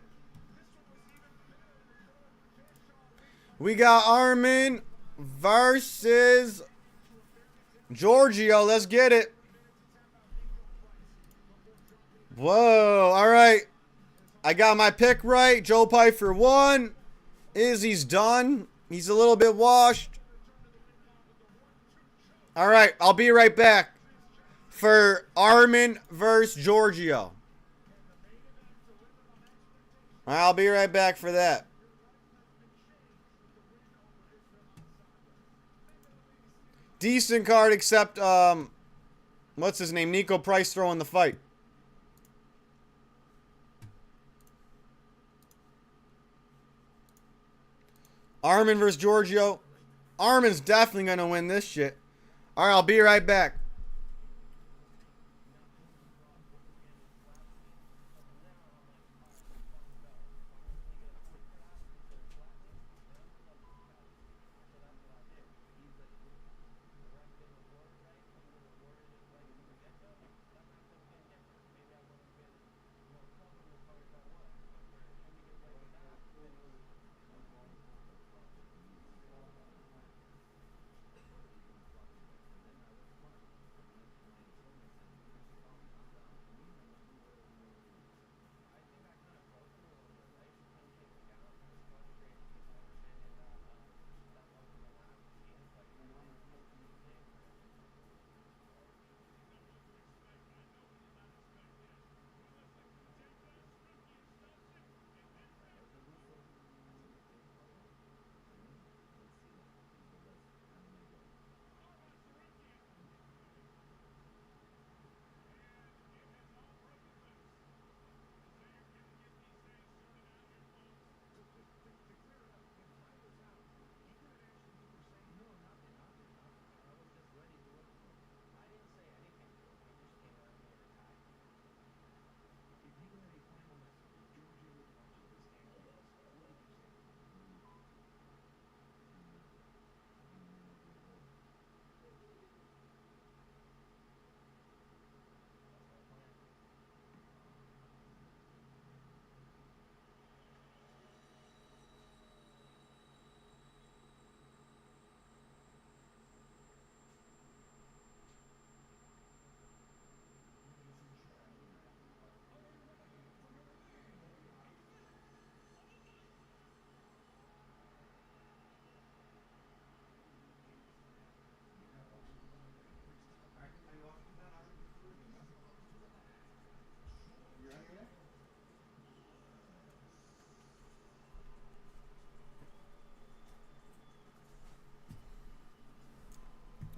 We got Armin versus Giorgio. Let's get it. Whoa. All right. I got my pick right. Joe Pyfer won. Izzy's done. He's a little bit washed. All right. I'll be right back for Armin versus Giorgio. I'll be right back for that. Decent card except, what's his name? Nico Price throwing the fight. Armin versus Giorgio. Armin's definitely going to win this shit. All right, I'll be right back.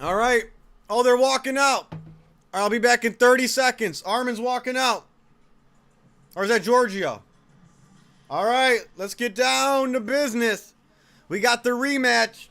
All right. Oh, they're walking out. I'll be back in 30 seconds. Armin's walking out. Or is that Giorgio? All right, let's get down to business. We got the rematch.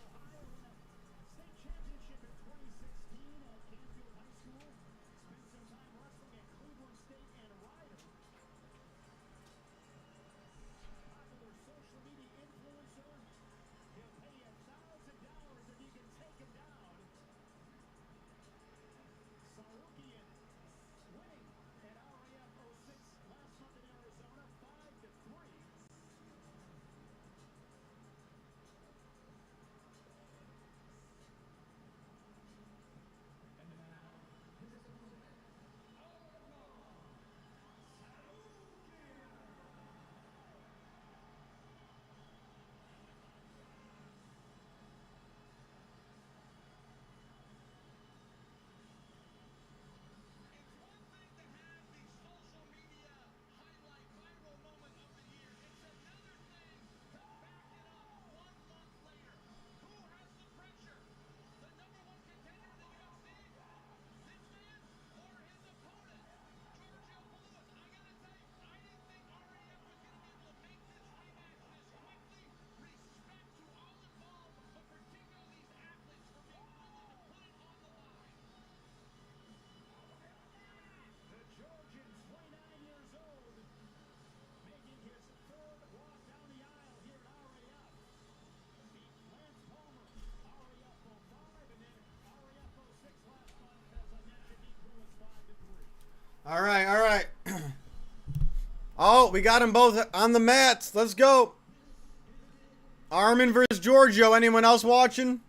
All right, all right. Oh, we got them both on the mats. Let's go. Armin versus Giorgio. Anyone else watching?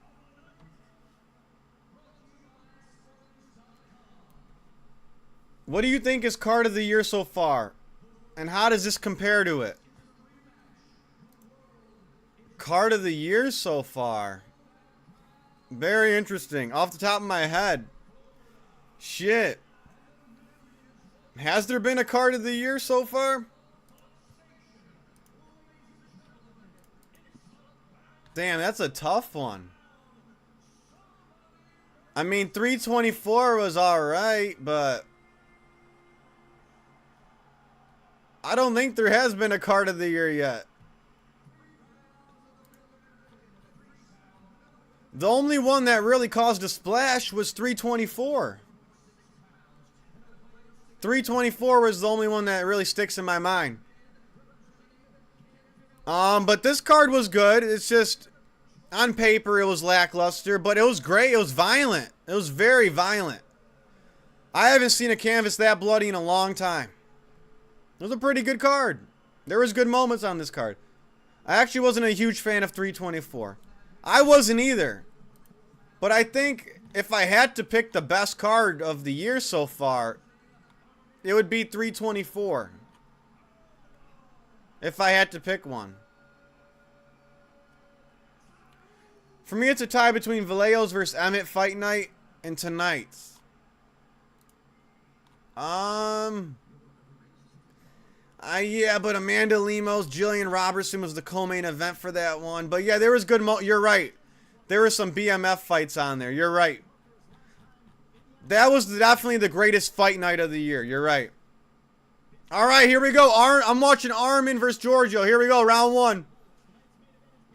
What do you think is card of the year so far? And how does this compare to it? Card of the year so far. Very interesting. Off the top of my head. Shit. Has there been a card of the year so far? Damn, that's a tough one. I mean, 324 was alright, but I don't think there has been a card of the year yet. The only one that really caused a splash was 324. 324 was the only one that really sticks in my mind. But this card was good. It's just, on paper, it was lackluster, but it was great. It was violent. It was very violent. I haven't seen a canvas that bloody in a long time. It was a pretty good card. There was good moments on this card. I actually wasn't a huge fan of 324. I wasn't either. But I think if I had to pick the best card of the year so far, it would be 324. If I had to pick one. For me, it's a tie between Vallejo's versus Emmett fight night and tonight's. Yeah, but Amanda Lemos, Jillian Robertson was the co-main event for that one. But yeah, there was good you're right. There were some BMF fights on there. You're right. That was definitely the greatest fight night of the year. You're right. All right, here we go. I'm watching Armin versus Giorgio. Here we go, round one.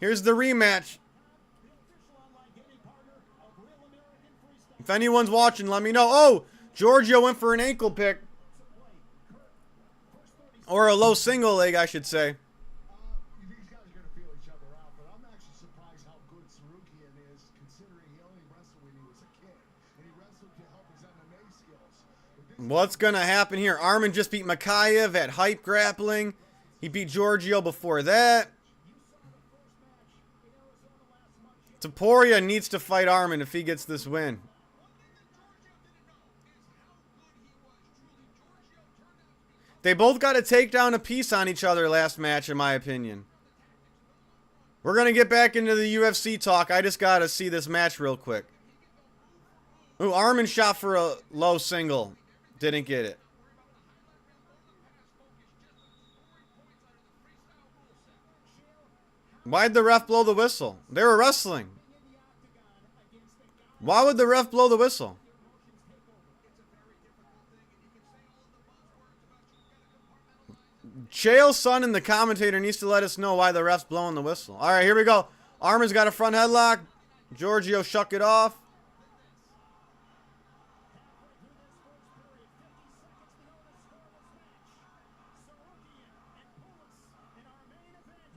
Here's the rematch. If anyone's watching, let me know. Oh, Giorgio went for an ankle pick. Or a low single leg, I should say. These guys are going to feel each other out, but I'm actually surprised how good Sarukian is, considering he only wrestled when he was a kid, and he wrestled to help his MMA skills. What's going to happen here? Armin just beat Makayev at Hype Grappling. He beat Giorgio before that. Taporia needs to fight Armin if he gets this win. They both got to take down a piece on each other last match, in my opinion. We're going to get back into the UFC talk. I just got to see this match real quick. Ooh, Armin shot for a low single. Didn't get it. Why'd the ref blow the whistle? They were wrestling. Why would the ref blow the whistle? Chael's son and the commentator needs to let us know why the ref's blowing the whistle. All right, here we go. Armin's got a front headlock. Giorgio shuck it off.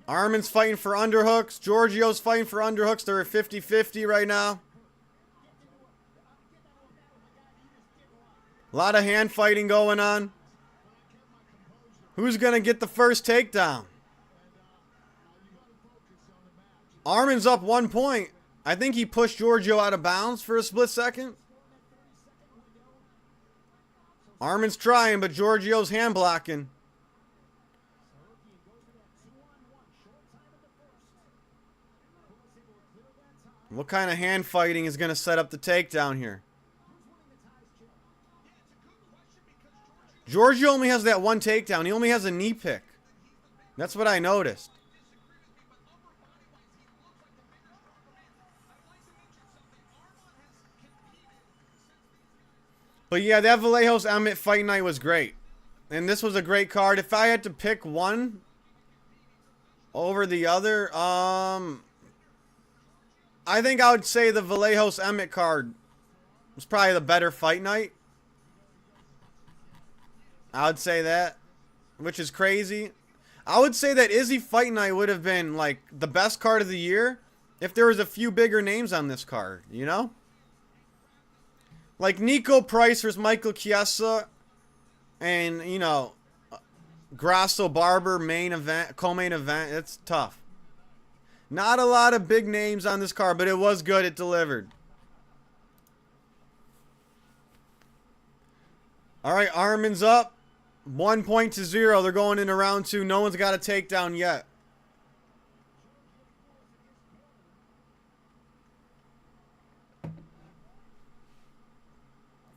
Armin's fighting for underhooks. Giorgio's fighting for underhooks. They're at 50-50 right now. A lot of hand fighting going on. Who's going to get the first takedown? Armin's up 1 point. I think he pushed Giorgio out of bounds for a split second. Armin's trying, but Giorgio's hand blocking. What kind of hand fighting is going to set up the takedown here? Giorgio only has that one takedown. He only has a knee pick. That's what I noticed. But yeah, that Vallejos Emmett fight night was great. And this was a great card. If I had to pick one over the other, I think I would say the Vallejos Emmett card was probably the better fight night. I would say that, which is crazy. I would say that Izzy fight night would have been like the best card of the year if there was a few bigger names on this card, you know? Like Nico Price versus Michael Chiesa and, you know, Grasso Barber main event, co-main event. It's tough. Not a lot of big names on this card, but it was good. It delivered. All right, Armin's up. 1-0. They're going into round 2. No one's got a takedown yet.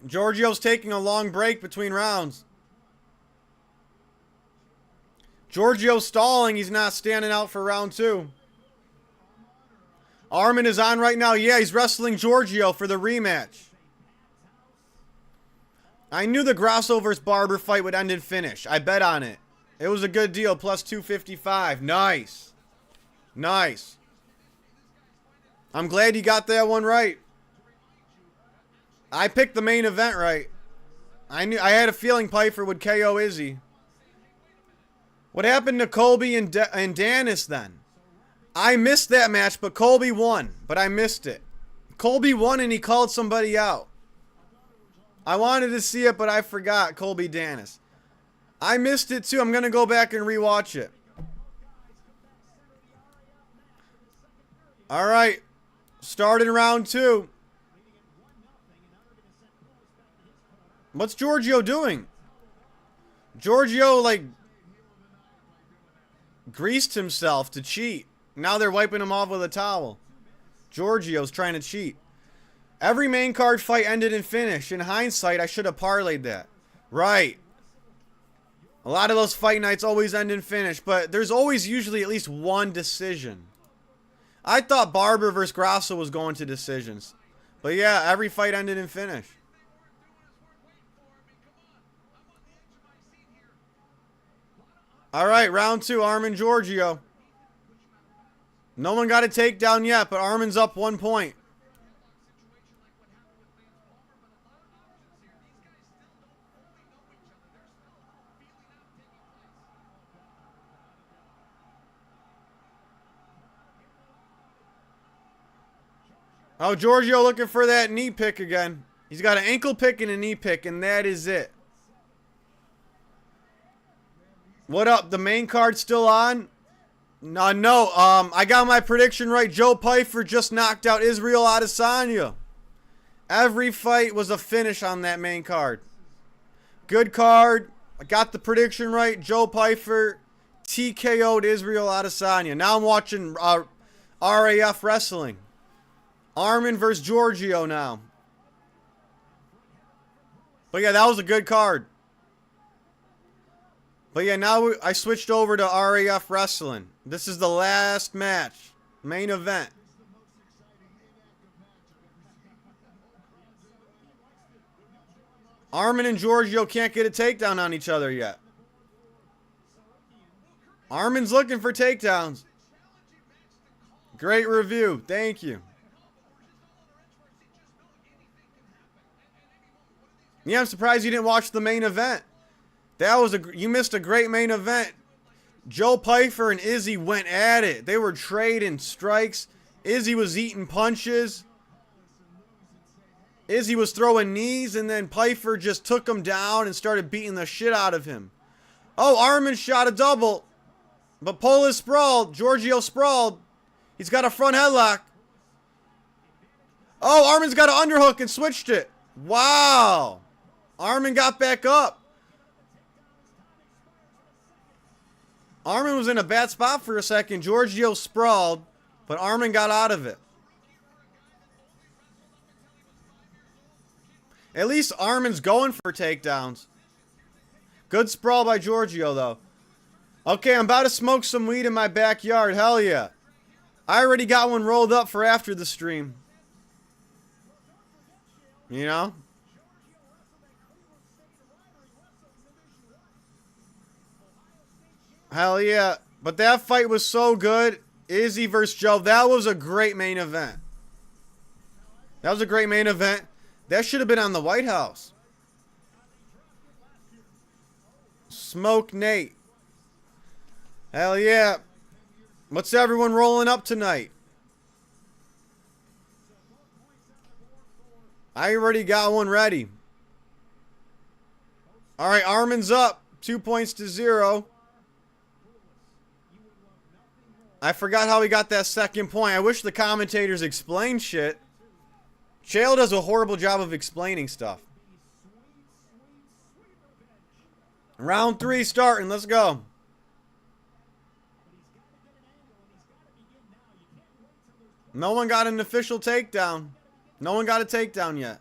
Giorgio's taking a long break between rounds. Giorgio's stalling. He's not standing out for round 2. Armin is on right now. Yeah, he's wrestling Giorgio for the rematch. I knew the Grasso vs. Barber fight would end in finish. I bet on it. It was a good deal. Plus 255. Nice. Nice. I'm glad you got that one right. I picked the main event right. I had a feeling Pyfer would KO Izzy. What happened to Colby and Danis then? I missed that match, but Colby won. But I missed it. Colby won and he called somebody out. I wanted to see it, but I forgot Colby Danis. I missed it too. I'm going to go back and rewatch it. All right. Starting round 2. What's Giorgio doing? Giorgio, like, greased himself to cheat. Now they're wiping him off with a towel. Giorgio's trying to cheat. Every main card fight ended in finish. In hindsight, I should have parlayed that. Right. A lot of those fight nights always end in finish, but there's always usually at least one decision. I thought Barber versus Grasso was going to decisions. But yeah, every fight ended in finish. All right, round 2, Armin Giorgio. No one got a takedown yet, but Armin's up 1 point. Oh, Giorgio looking for that knee pick again. He's got an ankle pick and a knee pick, and that is it. What up? The main card still on? No. I got my prediction right. Joe Pyfer just knocked out Israel Adesanya. Every fight was a finish on that main card. Good card. I got the prediction right. Joe Pyfer TKO'd Israel Adesanya. Now I'm watching RAF wrestling. Armin versus Giorgio now. But yeah, that was a good card. But yeah, now I switched over to RAF wrestling. This is the last match. Main event. Armin and Giorgio can't get a takedown on each other yet. Armin's looking for takedowns. Great review. Thank you. Yeah, I'm surprised you didn't watch the main event. You missed a great main event. Joe Pyfer and Izzy went at it. They were trading strikes. Izzy was eating punches. Izzy was throwing knees, and then Pyfer just took him down and started beating the shit out of him. Oh, Armin shot a double. But Polis sprawled. Giorgio sprawled. He's got a front headlock. Oh, Armin's got an underhook and switched it. Wow. Armin got back up. Armin was in a bad spot for a second. Giorgio sprawled, but Armin got out of it. At least Armin's going for takedowns. Good sprawl by Giorgio, though. Okay, I'm about to smoke some weed in my backyard. Hell yeah. I already got one rolled up for after the stream. You know? Hell yeah. But that fight was so good. Izzy versus Joe. That was a great main event. That was a great main event. That should have been on the White House. Smoke Nate. Hell yeah. What's everyone rolling up tonight? I already got one ready. Alright, Armin's up. 2-0. I forgot how he got that second point. I wish the commentators explained shit. Chael does a horrible job of explaining stuff. Round 3 starting. Let's go. No one got an official takedown. No one got a takedown yet.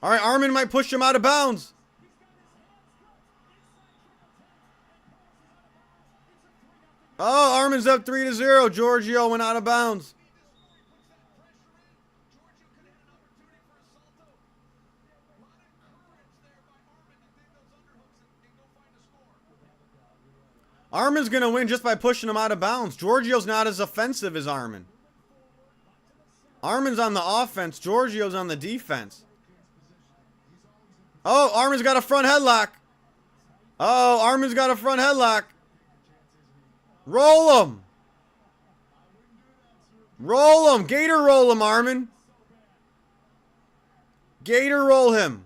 All right, Armin might push him out of bounds. Oh, Armin's up 3-0. Giorgio went out of bounds. Armin's going to win just by pushing him out of bounds. Giorgio's not as offensive as Armin. Armin's on the offense. Giorgio's on the defense. Oh, Armin's got a front headlock. Oh, Armin's got a front headlock. Roll him. Roll him. Gator roll him, Armin. Gator roll him.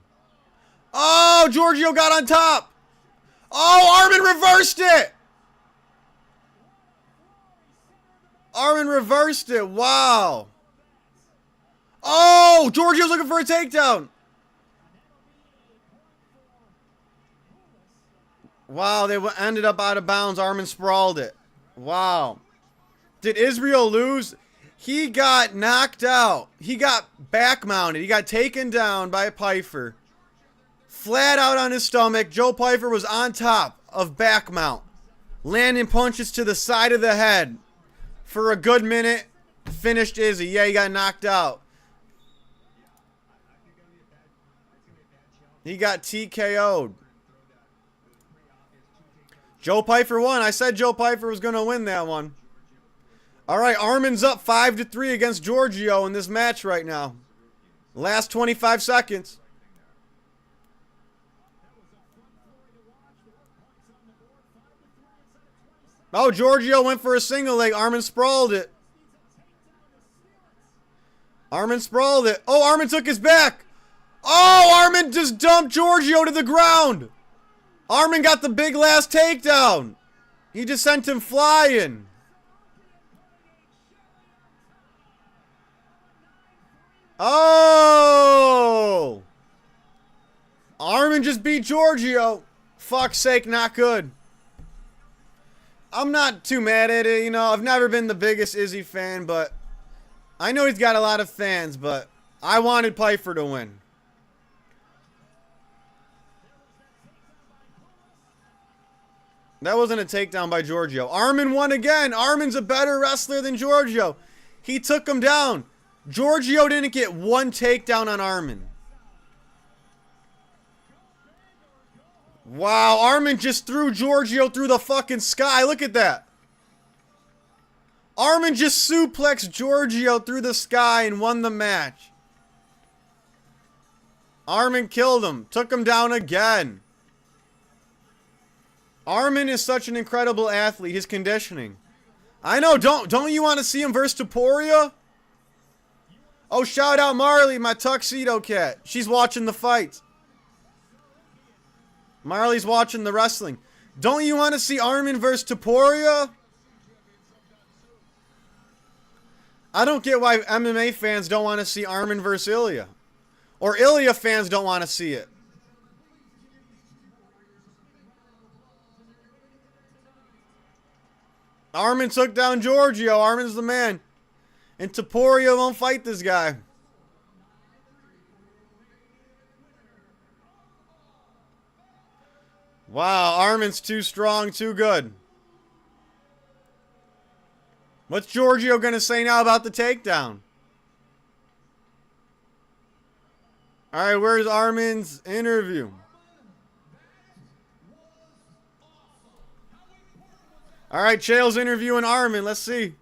Oh, Giorgio got on top. Oh, Armin reversed it. Armin reversed it. Wow. Oh, Giorgio's looking for a takedown. Wow, they ended up out of bounds. Armin sprawled it. Wow. Did Israel lose? He got knocked out. He got back mounted. He got taken down by Pyfer. Flat out on his stomach. Joe Pyfer was on top of back mount. Landing punches to the side of the head. For a good minute. Finished Izzy. Yeah, he got knocked out. He got TKO'd. Joe Pyfer won. I said Joe Pyfer was going to win that one. All right, Armin's up 5-3 against Giorgio in this match right now. Last 25 seconds. Oh, Giorgio went for a single leg. Armin sprawled it. Armin sprawled it. Oh, Armin took his back. Oh, Armin just dumped Giorgio to the ground. Armin got the big last takedown. He just sent him flying. Oh! Armin just beat Giorgio. Fuck's sake, not good. I'm not too mad at it, you know. I've never been the biggest Izzy fan, but I know he's got a lot of fans, but I wanted Pyfer to win. That wasn't a takedown by Giorgio. Armin won again. Armin's a better wrestler than Giorgio. He took him down. Giorgio didn't get one takedown on Armin. Wow, Armin just threw Giorgio through the fucking sky. Look at that. Armin just suplexed Giorgio through the sky and won the match. Armin killed him. Took him down again. Armin is such an incredible athlete. His conditioning. I know. Don't you want to see him versus Topuria? Oh, shout out Marley, my tuxedo cat. She's watching the fight. Marley's watching the wrestling. Don't you want to see Armin versus Topuria? I don't get why MMA fans don't want to see Armin versus Ilya. Or Ilya fans don't want to see it. Armin took down Giorgio. Armin's the man. And Topuria won't fight this guy. Wow, Armin's too strong, too good. What's Giorgio going to say now about the takedown? Alright, where's Armin's interview? Alright, Chael's interviewing Armin. Let's see.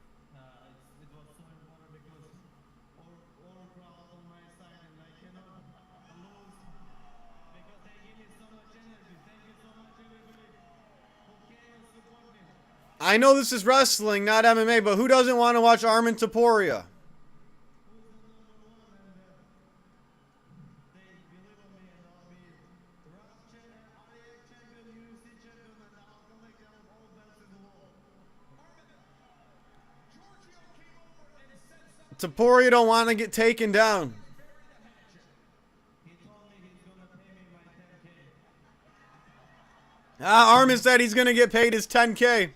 I know this is wrestling, not MMA, but who doesn't want to watch Armin Topuria? Topuria don't want to get taken down. Armin said he's going to get paid his 10K.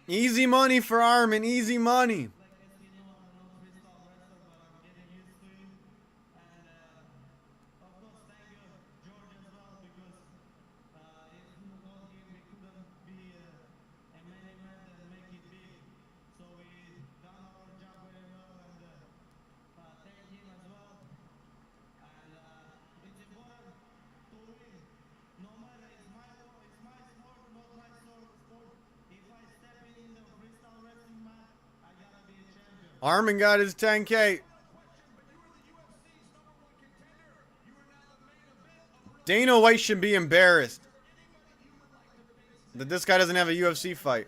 Easy money for Armin, easy money. Armin got his 10K. Dana White should be embarrassed that this guy doesn't have a UFC fight.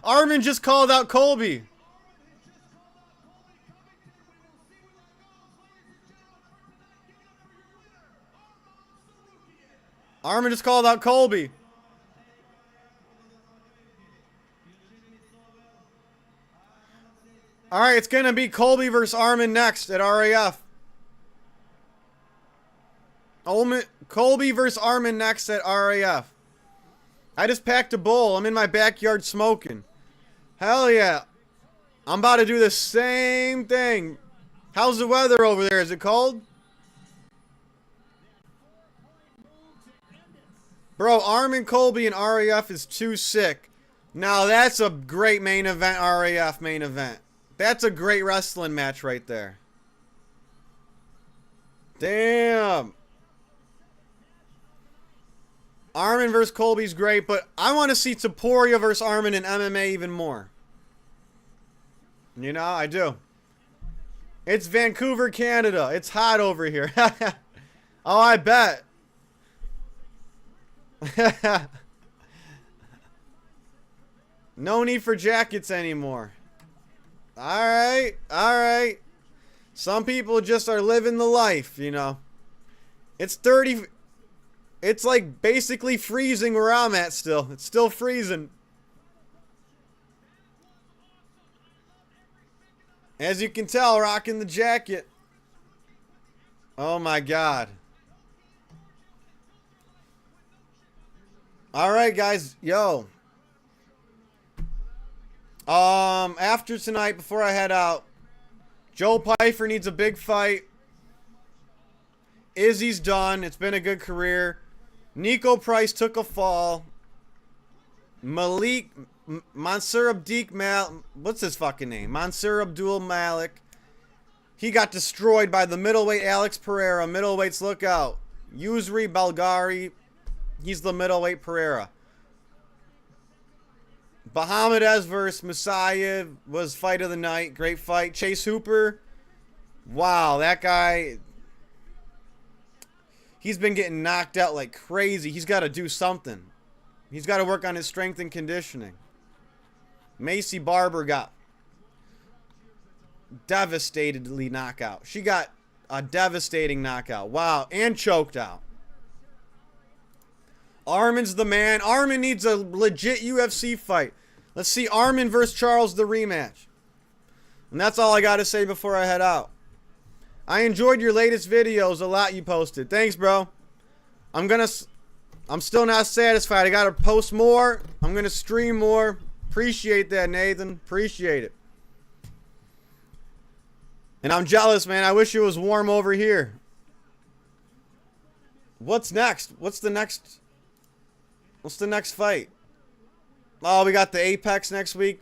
Armin just called out Colby. Armin just called out Colby. Alright, it's going to be Colby versus Armin next at RAF. Colby versus Armin next at RAF. I just packed a bowl. I'm in my backyard smoking. Hell yeah. I'm about to do the same thing. How's the weather over there? Is it cold? Bro, Armin Colby and RAF is too sick. Now that's a great main event, RAF main event. That's a great wrestling match right there. Damn. Armin versus Colby's great, but I want to see Topuria versus Armin in MMA even more. You know, I do. It's Vancouver, Canada. It's hot over here. Oh, I bet. No need for jackets anymore. Alright, alright. Some people just are living the life, you know. It's 30. It's like basically freezing where I'm at still. It's still freezing. As you can tell, rocking the jacket. Oh my God. All right, guys. Yo. After tonight, before I head out, Joe Pyfer needs a big fight. Izzy's done. It's been a good career. Nico Price took a fall. Mansour Abdul what's his fucking name? Mansour Abdul Malik. He got destroyed by the middleweight Alex Pereira. Middleweights, look out. Yusri Belgari. He's the middleweight Pereira. Bahamadez versus Messiah was fight of the night. Great fight. Chase Hooper. Wow, that guy. He's been getting knocked out like crazy. He's got to do something. He's got to work on his strength and conditioning. Macy Barber got devastatedly knockout. She got a devastating knockout. Wow. And choked out. Armin's the man. Armin needs a legit UFC fight. Let's see Armin versus Charles, the rematch. And that's all I got to say before I head out. I enjoyed your latest videos a lot you posted. Thanks, bro. I'm still not satisfied. I got to post more. I'm going to stream more. Appreciate that, Nathan. Appreciate it. And I'm jealous, man. I wish it was warm over here. What's next? What's the next fight? Oh, we got the Apex next week.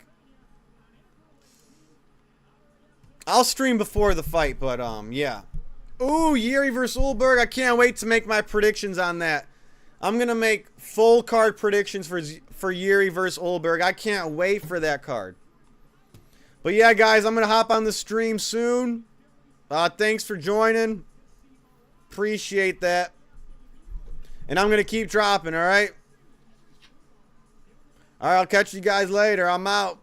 I'll stream before the fight, but yeah. Ooh, Yuri versus Ulberg. I can't wait to make my predictions on that. I'm going to make full card predictions for Yuri versus Ulberg. I can't wait for that card. But yeah, guys, I'm going to hop on the stream soon. Thanks for joining. Appreciate that. And I'm going to keep dropping, all right? All right, I'll catch you guys later. I'm out.